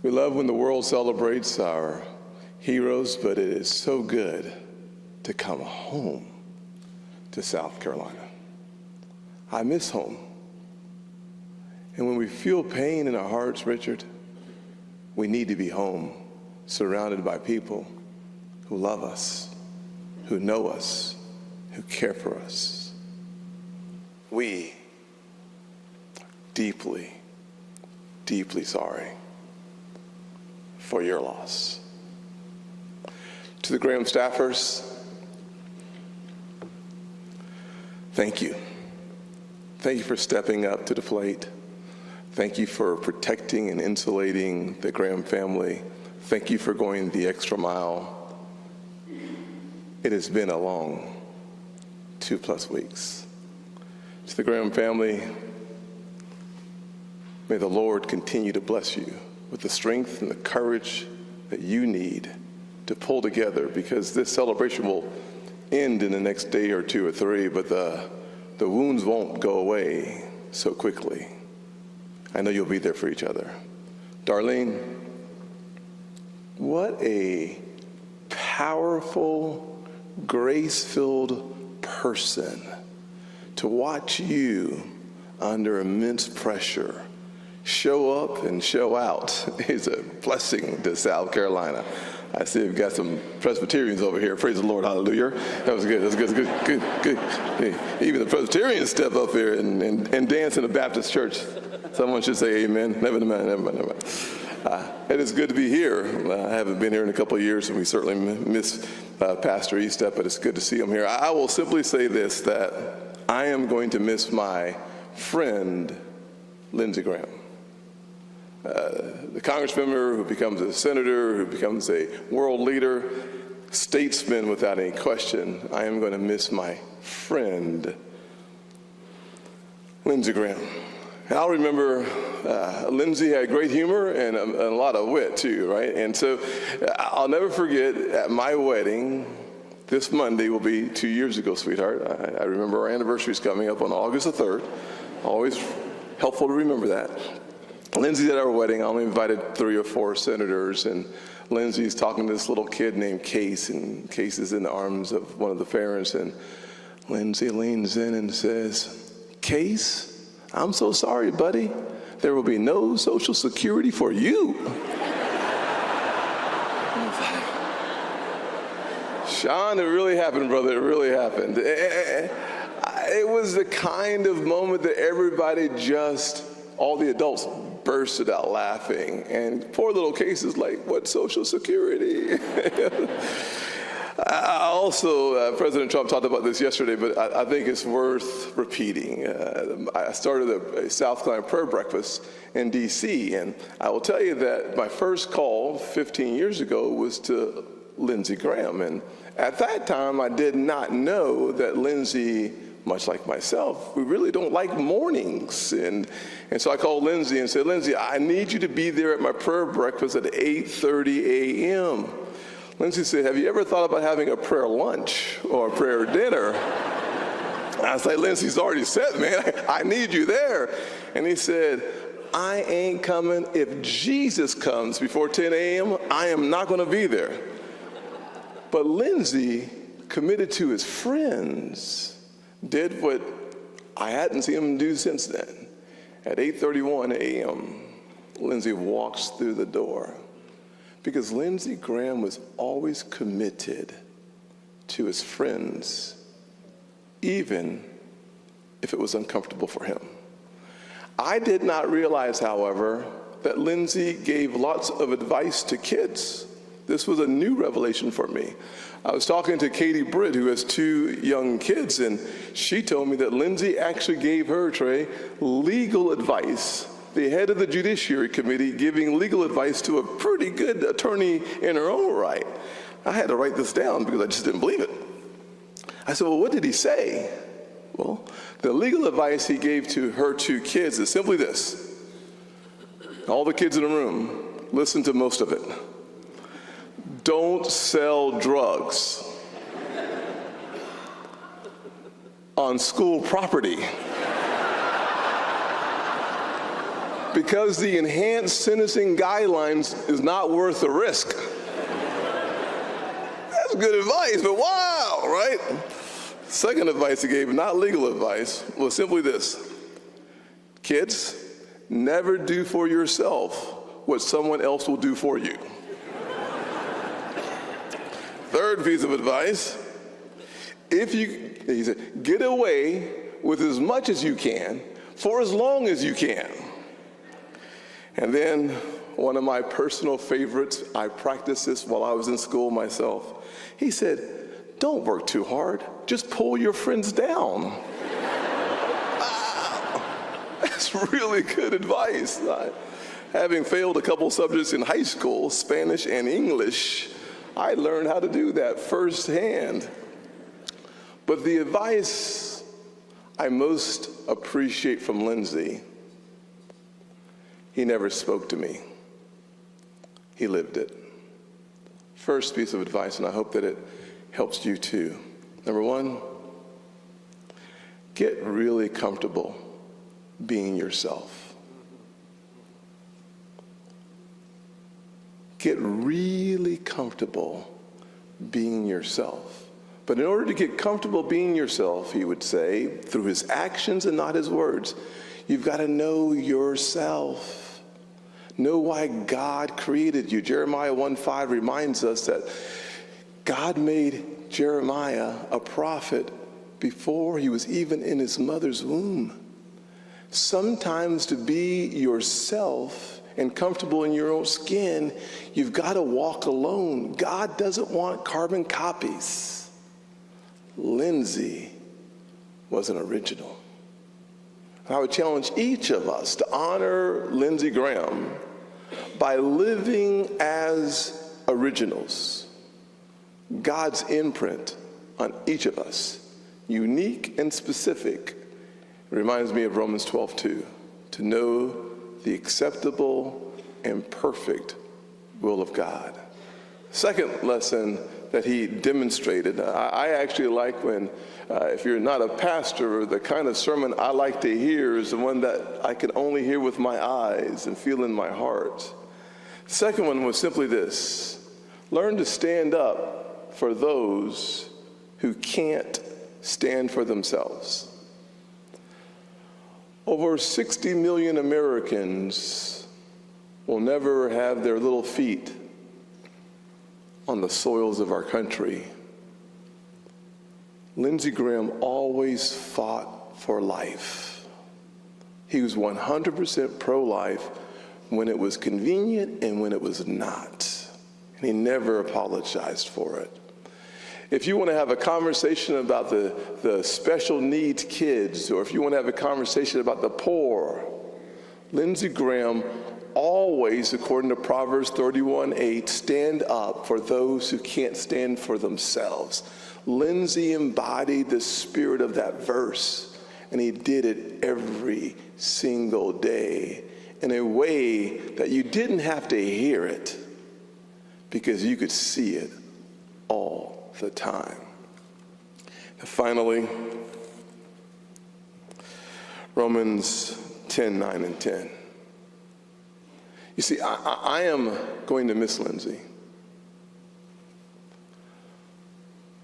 We love when the world celebrates our heroes, but it is so good to come home to South Carolina. I miss home. And when we feel pain in our hearts, Richard, we need to be home, surrounded by people who love us, who know us, who care for us. We are deeply, deeply sorry for your loss. To the Graham staffers, thank you. Thank you for stepping up to the plate. Thank you for protecting and insulating the Graham family. Thank you for going the extra mile. It has been a long 2+ weeks. To the Graham family, may the Lord continue to bless you with the strength and the courage that you need to pull together, because this celebration will end in the next day or 2 or 3, but the wounds won't go away so quickly. I know you'll be there for each other. Darline, what a powerful, grace-filled person. To watch you under immense pressure show up and show out is a blessing to South Carolina. I see we've got some Presbyterians over here. Praise the Lord, hallelujah. That was good, good. Hey, even the Presbyterians step up here and dance in a Baptist church. Someone should say amen. Never mind. It is good to be here. I haven't been here in a couple of years, and we certainly miss Pastor Estep, but it's good to see him here. I will simply say this, that I am going to miss my friend, Lindsey Graham. The congressmember who becomes a senator, who becomes a world leader, statesman without any question. I am going to miss my friend, Lindsey Graham. And I'll remember Lindsey had great humor and a lot of wit too, right? And so I'll never forget at my wedding, this Monday will be 2 years ago, sweetheart. I remember our anniversary is coming up on August the 3rd. Always helpful to remember that. Lindsey's at our wedding. I only invited 3 or 4 senators, and Lindsey's talking to this little kid named Case, and Case is in the arms of one of the parents, and Lindsey leans in and says, "Case, I'm so sorry, buddy. There will be no Social Security for you." Sean, it really happened, brother. It really happened. It was the kind of moment that everybody just, all the adults bursted out laughing. And poor little Case is like, "What Social Security?" I also, President Trump talked about this yesterday, but I think it's worth repeating. I started a South Carolina prayer breakfast in D.C., and I will tell you that my first call 15 years ago was to Lindsey Graham. And at that time, I did not know that Lindsey, much like myself, we really don't like mornings. And so I called Lindsey and said, Lindsey, I need you to be there at my prayer breakfast at 8:30 a.m. Lindsey said, have you ever thought about having a prayer lunch or a prayer dinner? I was like, Lindsey's already said, man, I need you there. And he said, I ain't coming. If Jesus comes before 10 a.m., I am not going to be there. But Lindsey committed to his friends, did what I hadn't seen him do since then. At 8:31 a.m., Lindsey walks through the door because Lindsey Graham was always committed to his friends, even if it was uncomfortable for him. I did not realize, however, that Lindsey gave lots of advice to kids. This was a new revelation for me. I was talking to Katie Britt, who has 2 young kids, and she told me that Lindsey actually gave her, Trey, legal advice, the head of the Judiciary Committee giving legal advice to a pretty good attorney in her own right. I had to write this down because I just didn't believe it. I said, well, what did he say? Well, the legal advice he gave to her 2 kids is simply this. All the kids in the room, listen to most of it. Don't sell drugs on school property because the enhanced sentencing guidelines is not worth the risk. That's good advice, but wow, right? Second advice he gave, not legal advice, was simply this. Kids, never do for yourself what someone else will do for you. Third piece of advice, he said, get away with as much as you can for as long as you can. And then one of my personal favorites, I practiced this while I was in school myself. He said, don't work too hard, just pull your friends down. Wow, that's really good advice. Having failed a couple subjects in high school, Spanish and English, I learned how to do that firsthand. But the advice I most appreciate from Lindsey, he never spoke to me. He lived it. First piece of advice, and I hope that it helps you too. Number 1, get really comfortable being yourself. Get really comfortable being yourself. But in order to get comfortable being yourself, he would say, through his actions and not his words, you've got to know yourself. Know why God created you. Jeremiah 1:5 reminds us that God made Jeremiah a prophet before he was even in his mother's womb. Sometimes to be yourself and comfortable in your own skin, you've got to walk alone. God doesn't want carbon copies. Lindsey was an original. I would challenge each of us to honor Lindsey Graham by living as originals. God's imprint on each of us, unique and specific. It reminds me of Romans 12:2, to know the acceptable and perfect will of God. Second lesson that he demonstrated, I actually like when, if you're not a pastor, the kind of sermon I like to hear is the one that I can only hear with my eyes and feel in my heart. The second one was simply this: learn to stand up for those who can't stand for themselves. Over 60 million Americans will never have their little feet on the soils of our country. Lindsey Graham always fought for life. He was 100% pro-life when it was convenient and when it was not. And he never apologized for it. If you want to have a conversation about the special needs kids, or if you want to have a conversation about the poor, Lindsey Graham always, according to Proverbs 31:8, stand up for those who can't stand for themselves. Lindsey embodied the spirit of that verse, and he did it every single day in a way that you didn't have to hear it, because you could see it all the time. And finally, Romans 10:9 and 10. You see, I am going to miss Lindsey.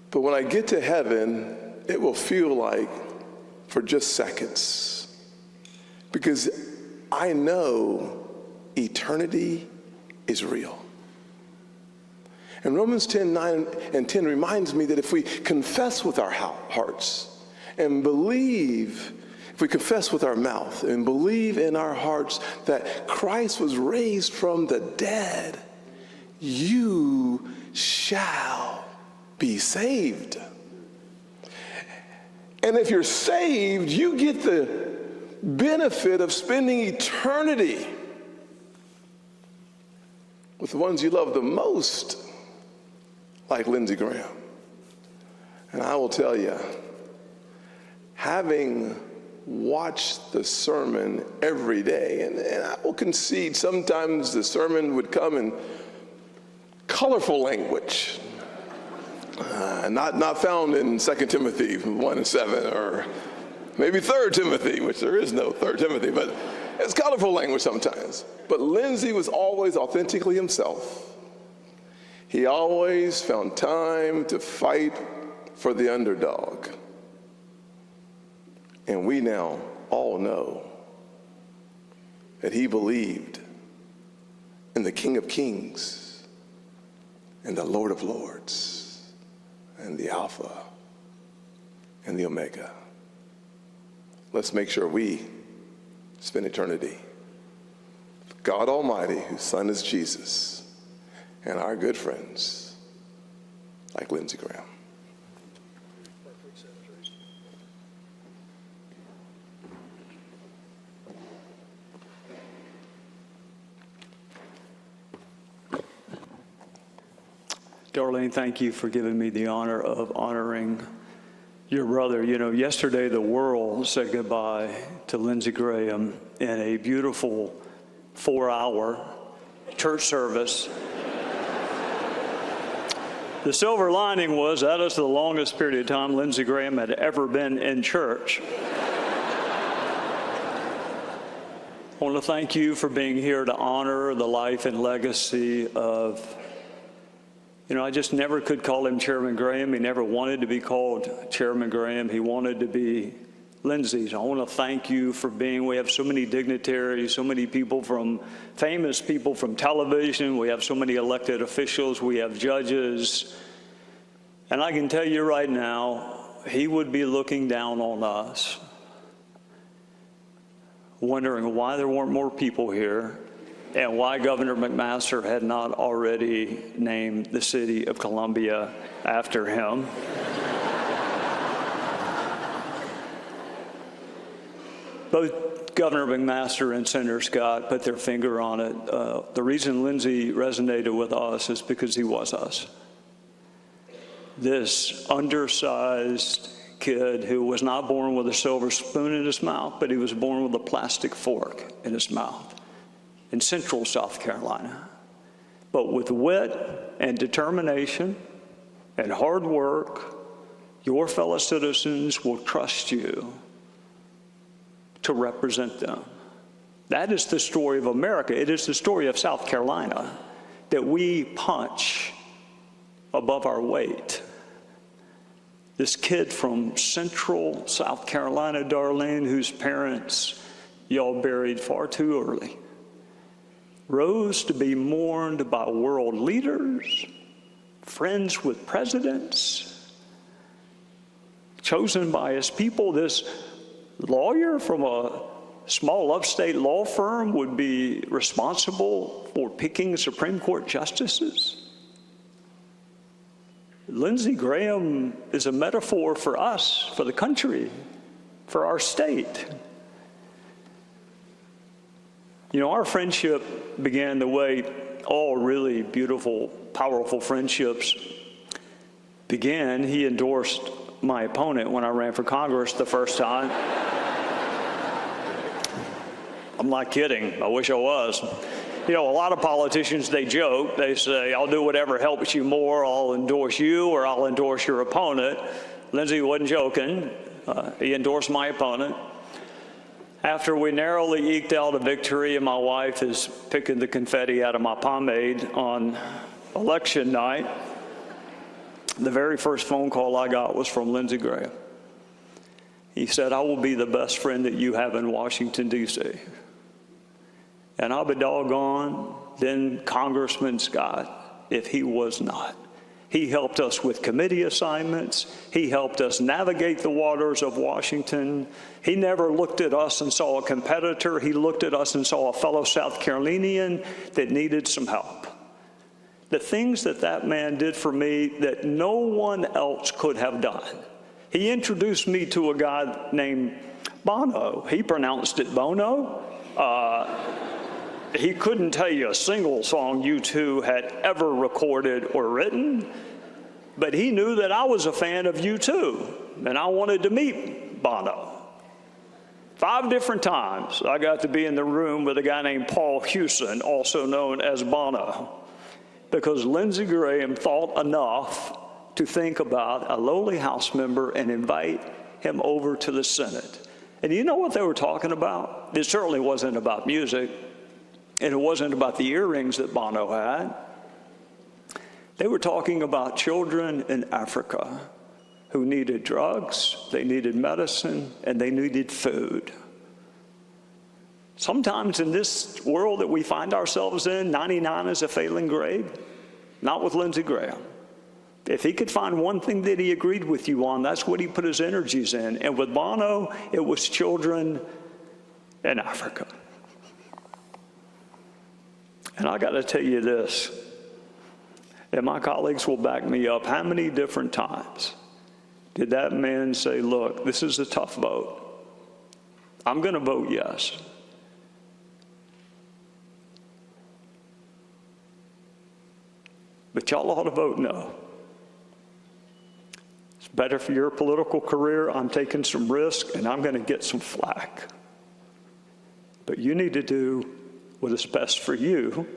But when I get to heaven, it will feel like for just seconds, because I know eternity is real. And Romans 10:9 and 10 reminds me that if we confess with our hearts and believe, if we confess with our mouth and believe in our hearts that Christ was raised from the dead, you shall be saved. And if you're saved, you get the benefit of spending eternity with the ones you love the most, like Lindsey Graham. And I will tell you, having watched the sermon every day, and I will concede sometimes the sermon would come in colorful language, not found in 2 Timothy 1:7, or maybe 3 Timothy, which there is no 3 Timothy, but it's colorful language sometimes. But Lindsey was always authentically himself. He always found time to fight for the underdog. And we now all know that he believed in the King of Kings and the Lord of Lords and the Alpha and the Omega. Let's make sure we spend eternity with God Almighty, whose Son is Jesus, and our good friends like Lindsey Graham. Darline, thank you for giving me the honor of honoring your brother. You know, yesterday the world said goodbye to Lindsey Graham in a beautiful 4-hour church service. The silver lining was that is the longest period of time Lindsey Graham had ever been in church. I want to thank you for being here to honor the life and legacy of, you know, I just never could call him Chairman Graham. He never wanted to be called Chairman Graham. He wanted to be Lindsey's. I want to thank you for being, we have so many dignitaries, so many people from, famous people from television. We have so many elected officials. We have judges. And I can tell you right now, he would be looking down on us, wondering why there weren't more people here and why Governor McMaster had not already named the city of Columbia after him. Both Governor McMaster and Senator Scott put their finger on it. The reason Lindsey resonated with us is because he was us. This undersized kid who was not born with a silver spoon in his mouth, but he was born with a plastic fork in his mouth in central South Carolina. But with wit and determination and hard work, your fellow citizens will trust you to represent them. That is the story of America. It is the story of South Carolina, that we punch above our weight. This kid from central South Carolina, Darline, whose parents y'all buried far too early, rose to be mourned by world leaders, friends with presidents, chosen by his people. This lawyer from a small upstate law firm would be responsible for picking Supreme Court justices. Lindsey Graham is a metaphor for us, for the country, for our state. You know, our friendship began the way all really beautiful, powerful friendships began. He endorsed my opponent when I ran for Congress the first time. I'm not kidding. I wish I was. You know, a lot of politicians, they joke. They say, I'll do whatever helps you more. I'll endorse you or I'll endorse your opponent. Lindsey wasn't joking. He endorsed my opponent. After we narrowly eked out a victory and my wife is picking the confetti out of my pomade on election night, the very first phone call I got was from Lindsey Graham. He said, I will be the best friend that you have in Washington, D.C. And I'll be doggone, then Congressman Scott, if he was not. He helped us with committee assignments. He helped us navigate the waters of Washington. He never looked at us and saw a competitor. He looked at us and saw a fellow South Carolinian that needed some help. The things that that man did for me that no one else could have done. He introduced me to a guy named Bono. He pronounced it Bono. He couldn't tell you a single song U2 had ever recorded or written, but he knew that I was a fan of U2, and I wanted to meet Bono. 5 different times I got to be in the room with a guy named Paul Hewson, also known as Bono, because Lindsey Graham thought enough to think about a lowly House member and invite him over to the Senate. And you know what they were talking about? It certainly wasn't about music. And it wasn't about the earrings that Bono had. They were talking about children in Africa who needed drugs, they needed medicine, and they needed food. Sometimes in this world that we find ourselves in, 99 is a failing grade. Not with Lindsey Graham. If he could find one thing that he agreed with you on, that's what he put his energies in. And with Bono, it was children in Africa. And I got to tell you this, and my colleagues will back me up, how many different times did that man say, look, this is a tough vote. I'm going to vote yes. But y'all ought to vote no. It's better for your political career. I'm taking some risk, and I'm going to get some flack. But you need to do what is best for you,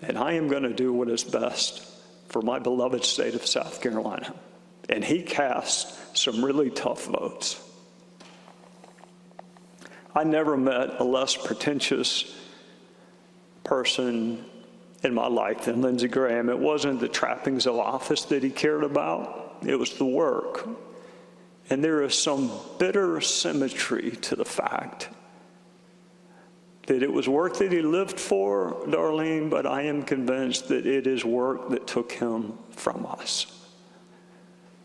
and I am going to do what is best for my beloved state of South Carolina. And he cast some really tough votes. I never met a less pretentious person in my life than Lindsey Graham. It wasn't the trappings of office that he cared about, it was the work. And there is some bitter symmetry to the fact that it was work that he lived for, Darline, but I am convinced that it is work that took him from us.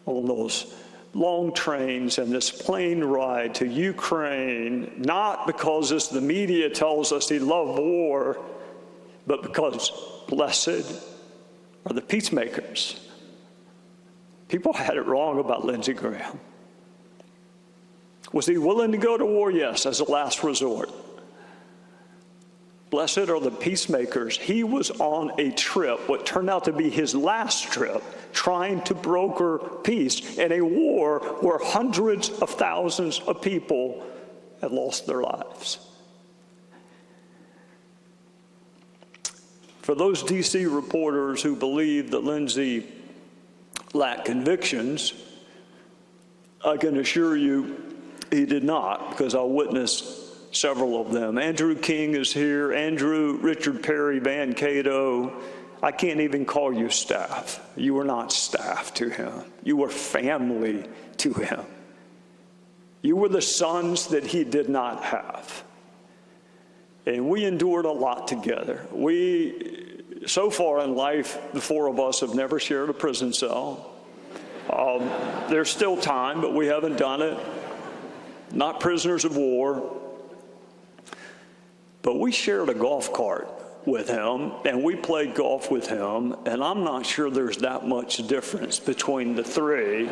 On those long trains and this plane ride to Ukraine, not because, as the media tells us, he loved war, but because blessed are the peacemakers. People had it wrong about Lindsey Graham. Was he willing to go to war? Yes, as a last resort. Blessed are the peacemakers. He was on a trip, what turned out to be his last trip, trying to broker peace in a war where hundreds of thousands of people had lost their lives. For those D.C. reporters who believe that Lindsey lacked convictions, I can assure you he did not, because I witnessed several of them. Andrew King is here. Andrew, Richard Perry, Van Cato. I can't even call you staff. You were not staff to him. You were family to him. You were the sons that he did not have. And we endured a lot together. So far in life, the 4 of us have never shared a prison cell. There's still time, but we haven't done it. Not prisoners of war. But we shared a golf cart with him, and we played golf with him, and I'm not sure there's that much difference between the three.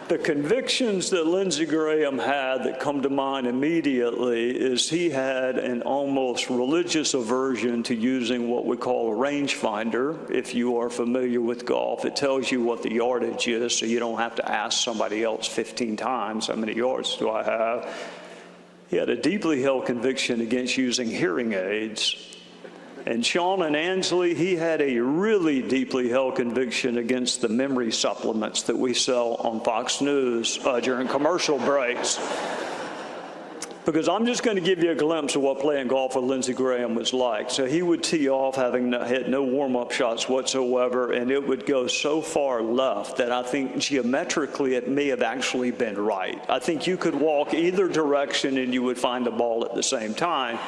The convictions that Lindsey Graham had that come to mind immediately is he had an almost religious aversion to using what we call a rangefinder. If you are familiar with golf, it tells you what the yardage is, so you don't have to ask somebody else 15 times, how many yards do I have? He had a deeply held conviction against using hearing aids. And Sean and Ansley, he had a really deeply held conviction against the memory supplements that we sell on Fox News during commercial breaks. Because I'm just going to give you a glimpse of what playing golf with Lindsey Graham was like. So he would tee off having hit no warm-up shots whatsoever, and it would go so far left that I think geometrically it may have actually been right. I think you could walk either direction and you would find the ball at the same time.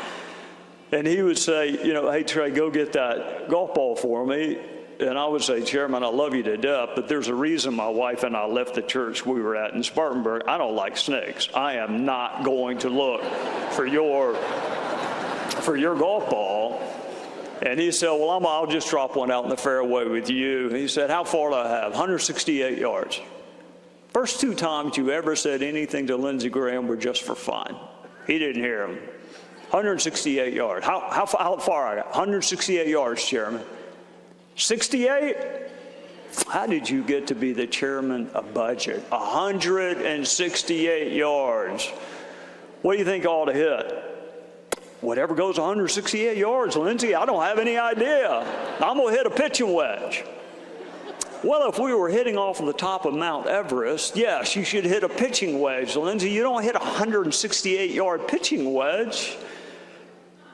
And he would say, you know, hey, Trey, go get that golf ball for me. And I would say, Chairman, I love you to death, but there's a reason my wife and I left the church we were at in Spartanburg. I don't like snakes. I am not going to look for your golf ball. And he said, well, I'll just drop one out in the fairway with you. And he said, how far do I have? 168 yards. First two times you ever said anything to Lindsey Graham were just for fun. He didn't hear him. 168 yards. How far I got? 168 yards, Chairman. 68? How did you get to be the chairman of budget? 168 yards. What do you think I ought to hit? Whatever goes 168 yards, Lindsey, I don't have any idea. I'm going to hit a pitching wedge. Well, if we were hitting off the top of Mount Everest, yes, you should hit a pitching wedge. Lindsey, you don't hit a 168-yard pitching wedge.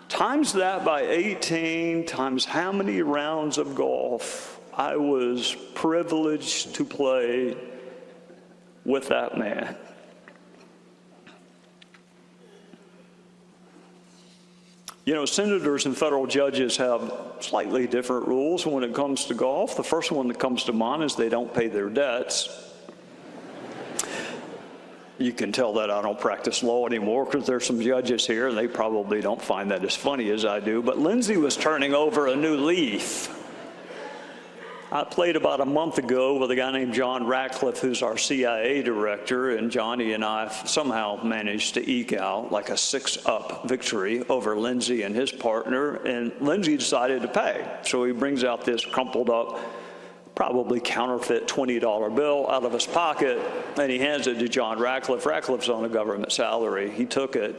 Times that by 18, times how many rounds of golf I was privileged to play with that man. You know, senators and federal judges have slightly different rules when it comes to golf. The first one that comes to mind is they don't pay their debts. You can tell that I don't practice law anymore because there's some judges here and they probably don't find that as funny as I do. But Lindsey was turning over a new leaf. I played about a month ago with a guy named John Ratcliffe, who's our CIA director, and Johnny and I somehow managed to eke out like a 6-up victory over Lindsey and his partner, and Lindsey decided to pay. So he brings out this crumpled up, probably counterfeit $20 bill out of his pocket, and he hands it to John Ratcliffe. Ratcliffe's on a government salary. He took it.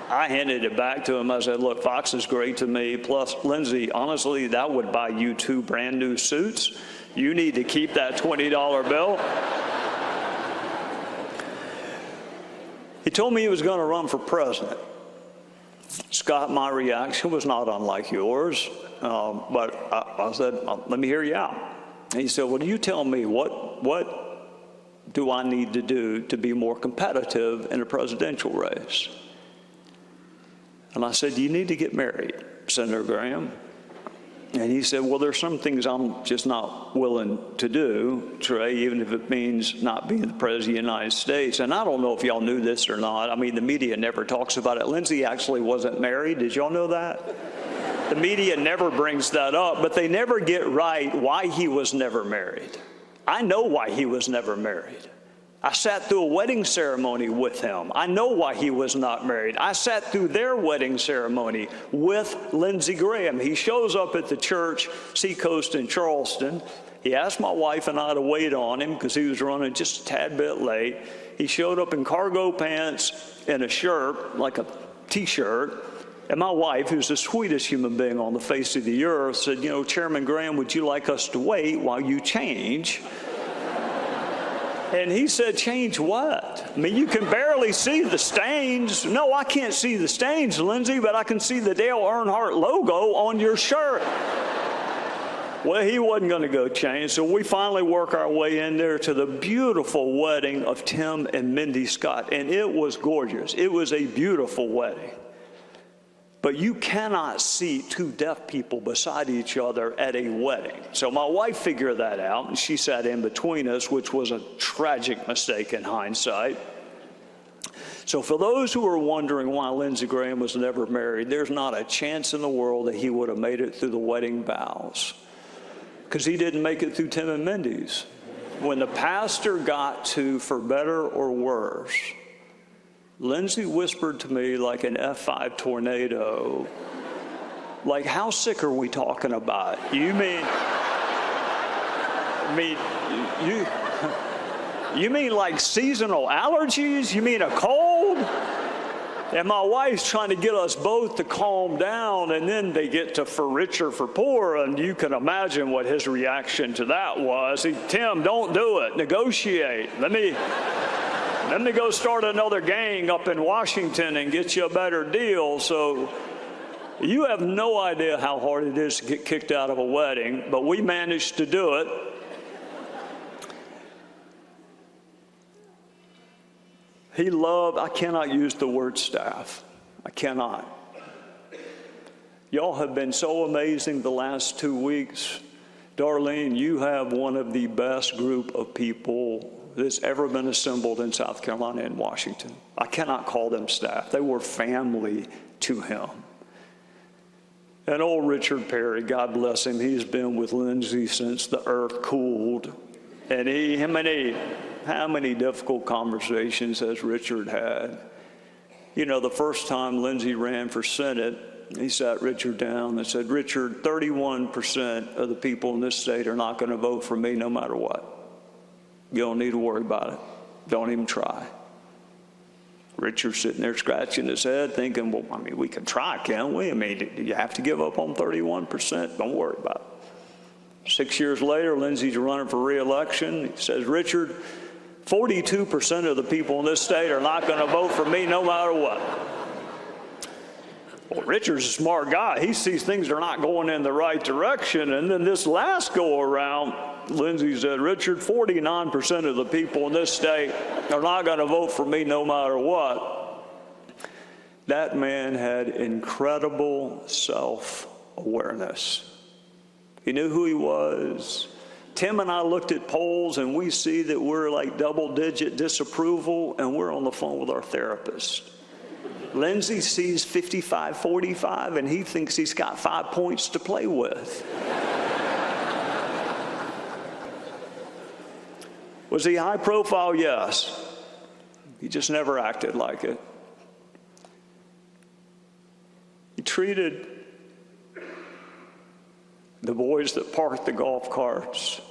I handed it back to him. I said, look, Fox is great to me. Plus, Lindsey, honestly, that would buy you 2 brand new suits. You need to keep that $20 bill. He told me he was going to run for president. Scott, my reaction was not unlike yours. But I said, let me hear you out. And he said, well, you tell me, what do I need to do to be more competitive in a presidential race? And I said, you need to get married, Senator Graham. And he said, well, there's some things I'm just not willing to do, Trey, even if it means not being the President of the United States. And I don't know if y'all knew this or not. I mean, the media never talks about it. Lindsey actually wasn't married. Did y'all know that? The media never brings that up, but they never get right why he was never married. I know why he was never married. I sat through a wedding ceremony with him. I know why he was not married. I sat through their wedding ceremony with Lindsey Graham. He shows up at the church, Seacoast in Charleston. He asked my wife and I to wait on him because he was running just a tad bit late. He showed up in cargo pants and a shirt, like a T-shirt. And my wife, who's the sweetest human being on the face of the earth, said, you know, Chairman Graham, would you like us to wait while you change? And he said, change what? I mean, you can barely see the stains. No, I can't see the stains, Lindsey, but I can see the Dale Earnhardt logo on your shirt. Well, he wasn't going to go change, so we finally work our way in there to the beautiful wedding of Tim and Mindy Scott, and it was gorgeous. It was a beautiful wedding. But you cannot see 2 deaf people beside each other at a wedding. So my wife figured that out, and she sat in between us, which was a tragic mistake in hindsight. So for those who are wondering why Lindsey Graham was never married, there's not a chance in the world that he would have made it through the wedding vows, because he didn't make it through Tim and Mindy's. When the pastor got to for better or worse, Lindsey whispered to me like an F5 tornado, like, how sick are we talking about? You mean like seasonal allergies? You mean a cold? And my wife's trying to get us both to calm down, and then they get to for richer, for poor, and you can imagine what his reaction to that was. Tim, don't do it. Negotiate. Let me go start another gang up in Washington and get you a better deal. So you have no idea how hard it is to get kicked out of a wedding, but we managed to do it. He loved, I cannot use the word staff. I cannot. Y'all have been so amazing the last 2 weeks. Darline, you have one of the best group of people that's ever been assembled in South Carolina and Washington. I cannot call them staff. They were family to him. And old Richard Perry, God bless him, he's been with Lindsey since the earth cooled. And how many difficult conversations has Richard had? You know, the first time Lindsey ran for Senate, he sat Richard down and said, Richard, 31% of the people in this state are not going to vote for me no matter what. You don't need to worry about it. Don't even try. Richard's sitting there scratching his head thinking, well, I mean, we can try, can't we? I mean, do you have to give up on 31%? Don't worry about it. 6 years later, Lindsey's running for re-election. He says, Richard, 42% of the people in this state are not going to vote for me no matter what. Well, Richard's a smart guy. He sees things are not going in the right direction. And then this last go around, Lindsey said, Richard, 49% of the people in this state are not going to vote for me no matter what. That man had incredible self-awareness. He knew who he was. Tim and I looked at polls, and we see that we're like double-digit disapproval, and we're on the phone with our therapist. Lindsey sees 55-45, and he thinks he's got 5 points to play with. Was he high profile? Yes. He just never acted like it. He treated the boys that parked the golf carts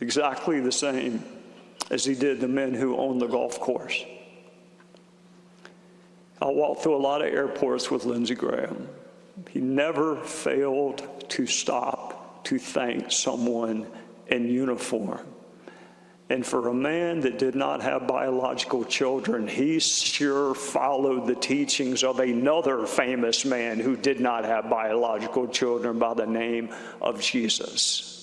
exactly the same as he did the men who owned the golf course. I walked through a lot of airports with Lindsey Graham. He never failed to stop to thank someone in uniform. And for a man that did not have biological children, he sure followed the teachings of another famous man who did not have biological children by the name of Jesus.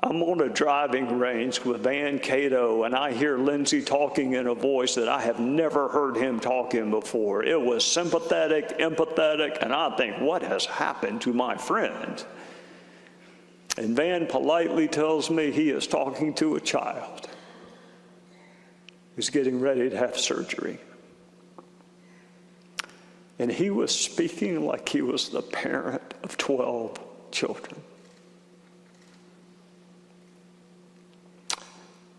I'm on a driving range with Van Cato, and I hear Lindsey talking in a voice that I have never heard him talk in before. It was sympathetic, empathetic, and I think, what has happened to my friend? And Van politely tells me he is talking to a child who's getting ready to have surgery. And he was speaking like he was the parent of 12 children.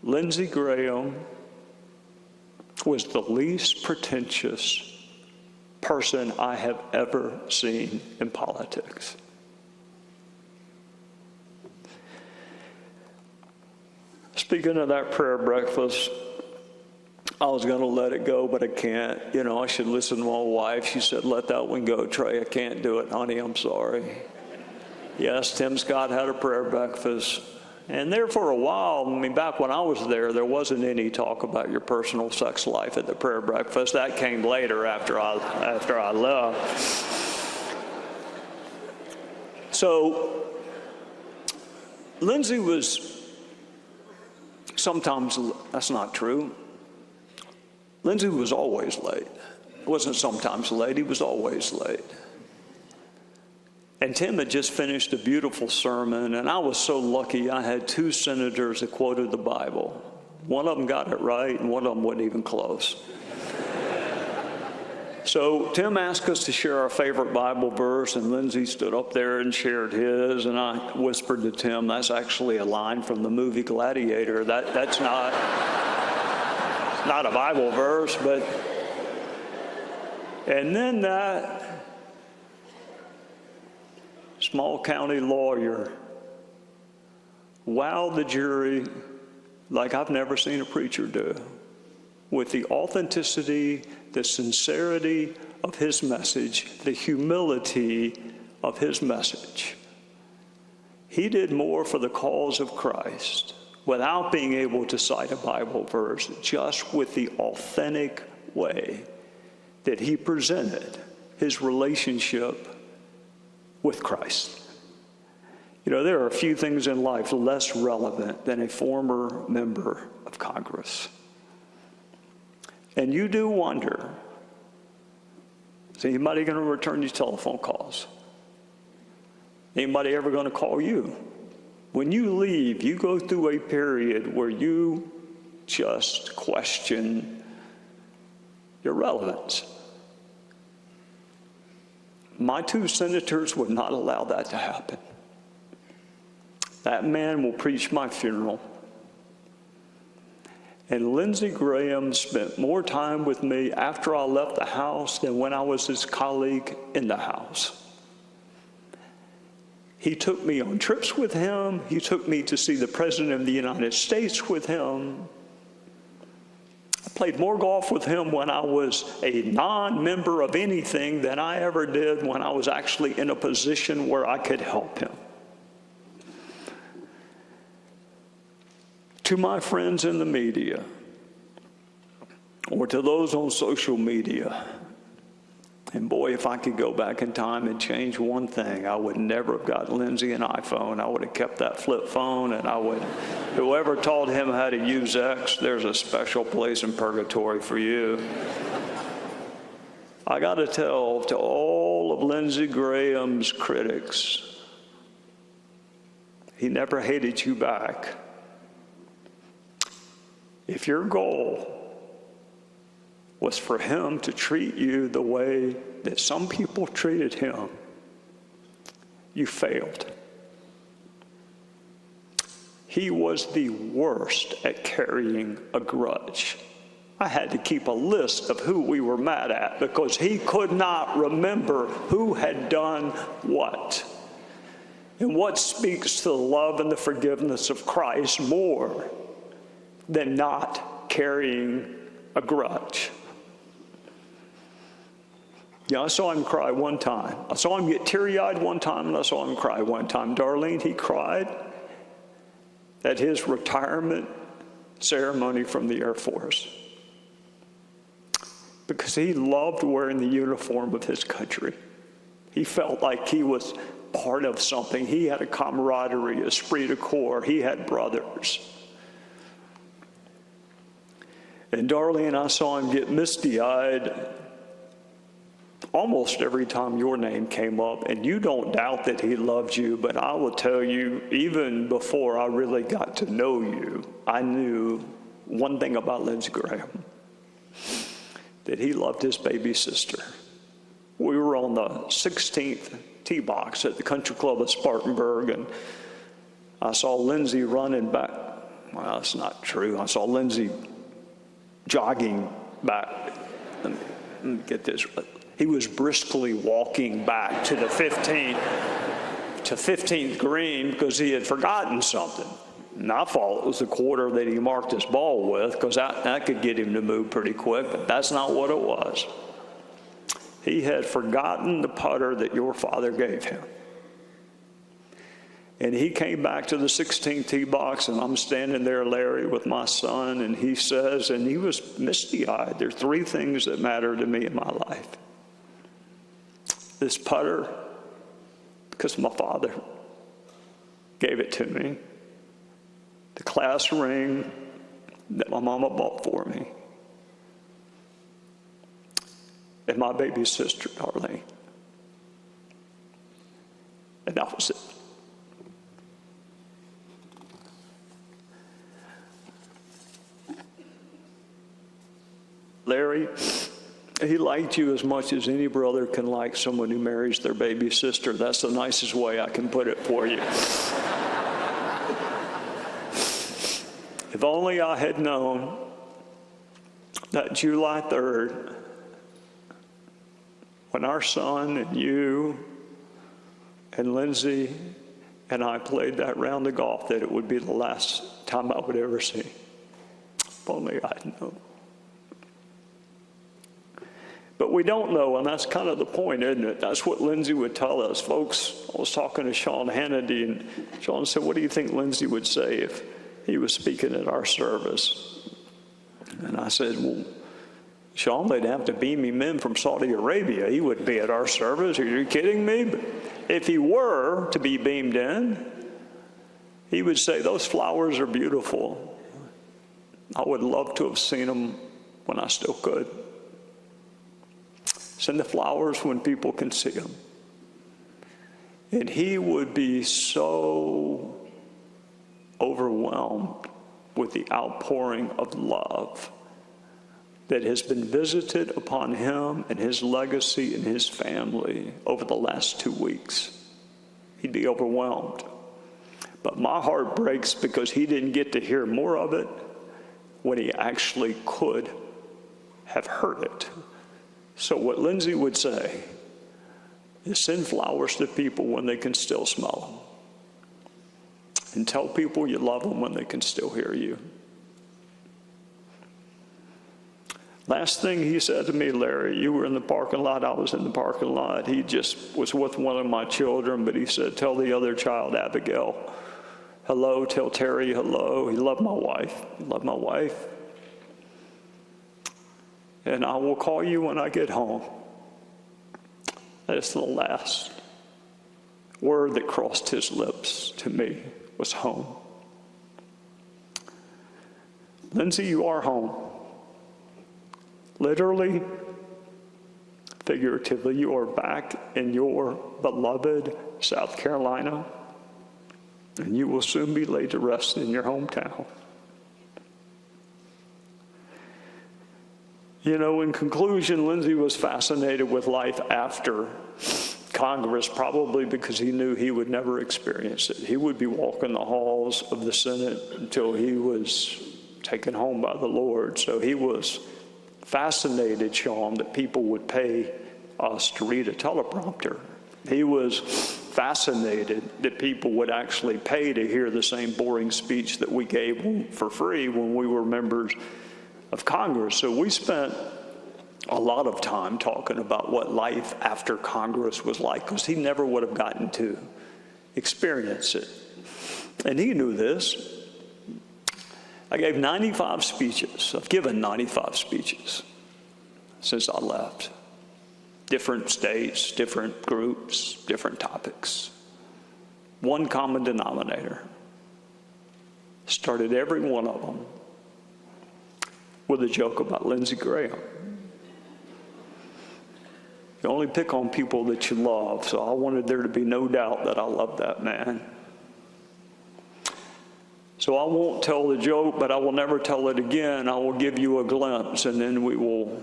Lindsey Graham was the least pretentious person I have ever seen in politics. Speaking of that prayer breakfast, I was going to let it go, but I can't. You know, I should listen to my wife. She said, let that one go, Trey. I can't do it, honey. I'm sorry. Yes, Tim Scott had a prayer breakfast. And there for a while, I mean, back when I was there wasn't any talk about your personal sex life at the prayer breakfast. That came later after I left. So Lindsey was sometimes, that's not true. Lindsey was always late. It wasn't sometimes late, he was always late. And Tim had just finished a beautiful sermon, and I was so lucky I had two senators that quoted the Bible. One of them got it right, and one of them wasn't even close. So Tim asked us to share our favorite Bible verse, and Lindsey stood up there and shared his, and I whispered to Tim, that's actually a line from the movie Gladiator. That's not a Bible verse, but... And then that small county lawyer wowed the jury like I've never seen a preacher do, with the authenticity, the sincerity of his message, the humility of his message. He did more for the cause of Christ without being able to cite a Bible verse, just with the authentic way that he presented his relationship with Christ. You know, there are a few things in life less relevant than a former member of Congress. And you do wonder, is anybody going to return these telephone calls? Anybody ever going to call you? When you leave, you go through a period where you just question your relevance. My two senators would not allow that to happen. That man will preach my funeral. And Lindsey Graham spent more time with me after I left the House than when I was his colleague in the House. He took me on trips with him. He took me to see the President of the United States with him. I played more golf with him when I was a non-member of anything than I ever did when I was actually in a position where I could help him. To my friends in the media, or to those on social media, and boy, if I could go back in time and change one thing, I would never have gotten Lindsey an iPhone. I would have kept that flip phone, and whoever taught him how to use X, there's a special place in purgatory for you. I got to tell to all of Lindsey Graham's critics, he never hated you back. If your goal was for him to treat you the way that some people treated him, you failed. He was the worst at carrying a grudge. I had to keep a list of who we were mad at because he could not remember who had done what. And what speaks to the love and the forgiveness of Christ more than not carrying a grudge? Yeah, I saw him cry one time. I saw him get teary-eyed one time, and I saw him cry one time. Darline, he cried at his retirement ceremony from the Air Force because he loved wearing the uniform of his country. He felt like he was part of something. He had a camaraderie, a esprit de corps. He had brothers. And Darline, I saw him get misty-eyed almost every time your name came up, and you don't doubt that he loved you, but I will tell you, even before I really got to know you, I knew one thing about Lindsey Graham, that he loved his baby sister. We were on the 16th tee box at the Country Club of Spartanburg, and I saw Lindsey running back. Well, that's not true. I saw Lindsey jogging back. Let me get this. He was briskly walking back to the 15th green because he had forgotten something. And I thought it was the quarter that he marked his ball with because that could get him to move pretty quick, but that's not what it was. He had forgotten the putter that your father gave him. And he came back to the 16th tee box, and I'm standing there, Larry, with my son, and he says, and he was misty-eyed, there's three things that matter to me in my life. This putter, because my father gave it to me. The class ring that my mama bought for me. And my baby sister, Darline. And that was it. Larry, he liked you as much as any brother can like someone who marries their baby sister. That's the nicest way I can put it for you. If only I had known that July 3rd, when our son and you and Lindsey and I played that round of golf, that it would be the last time I would ever see. If only I'd known. But we don't know, and that's kind of the point, isn't it? That's what Lindsey would tell us. Folks, I was talking to Sean Hannity, and Sean said, what do you think Lindsey would say if he was speaking at our service? And I said, well, Sean, they'd have to beam him in from Saudi Arabia. He wouldn't be at our service. Are you kidding me? But if he were to be beamed in, he would say, those flowers are beautiful. I would love to have seen them when I still could. Send the flowers when people can see them. And he would be so overwhelmed with the outpouring of love that has been visited upon him and his legacy and his family over the last 2 weeks. He'd be overwhelmed. But my heart breaks because he didn't get to hear more of it when he actually could have heard it. So what Lindsey would say is send flowers to people when they can still smell them. And tell people you love them when they can still hear you. Last thing he said to me, Larry, you were in the parking lot, I was in the parking lot. He just was with one of my children, but he said, tell the other child, Abigail, hello, tell Terry hello. He loved my wife. He loved my wife. And I will call you when I get home. That's the last word that crossed his lips to me was home. Lindsey, you are home. Literally, figuratively, you are back in your beloved South Carolina, and you will soon be laid to rest in your hometown. You know, in conclusion, Lindsey was fascinated with life after Congress, probably because he knew he would never experience it. He would be walking the halls of the Senate until he was taken home by the Lord. So he was fascinated, Sean, that people would pay us to read a teleprompter. He was fascinated that people would actually pay to hear the same boring speech that we gave for free when we were members of Congress. So we spent a lot of time talking about what life after Congress was like, because he never would have gotten to experience it. And he knew this. I gave 95 speeches. I've given 95 speeches since I left. Different states, different groups, different topics. One common denominator. Started every one of them with a joke about Lindsey Graham. You only pick on people that you love, so I wanted there to be no doubt that I love that man. So I won't tell the joke, but I will never tell it again. I will give you a glimpse, and then we will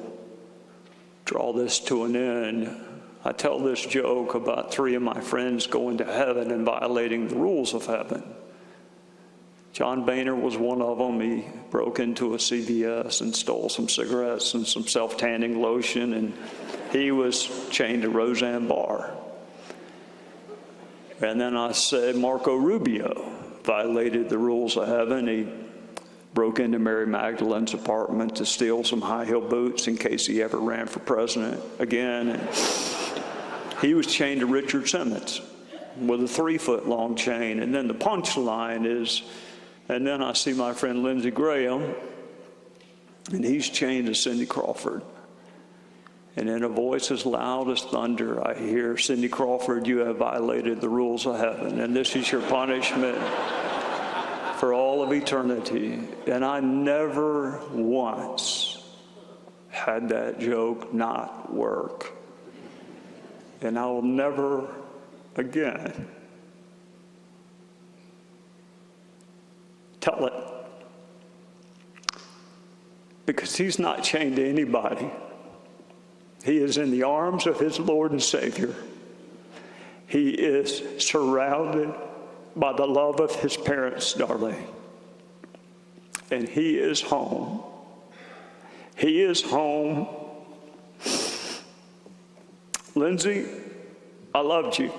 draw this to an end. I tell this joke about 3 of my friends going to heaven and violating the rules of heaven. John Boehner was one of them. He broke into a CVS and stole some cigarettes and some self-tanning lotion, and he was chained to Roseanne Barr. And then I said Marco Rubio violated the rules of heaven. He broke into Mary Magdalene's apartment to steal some high-heel boots in case he ever ran for president again. And he was chained to Richard Simmons with a 3-foot-long chain. And then the punchline is, and then I see my friend Lindsey Graham, and he's chained to Cindy Crawford. And in a voice as loud as thunder, I hear, Cindy Crawford, you have violated the rules of heaven, and this is your punishment for all of eternity. And I never once had that joke not work. And I will never again tell it. because he's not chained to anybody. He is in the arms of his Lord and Savior. He is surrounded by the love of his parents, Darline. And he is home. He is home. Lindsey, I loved you.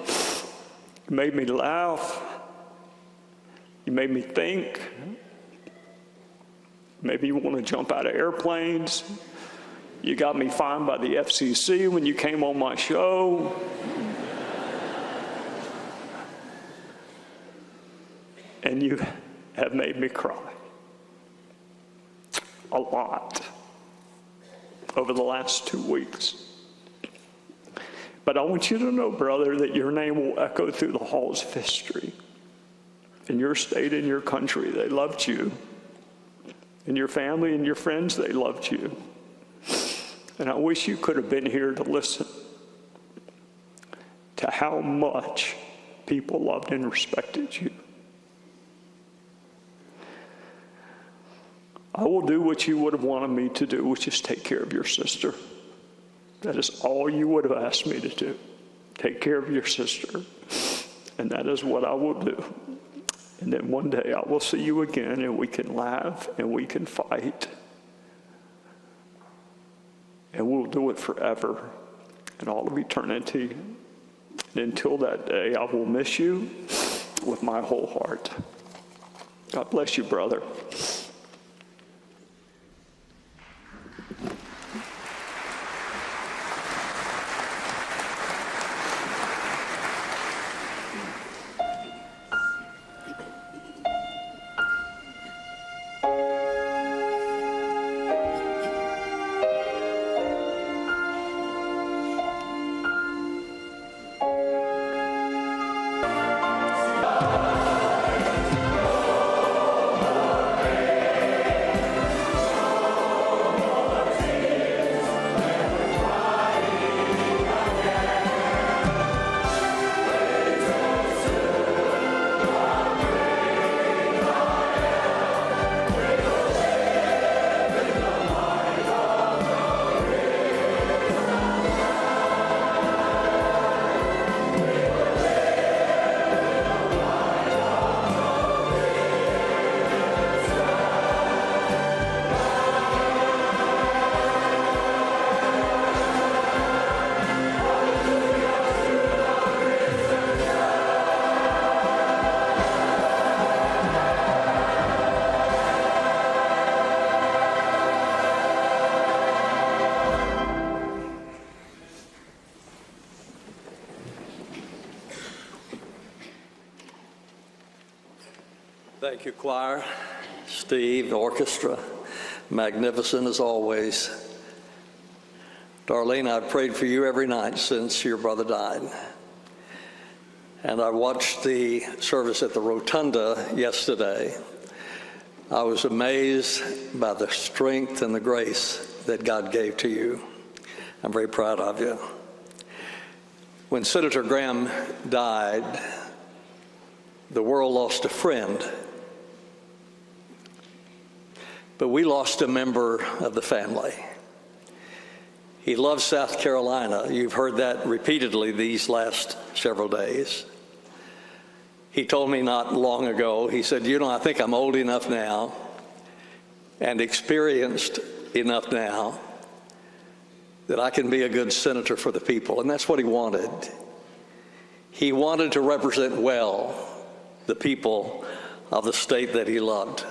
You made me laugh. You made me think. Maybe you want to jump out of airplanes. You got me fined by the FCC when you came on my show. And you have made me cry a lot over the last 2 weeks. But I want you to know, brother, that your name will echo through the halls of history. In your state and your country, they loved you. In your family and your friends, they loved you. And I wish you could have been here to listen to how much people loved and respected you. I will do what you would have wanted me to do, which is take care of your sister. That is all you would have asked me to do. Take care of your sister. And that is what I will do. And then one day I will see you again, and we can laugh and we can fight. And we'll do it forever and all of eternity. And until that day, I will miss you with my whole heart. God bless you, brother. Thank you, choir. Steve, the orchestra, magnificent as always. Darline, I've prayed for you every night since your brother died. And I watched the service at the Rotunda yesterday. I was amazed by the strength and the grace that God gave to you. I'm very proud of you. When Senator Graham died, the world lost a friend. But we lost a member of the family. He loved South Carolina. You've heard that repeatedly these last several days. He told me not long ago, he said, you know, I think I'm old enough now and experienced enough now that I can be a good senator for the people. And that's what he wanted. He wanted to represent well the people of the state that he loved.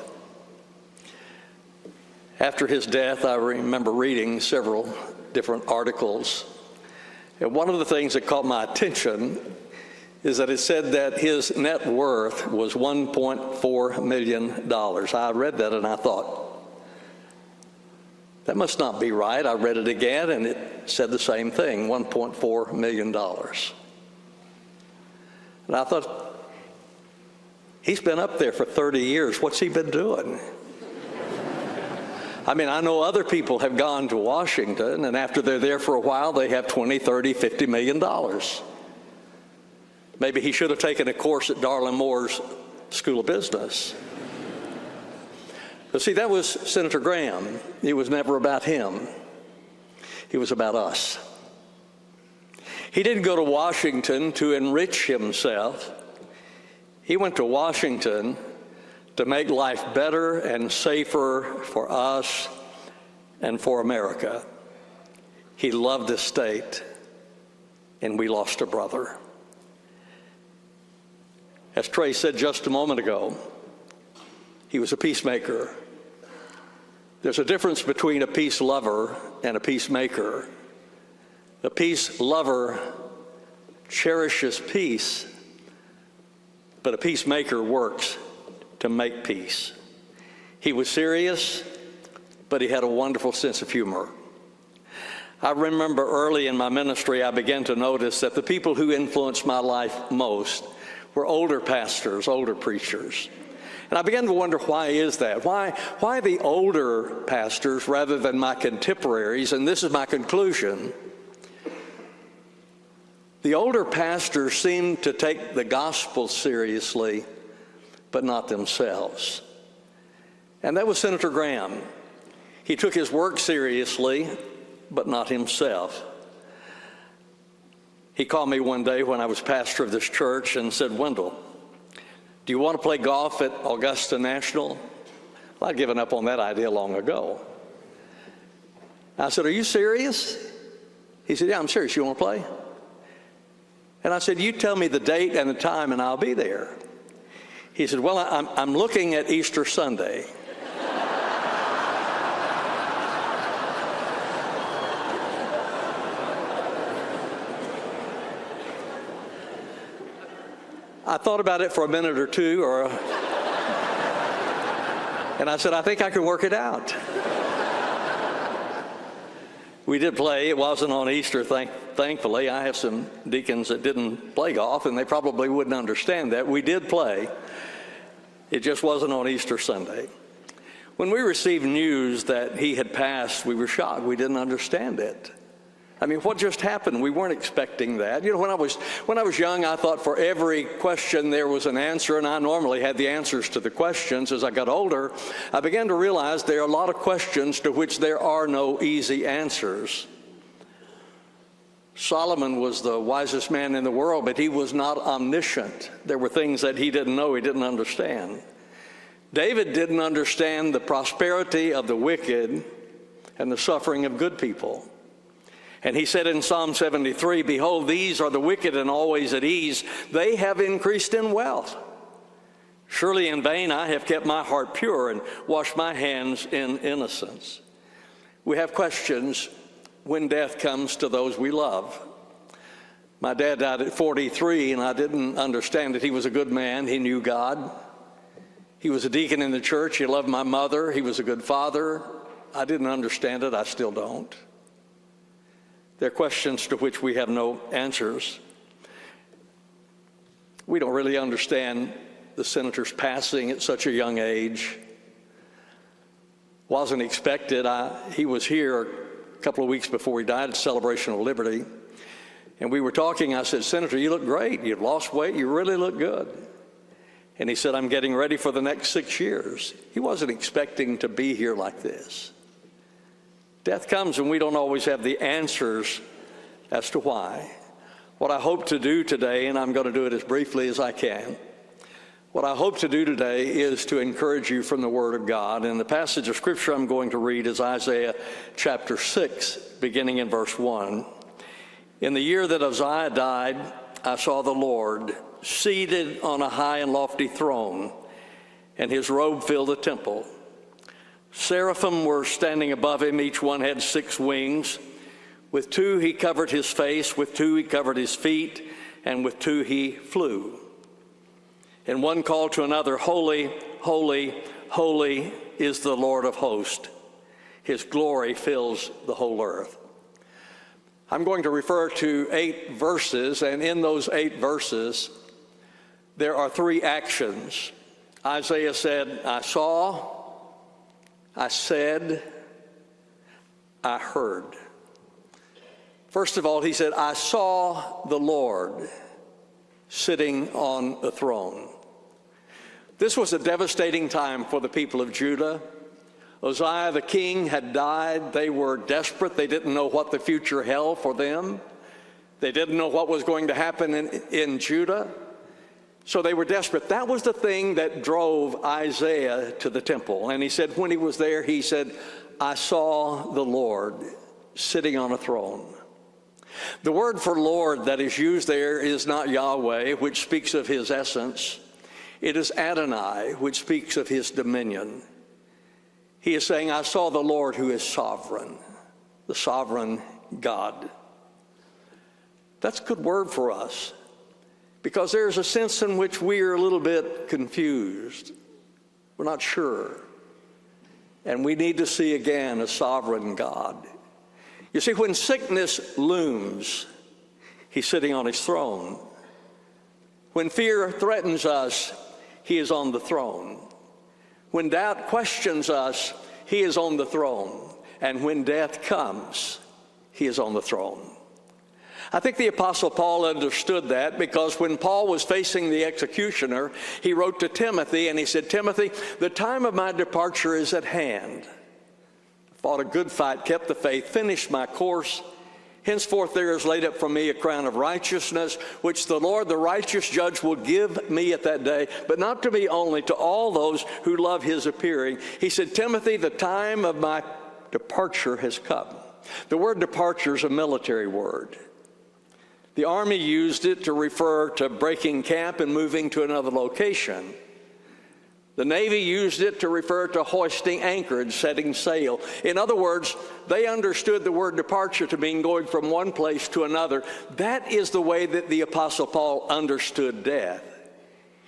After his death, I remember reading several different articles. And one of the things that caught my attention is that it said that his net worth was $1.4 million. I read that and I thought, that must not be right. I read it again and it said the same thing, $1.4 million. And I thought, he's been up there for 30 years. What's he been doing? I mean, I know other people have gone to Washington, and after they're there for a while, they have $20, $30, $50 million. Maybe he should have taken a course at Darline Moore's School of Business. But see, that was Senator Graham. It was never about him. It was about us. He didn't go to Washington to enrich himself. He went to Washington to make life better and safer for us and for America. He loved this state, and we lost a brother. As Trey said just a moment ago, he was a peacemaker. There's a difference between a peace lover and a peacemaker. A peace lover cherishes peace, but a peacemaker works to make peace. He was serious, but he had a wonderful sense of humor. I remember early in my ministry, I began to notice that the people who influenced my life most were older pastors, older preachers. And I began to wonder, why is that? Why the older pastors rather than my contemporaries? And this is my conclusion. The older pastors seem to take the gospel seriously, but not themselves. And that was Senator Graham. He took his work seriously, but not himself. He called me one day when I was pastor of this church and said, "Wendell, do you want to play golf at Augusta National?" Well, I'd given up on that idea long ago. I said, "Are you serious?" He said, "Yeah, I'm serious. You want to play?" And I said, "You tell me the date and the time and I'll be there." He said, "Well, I'm looking at Easter Sunday." I thought about it for a minute or two, and I said, "I think I can work it out." We did play. It wasn't on Easter, thankfully. I have some deacons that didn't play golf, and they probably wouldn't understand that. We did play. It just wasn't on Easter Sunday. When we received news that he had passed, we were shocked. We didn't understand it. I mean, what just happened? We weren't expecting that. You know, when I was young, I thought for every question there was an answer, and I normally had the answers to the questions. As I got older, I began to realize there are a lot of questions to which there are no easy answers. Solomon was the wisest man in the world, but he was not omniscient. There were things that he didn't know, he didn't understand. David didn't understand the prosperity of the wicked and the suffering of good people. And he said in Psalm 73, "Behold, these are the wicked and always at ease. They have increased in wealth. Surely in vain I have kept my heart pure and washed my hands in innocence." We have questions when death comes to those we love. My dad died at 43, and I didn't understand it. He was a good man. He knew God. He was a deacon in the church. He loved my mother. He was a good father. I didn't understand it. I still don't. There are questions to which we have no answers. We don't really understand the senator's passing at such a young age. Wasn't expected. He was here a couple of weeks before he died at Celebration of Liberty. And we were talking. I said, "Senator, you look great. You've lost weight. You really look good." And he said, "I'm getting ready for the next 6 years." He wasn't expecting to be here like this. Death comes and we don't always have the answers as to why. What I hope to do today, and I'm going to do it as briefly as I can, what I hope to do today is to encourage you from the Word of God. And the passage of Scripture I'm going to read is Isaiah chapter 6, beginning in verse 1. "In the year that Uzziah died, I saw the Lord seated on a high and lofty throne, and his robe filled the temple. Seraphim were standing above him. Each one had 6 wings. With 2 he covered his face, with 2 he covered his feet, and with 2 he flew. And one called to another, 'Holy, holy, holy is the Lord of hosts. His glory fills the whole earth.'" I'm going to refer to 8 verses, and in those 8 verses, there are 3 actions. Isaiah said, "I saw, I said, I heard." First of all, he said, "I saw the Lord sitting on a throne." This was a devastating time for the people of Judah. Uzziah the king had died. They were desperate. They didn't know what the future held for them. They didn't know what was going to happen in Judah. So they were desperate. That was the thing that drove Isaiah to the temple. And he said when he was there, he said, I saw the Lord sitting on a throne. The word for Lord that is used there is not Yahweh, which speaks of his essence. It is Adonai, which speaks of his dominion. He is saying, I saw the Lord who is sovereign, the sovereign God. That's a good word for us, because there's a sense in which we are a little bit confused. We're not sure. And we need to see again a sovereign God. You see, when sickness looms, he's sitting on his throne. When fear threatens us, he is on the throne. When doubt questions us, he is on the throne. And when death comes, he is on the throne. I think the Apostle Paul understood that, because when Paul was facing the executioner, he wrote to Timothy and he said, Timothy, the time of my departure is at hand. I fought a good fight, kept the faith, finished my course. Henceforth there is laid up for me a crown of righteousness, which the Lord, the righteous judge, will give me at that day, but not to me only, to all those who love his appearing. He said, Timothy, the time of my departure has come. The word departure is a military word. The Army used it to refer to breaking camp and moving to another location. The Navy used it to refer to hoisting anchorage, setting sail. In other words, they understood the word departure to mean going from one place to another. That is the way that the Apostle Paul understood death.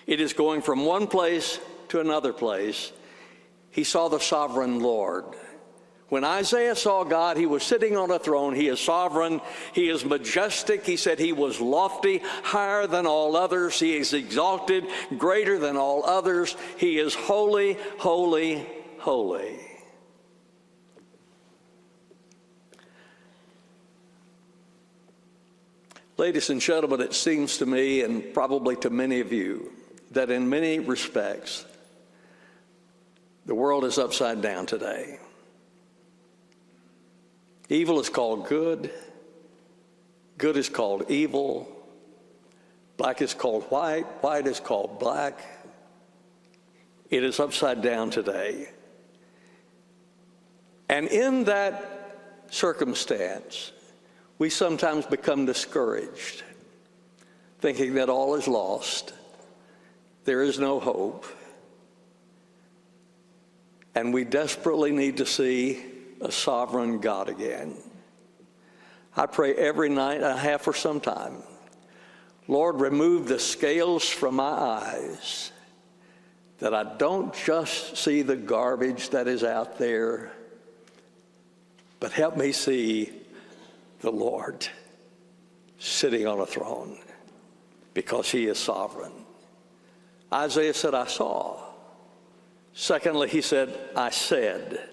It is going from one place to another place. He saw the sovereign Lord. When Isaiah saw God, he was sitting on a throne. He is sovereign. He is majestic. He said he was lofty, higher than all others. He is exalted, greater than all others. He is holy, holy, holy. Ladies and gentlemen, it seems to me, and probably to many of you, that in many respects, the world is upside down today. Evil is called good. Good is called evil. Black is called white. White is called black. It is upside down today. And in that circumstance, we sometimes become discouraged, thinking that all is lost. There is no hope. And we desperately need to see a sovereign God again. I pray every night I have for some time, Lord, remove the scales from my eyes, that I don't just see the garbage that is out there, but help me see the Lord sitting on a throne, because he is sovereign. Isaiah said, I saw. Secondly, he said, I said.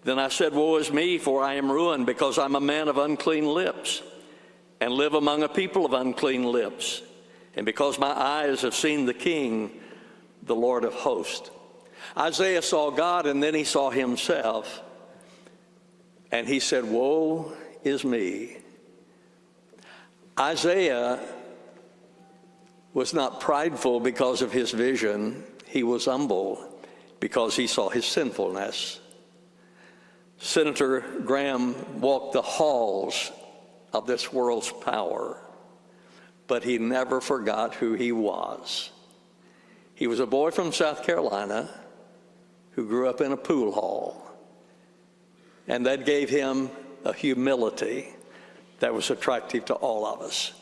Then I said, woe is me, for I am ruined, because I'm a man of unclean lips, and live among a people of unclean lips, and because my eyes have seen the King, the Lord of hosts. Isaiah saw God, and then he saw himself, and he said, woe is me. Isaiah was not prideful because of his vision. He was humble because he saw his sinfulness. Senator Graham walked the halls of this world's power, but he never forgot who he was. He was a boy from South Carolina who grew up in a pool hall, and that gave him a humility that was attractive to all of us.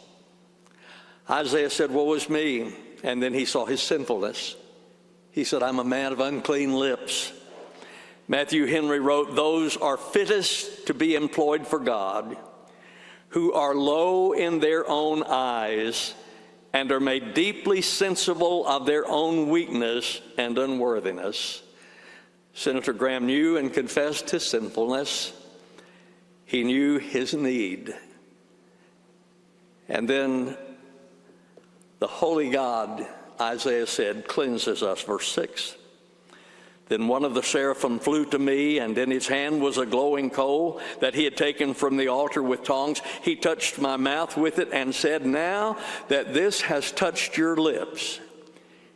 Isaiah said, woe is me, and then he saw his sinfulness. He said, I'm a man of unclean lips. Matthew Henry wrote, those are fittest to be employed for God, who are low in their own eyes and are made deeply sensible of their own weakness and unworthiness. Senator Graham knew and confessed his sinfulness. He knew his need. And then the holy God, Isaiah said, cleanses us. Verse 6. Then one of the seraphim flew to me, and in his hand was a glowing coal that he had taken from the altar with tongs. He touched my mouth with it and said, "Now that this has touched your lips,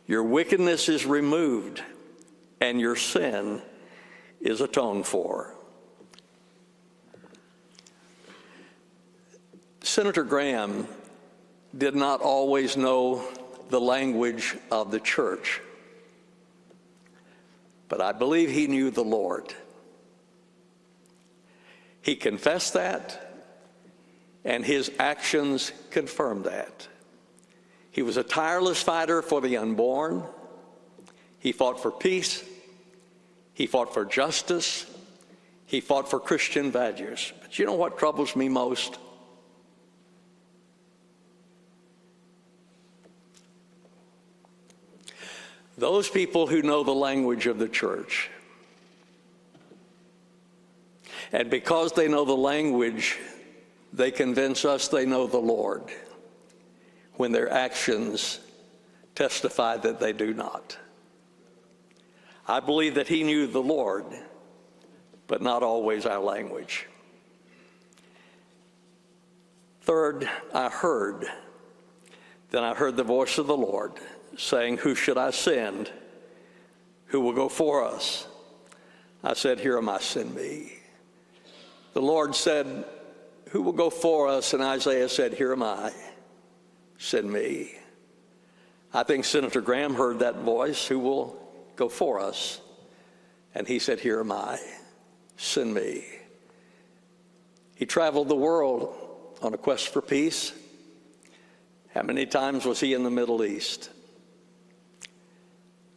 your wickedness is removed, and your sin is atoned for." Senator Graham did not always know the language of the church, but I believe he knew the Lord. He confessed that, and his actions confirmed that. He was a tireless fighter for the unborn. He fought for peace. He fought for justice. He fought for Christian values. But you know what troubles me most? Those people who know the language of the church, and because they know the language, they convince us they know the Lord, when their actions testify that they do not. I believe that he knew the Lord, but not always our language. Third, I heard the voice of the Lord saying, "Who should I send? Who will go for us?" I said, "Here am I, send me." The Lord said, "Who will go for us?" And Isaiah said, "Here am I, send me." I think Senator Graham heard that voice, "Who will go for us?" And he said, "Here am I, send me." He traveled the world on a quest for peace. How many times was he in the Middle East?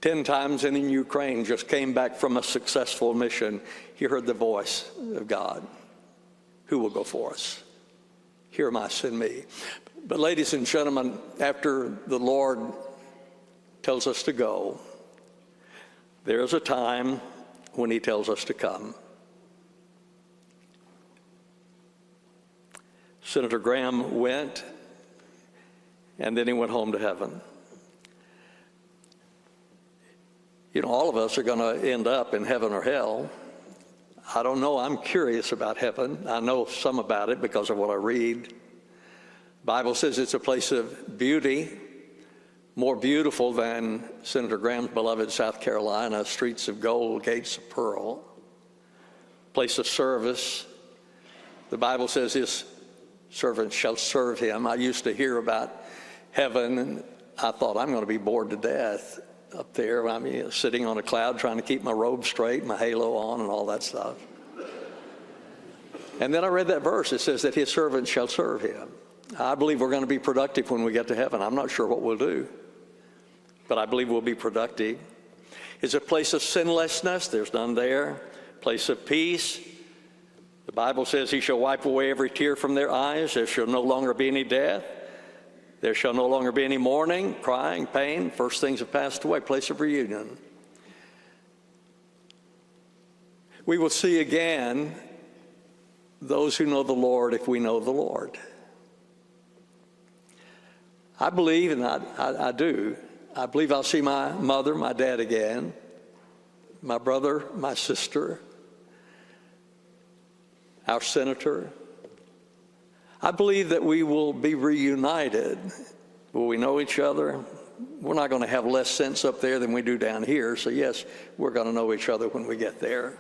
10 times in Ukraine, just came back from a successful mission. He heard the voice of God. "Who will go for us? Here am I, send me." But ladies and gentlemen, after the Lord tells us to go, there is a time when he tells us to come. Senator Graham went, and then he went home to heaven. You know, all of us are going to end up in heaven or hell. I don't know. I'm curious about heaven. I know some about it because of what I read. The Bible says it's a place of beauty, more beautiful than Senator Graham's beloved South Carolina, streets of gold, gates of pearl, place of service. The Bible says his servants shall serve him. I used to hear about heaven, and I thought, I'm going to be bored to death up there. I mean, sitting on a cloud trying to keep my robe straight, my halo on, and all that stuff. And then I read that verse. It says that his servants shall serve him. I believe we're going to be productive when we get to heaven. I'm not sure what we'll do, but I believe we'll be productive. It's a place of sinlessness. There's none there. Place of peace. The Bible says he shall wipe away every tear from their eyes. There shall no longer be any death. There shall no longer be any mourning, crying, pain. First things have passed away. Place of reunion. We will see again those who know the Lord if we know the Lord. I believe, and I do, I believe I'll see my mother, my dad again, my brother, my sister, our senator. I believe that we will be reunited. Will we know each other? We're not going to have less sense up there than we do down here. So yes, we're going to know each other when we get there.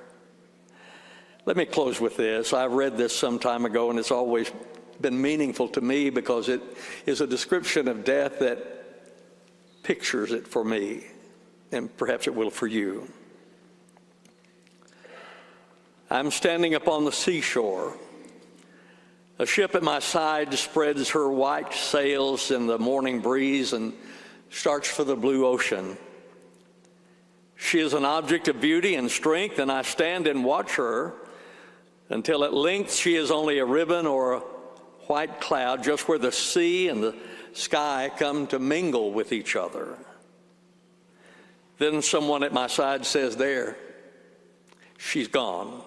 Let me close with this. I read this some time ago, and it's always been meaningful to me because it is a description of death that pictures it for me, and perhaps it will for you. I'm standing upon the seashore. A ship at my side spreads her white sails in the morning breeze and starts for the blue ocean. She is an object of beauty and strength, and I stand and watch her until at length she is only a ribbon or a white cloud just where the sea and the sky come to mingle with each other. Then someone at my side says, "There, she's gone."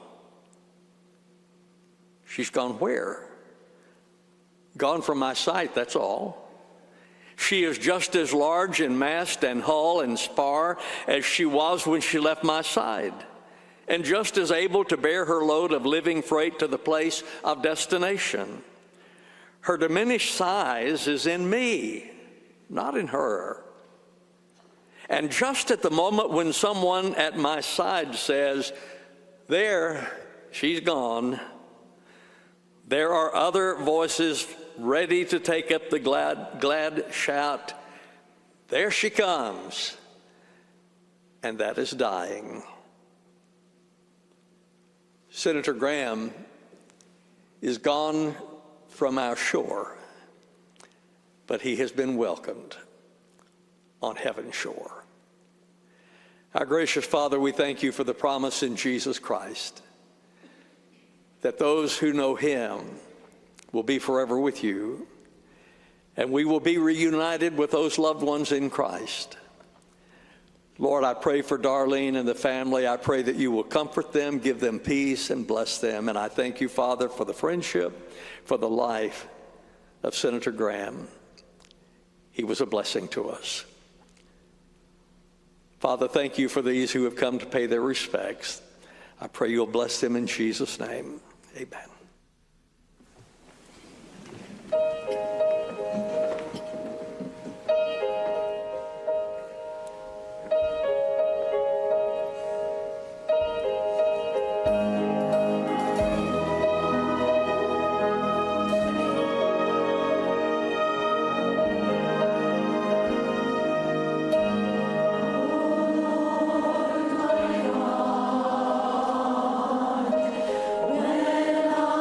She's gone where? Gone from my sight, that's all. She is just as large in mast and hull and spar as she was when she left my side, and just as able to bear her load of living freight to the place of destination. Her diminished size is in me, not in her. And just at the moment when someone at my side says, "There, she's gone," there are other voices ready to take up the glad shout, "There she comes," and that is dying. Senator Graham is gone from our shore, but he has been welcomed on heaven's shore. Our gracious Father, we thank you for the promise in Jesus Christ that those who know him will be forever with you, and we will be reunited with those loved ones in Christ. Lord, I pray for Darline and the family. I pray that you will comfort them, give them peace, and bless them. And I thank you, Father, for the friendship, for the life of Senator Graham. He was a blessing to us. Father, thank you for these who have come to pay their respects. I pray you'll bless them in Jesus' name. Amen. When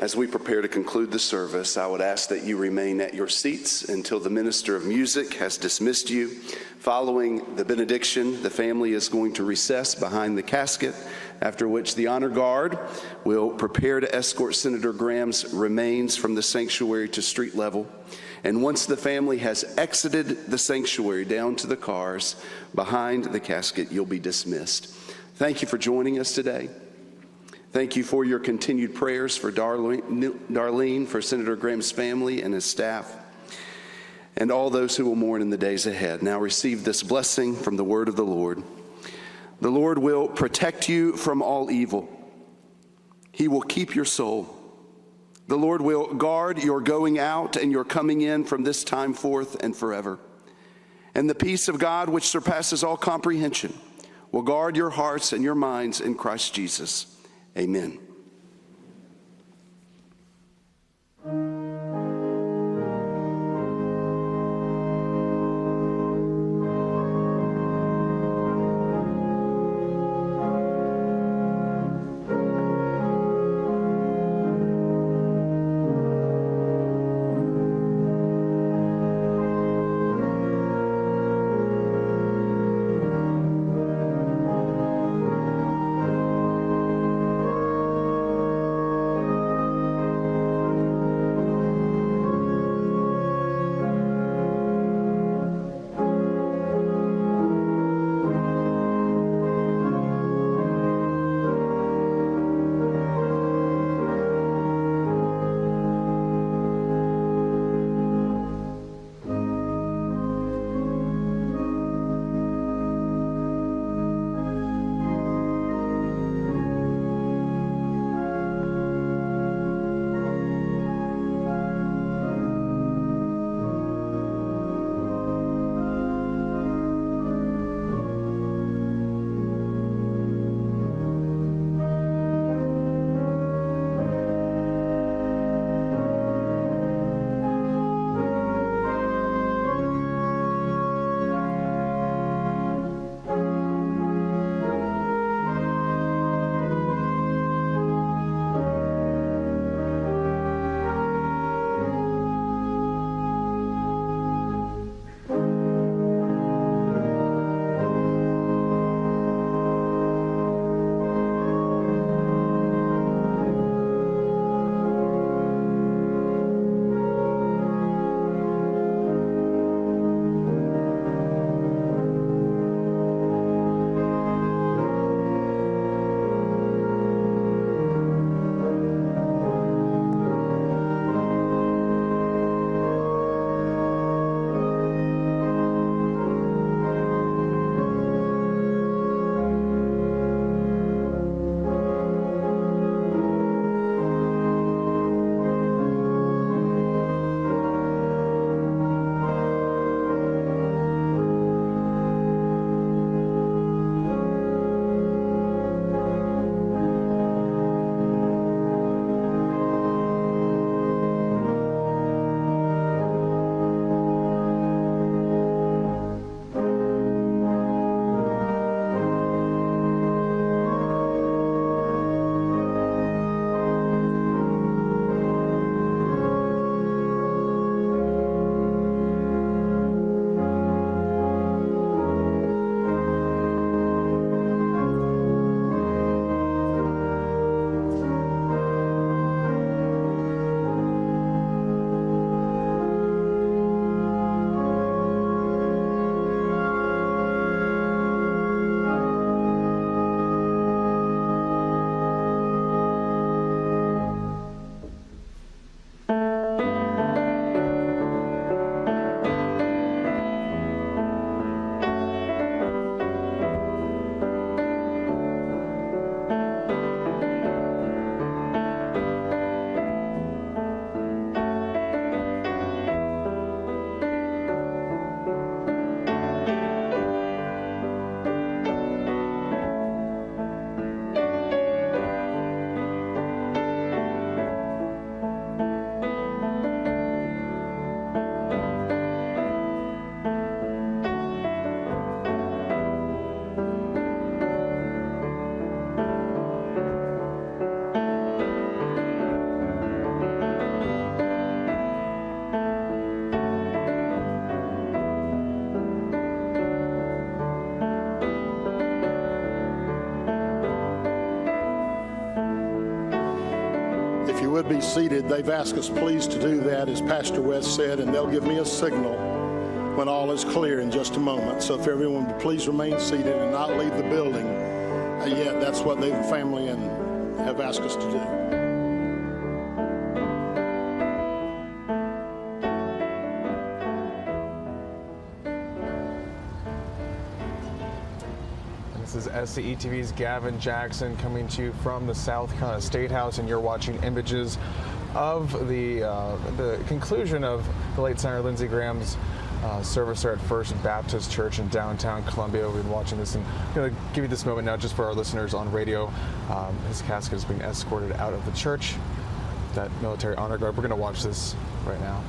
As we prepare to conclude the service, I would ask that you remain at your seats until the minister of music has dismissed you. Following the benediction, the family is going to recess behind the casket, after which the honor guard will prepare to escort Senator Graham's remains from the sanctuary to street level. And once the family has exited the sanctuary down to the cars behind the casket, you'll be dismissed. Thank you for joining us today. Thank you for your continued prayers for Darline, for Senator Graham's family and his staff, and all those who will mourn in the days ahead. Now receive this blessing from the word of the Lord. The Lord will protect you from all evil. He will keep your soul. The Lord will guard your going out and your coming in from this time forth and forever. And the peace of God, which surpasses all comprehension, will guard your hearts and your minds in Christ Jesus. Amen. If you would be seated, they've asked us please to do that, as Pastor West said, and they'll give me a signal when all is clear in just a moment. So if everyone would please remain seated and not leave the building yet, that's what the family have asked us to do. This is SCE TV's Gavin Jackson coming to you from the South Carolina State House, and you're watching images of the conclusion of the late Senator Lindsey Graham's service there at First Baptist Church in downtown Columbia. We've been watching this, and I'm going to give you this moment now just for our listeners on radio. His casket is being escorted out of the church. That military honor guard. We're going to watch this right now.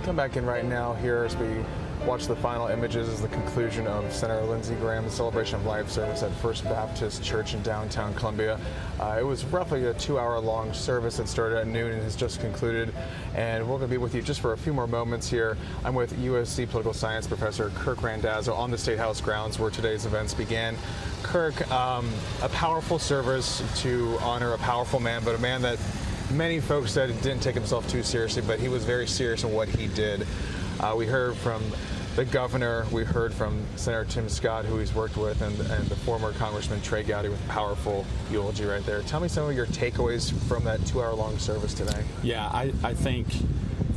Come back in right now here as we watch the final images as the conclusion of Senator Lindsey Graham's celebration of life service at First Baptist Church in downtown Columbia. It was roughly a 2-hour-long service that started at noon and has just concluded. And we're going to be with you just for a few more moments here. I'm with USC political science professor Kirk Randazzo on the State House grounds where today's events began. Kirk, a powerful service to honor a powerful man, but a man that many folks said didn't take himself too seriously, but he was very serious in what he did. We heard from the governor, we heard from Senator Tim Scott, who he's worked with, and the former Congressman Trey Gowdy with powerful eulogy right there. Tell me some of your takeaways from that 2-hour-long service today. Yeah, I think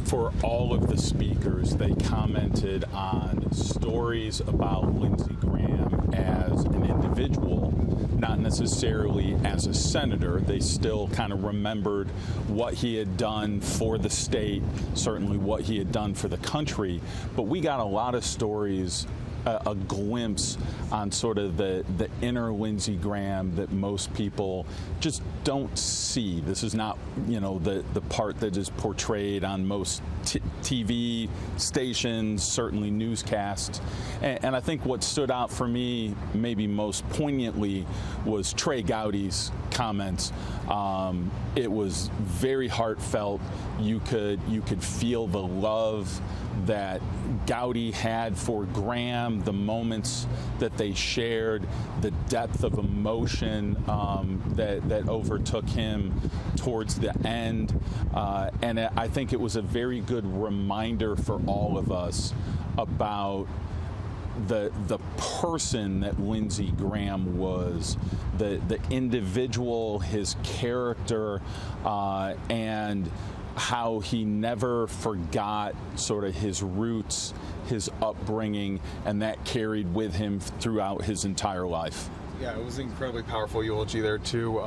for all of the speakers, they commented on stories about Lindsey Graham as an individual, not necessarily as a senator. They still kind of remembered what he had done for the state, certainly what he had done for the country. But we got a lot of stories, a glimpse on sort of the inner Lindsey Graham that most people just don't see. This is not, the part that is portrayed on most TV stations, certainly newscasts. And I think what stood out for me maybe most poignantly was Trey Gowdy's comments. It was very heartfelt. You could feel the love that Gowdy had for Graham, the moments that they shared, the depth of emotion that overtook him towards the end. And I think it was a very good reminder for all of us about the person that Lindsey Graham was, the individual, his character, and how he never forgot sort of his roots, his upbringing, and that carried with him throughout his entire life. Yeah, it was an incredibly powerful eulogy there too.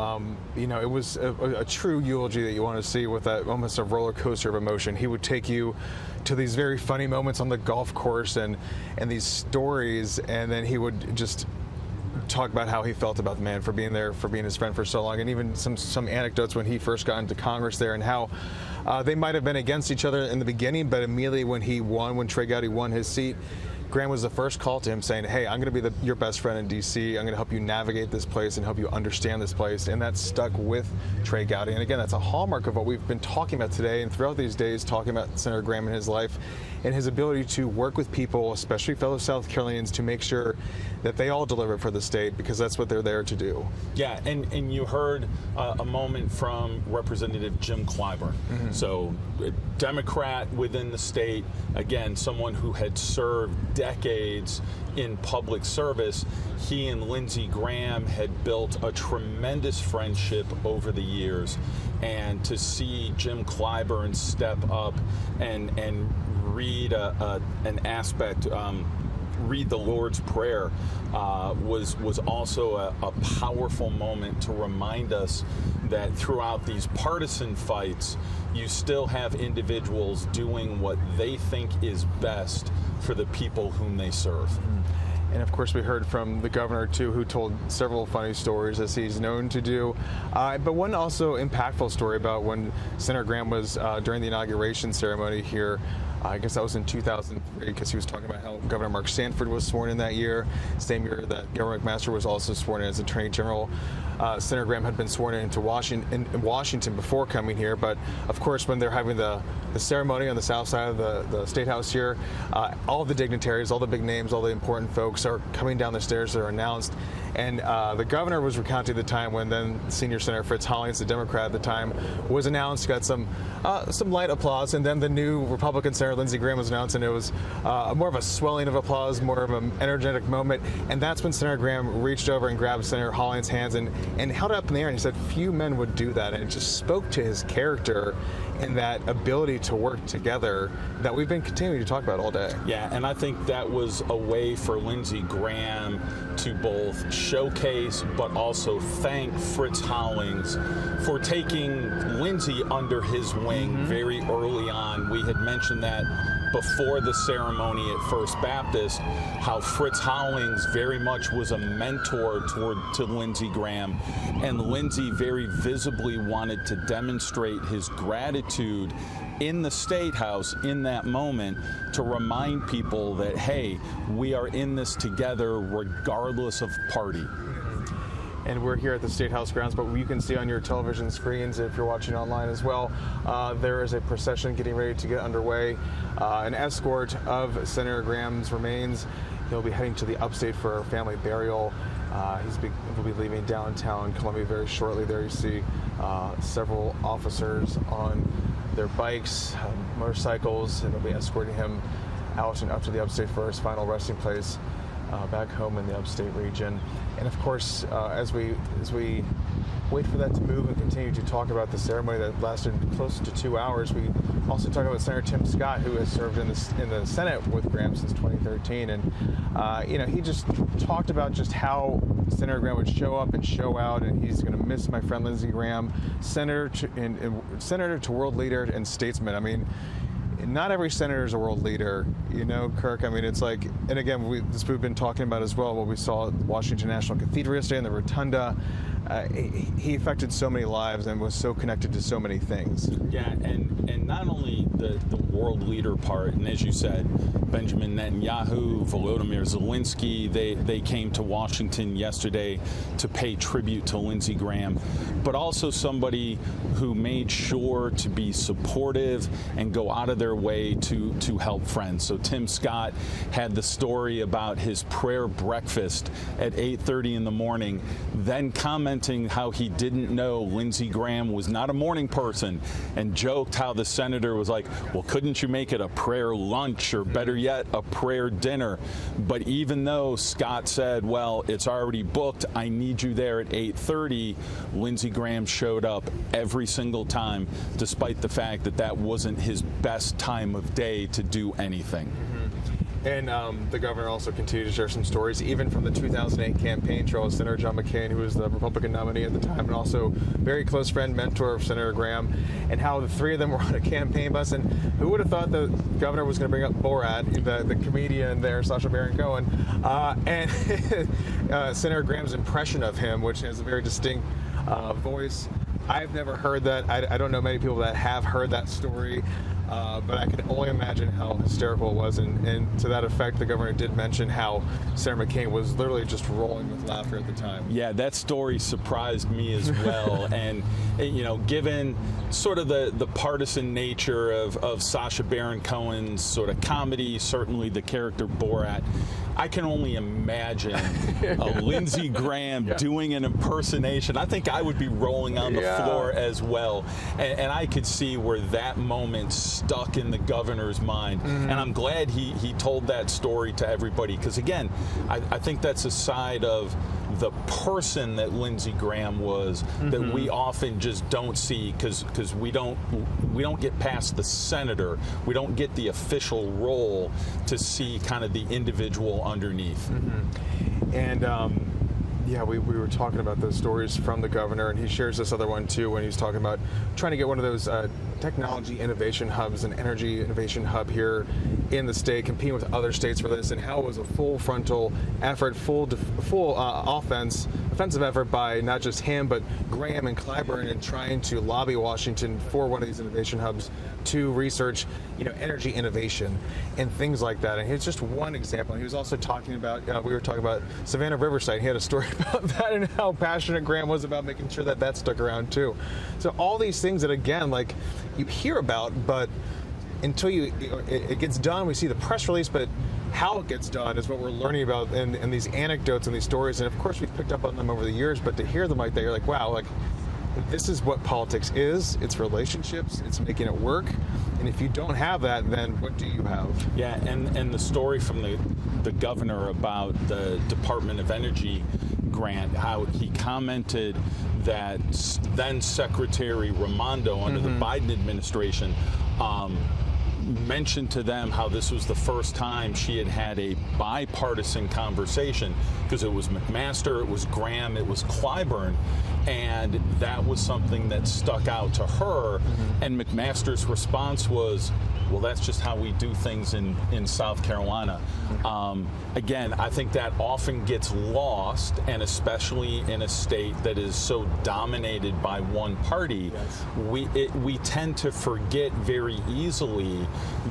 You know, it was a true eulogy that you want to see, with that almost a roller coaster of emotion. He would take you to these very funny moments on the golf course and these stories, and then he would just talk about how he felt about the man, for being there, for being his friend for so long, and even some anecdotes when he first got into Congress there, and how they might have been against each other in the beginning, but immediately when Trey Gowdy won his seat, Graham was the first call to him saying, hey, I'm going to be your best friend in D.C. I'm going to help you navigate this place and help you understand this place. And that stuck with Trey Gowdy. And again, that's a hallmark of what we've been talking about today and throughout these days, talking about Senator Graham and his life and his ability to work with people, especially fellow South Carolinians, to make sure that they all deliver for the state, because that's what they're there to do. Yeah, and you heard a moment from Representative Jim Clyburn. Mm-hmm. So, a Democrat within the state, again, someone who had served decades in public service. He and Lindsey Graham had built a tremendous friendship over the years, and to see Jim Clyburn step up and read an aspect, read the Lord's Prayer, was also a powerful moment to remind us that throughout these partisan fights, you still have individuals doing what they think is best for the people whom they serve. And of course, we heard from the governor too, who told several funny stories, as he's known to do. But one also impactful story about when Senator Graham was during the inauguration ceremony here. I guess that was in 2003, because he was talking about how Governor Mark Sanford was sworn in that year, same year that Governor McMaster was also sworn in as Attorney General. Senator Graham had been sworn in Washington before coming here, but of course, when they're having the ceremony on the south side of the State House here, all the dignitaries, all the big names, all the important folks are coming down the stairs. They're announced, and the governor was recounting the time when then Senior Senator Fritz Hollings, the Democrat at the time, was announced, got some light applause, and then the new Republican Senator Lindsey Graham was announced, and it was more of a swelling of applause, more of an energetic moment, and that's when Senator Graham reached over and grabbed Senator Hollings' hands and held it up in the air, and he said few men would do that, and it just spoke to his character and that ability to work together that we've been continuing to talk about all day. Yeah, and I think that was a way for Lindsey Graham to both showcase but also thank Fritz Hollings for taking Lindsey under his wing very early on. We had mentioned that before the ceremony at First Baptist, how Fritz Hollings very much was a mentor to Lindsey Graham, and Lindsey very visibly wanted to demonstrate his gratitude in the State House in that moment to remind people that, hey, we are in this together regardless of party. And we're here at the State House grounds, but you can see on your television screens, if you're watching online as well, there is a procession getting ready to get underway, an escort of Senator Graham's remains. He'll be heading to the upstate for a family burial. He'll be leaving downtown Columbia very shortly. There you see several officers on their bikes, motorcycles, and they'll be escorting him out and up to the upstate for his final resting place back home in the upstate region. And of course, as we wait for that to move and continue to talk about the ceremony that lasted close to 2 hours, we also talk about Senator Tim Scott, who has served in the Senate with Graham since 2013, and he just talked about just how Senator Graham would show up and show out, and he's going to miss my friend Lindsey Graham, senator to world leader and statesman. I mean, not every senator is a world leader, Kirk. I mean, it's like, and again, we've been talking about as well what we saw at Washington National Cathedral yesterday in the Rotunda. He affected so many lives and was so connected to so many things. Yeah, and not only the world leader part, and as you said, Benjamin Netanyahu, Volodymyr Zelensky, they came to Washington yesterday to pay tribute to Lindsey Graham, but also somebody who made sure to be supportive and go out of their way to help friends. So Tim Scott had the story about his prayer breakfast at 8:30 in the morning, then commenting how he didn't know Lindsey Graham was not a morning person, and joked how the senator was like, well, couldn't you make it a prayer lunch, or better yet, a prayer dinner? But even though Scott said, well, it's already booked, I need you there at 8:30, Lindsey Graham showed up every single time, despite the fact that that wasn't his best time of day to do anything. And the governor also continued to share some stories, even from the 2008 campaign trail with Senator John McCain, who was the Republican nominee at the time, and also very close friend, mentor of Senator Graham, and how the three of them were on a campaign bus. And who would have thought the governor was going to bring up Borat, the comedian there, Sacha Baron Cohen, and Senator Graham's impression of him, which has a very distinct voice. I've never heard that. I don't know many people that have heard that story. But I can only imagine how hysterical it was. And to that effect, the governor did mention how Senator McCain was literally just rolling with laughter at the time. Yeah, that story surprised me as well. And, you know, given sort of the partisan nature of Sacha Baron Cohen's sort of comedy, certainly the character Borat, I can only imagine Lindsey Graham doing an impersonation. I think I would be rolling on the floor as well. And I could see where that moment stuck in the governor's mind. And I'm glad he told that story to everybody, because, again, I think that's a side of the person that Lindsey Graham was that we often just don't see, because we don't get past the senator. We don't get the official role to see kind of the individual underneath. And yeah, we were talking about those stories from the governor, and he shares this other one too when he's talking about trying to get one of those technology innovation hubs, an energy innovation hub here in the state, competing with other states for this, and how it was a full frontal effort, full offensive effort by not just him, but Graham and Clyburn, in trying to lobby Washington for one of these innovation hubs to research, you know, energy innovation and things like that. And here's just one example. And he was also talking about, we were talking about Savannah Riverside. He had a story about that and how passionate Graham was about making sure that that stuck around too. So all these things that, again, like, you hear about, but until it gets done, we see the press release, but how it gets done is what we're learning about in these anecdotes and these stories. And of course, we've picked up on them over the years, but to hear them like that, you're like, wow, like, this is what politics is. It's relationships. It's making it work. And if you don't have that, then what do you have? Yeah, and the story from the governor about the Department of Energy grant, how he commented that then Secretary Raimondo under the Biden administration mentioned to them how this was the first time she had had a bipartisan conversation, because it was McMaster, it was Graham, it was Clyburn, and that was something that stuck out to her. And McMaster's response was, well, that's just how we do things in South Carolina. Again, I think that often gets lost, and especially in a state that is so dominated by one party, we tend to forget very easily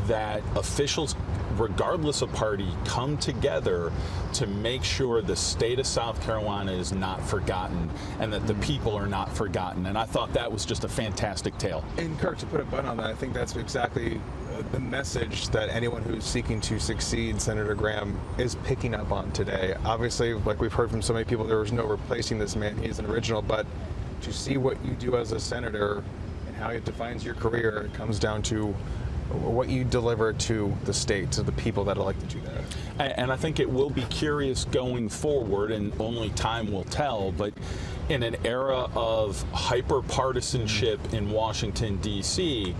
that officials, regardless of party, come together to make sure the state of South Carolina is not forgotten and that the people are not forgotten. And I thought that was just a fantastic tale. And Kirk, to put a button on that, I think that's exactly the message that anyone who's seeking to succeed Senator Graham is picking up on today. Obviously, like we've heard from so many people, there was no replacing this man. He's an original, but to see what you do as a senator and how it defines your career, it comes down to what you deliver to the state, to the people that elect you to that. And I think it will be curious going forward, and only time will tell, but in an era of hyper-partisanship in Washington, D.C.,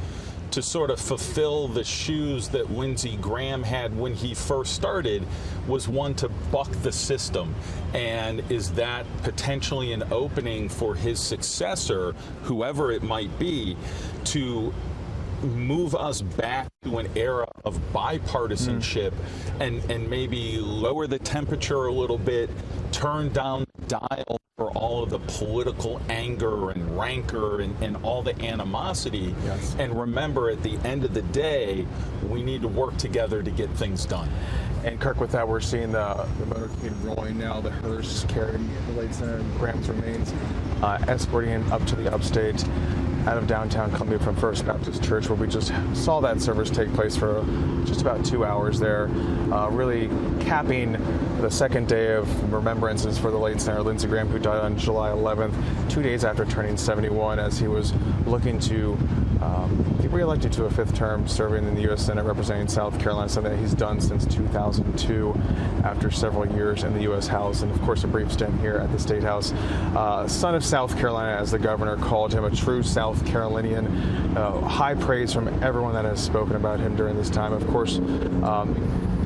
to sort of fulfill the shoes that Lindsey Graham had when he first started was one to buck the system. And is that potentially an opening for his successor, whoever it might be, to move us back to an era of bipartisanship and maybe lower the temperature a little bit, turn down the dial for all of the political anger and rancor and all the animosity. And remember, at the end of the day, we need to work together to get things done. And Kirk, with that, we're seeing the motorcade rolling now. The hearse carrying the late Senator Graham's remains, escorting him up to the upstate out of downtown Columbia from First Baptist Church, where we just saw that service take place for just about 2 hours there, really capping the second day of remembrances for the late Senator Lindsey Graham, who died on July 11th, 2 days after turning 71, as he was looking to be reelected to a fifth term, serving in the U.S. Senate representing South Carolina, something that he's done since 2002 after several years in the U.S. House, and of course a brief stint here at the State House. Son of South Carolina, as the governor called him, a true South Carolinian. High praise from everyone that has spoken about him during this time. Of course,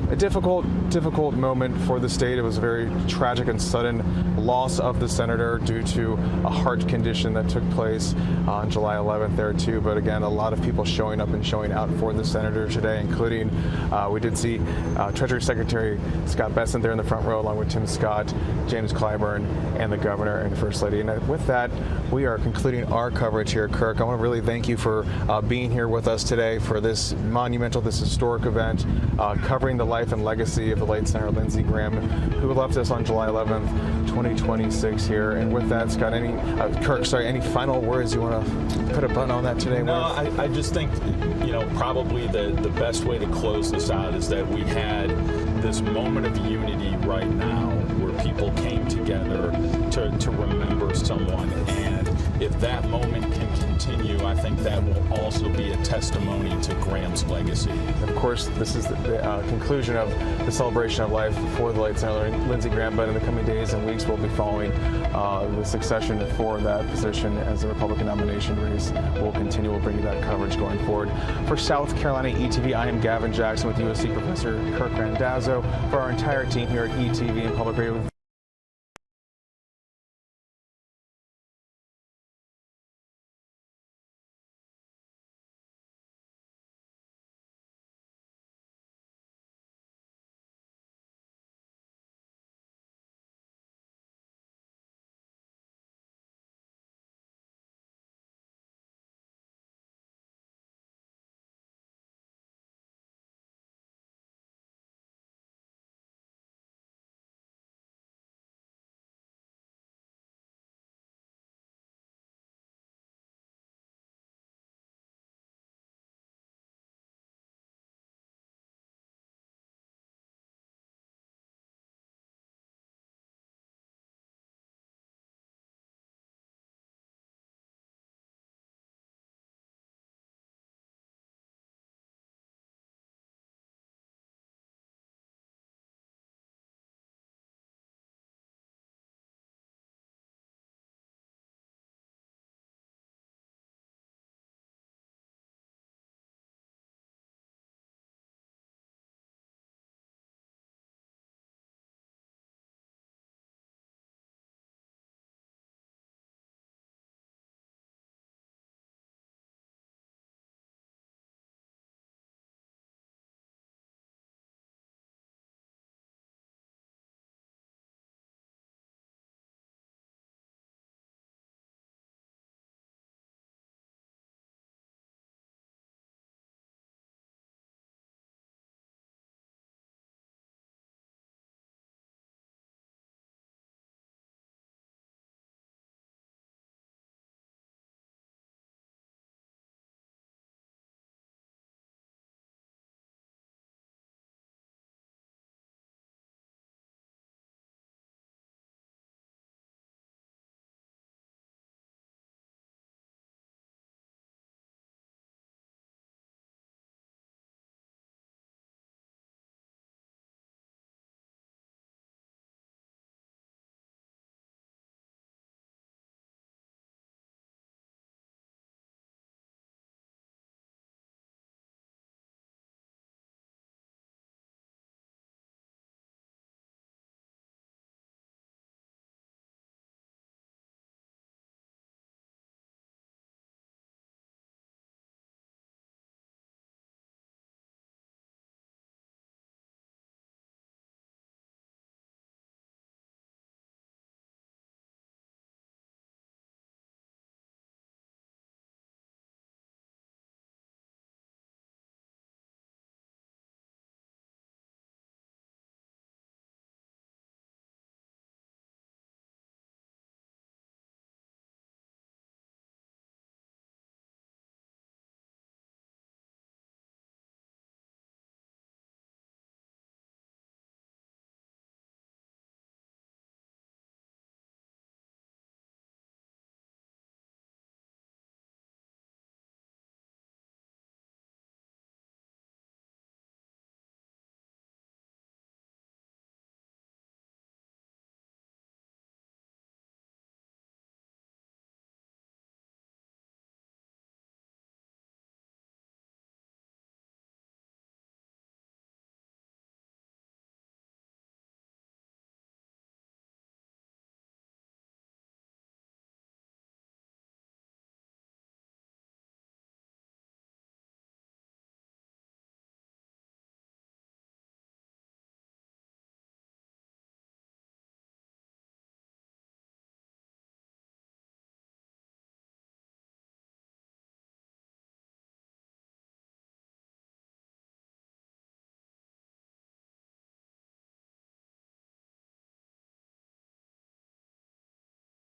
a difficult moment for the state. It was a very tragic and sudden loss of the senator due to a heart condition that took place on July 11th there too. But again, a lot of people showing up and showing out for the senator today, including we did see Treasury Secretary Scott Bessent there in the front row, along with Tim Scott, James Clyburn, and the governor and First Lady. And with that, we are concluding our coverage here, Kirk. I want to really thank you for being here with us today for this monumental, this historic event, covering the life and legacy of the late Senator Lindsey Graham, who left us on July 11th, 2026 here. And with that, Scott, Kirk, any final words you want to put a button on that today? No, I just think, probably the best way to close this out is that we had this moment of unity right now where people came together to remember someone. And if that moment can continue, I think that will also be a testimony to Graham's legacy. Of course, this is the conclusion of the celebration of life for the late Senator Lindsey Graham, but in the coming days and weeks, we'll be following the succession for that position as the Republican nomination race will continue. We'll bring you that coverage going forward. For South Carolina ETV, I am Gavin Jackson with USC Professor Kirk Randazzo. For our entire team here at ETV and Public Radio,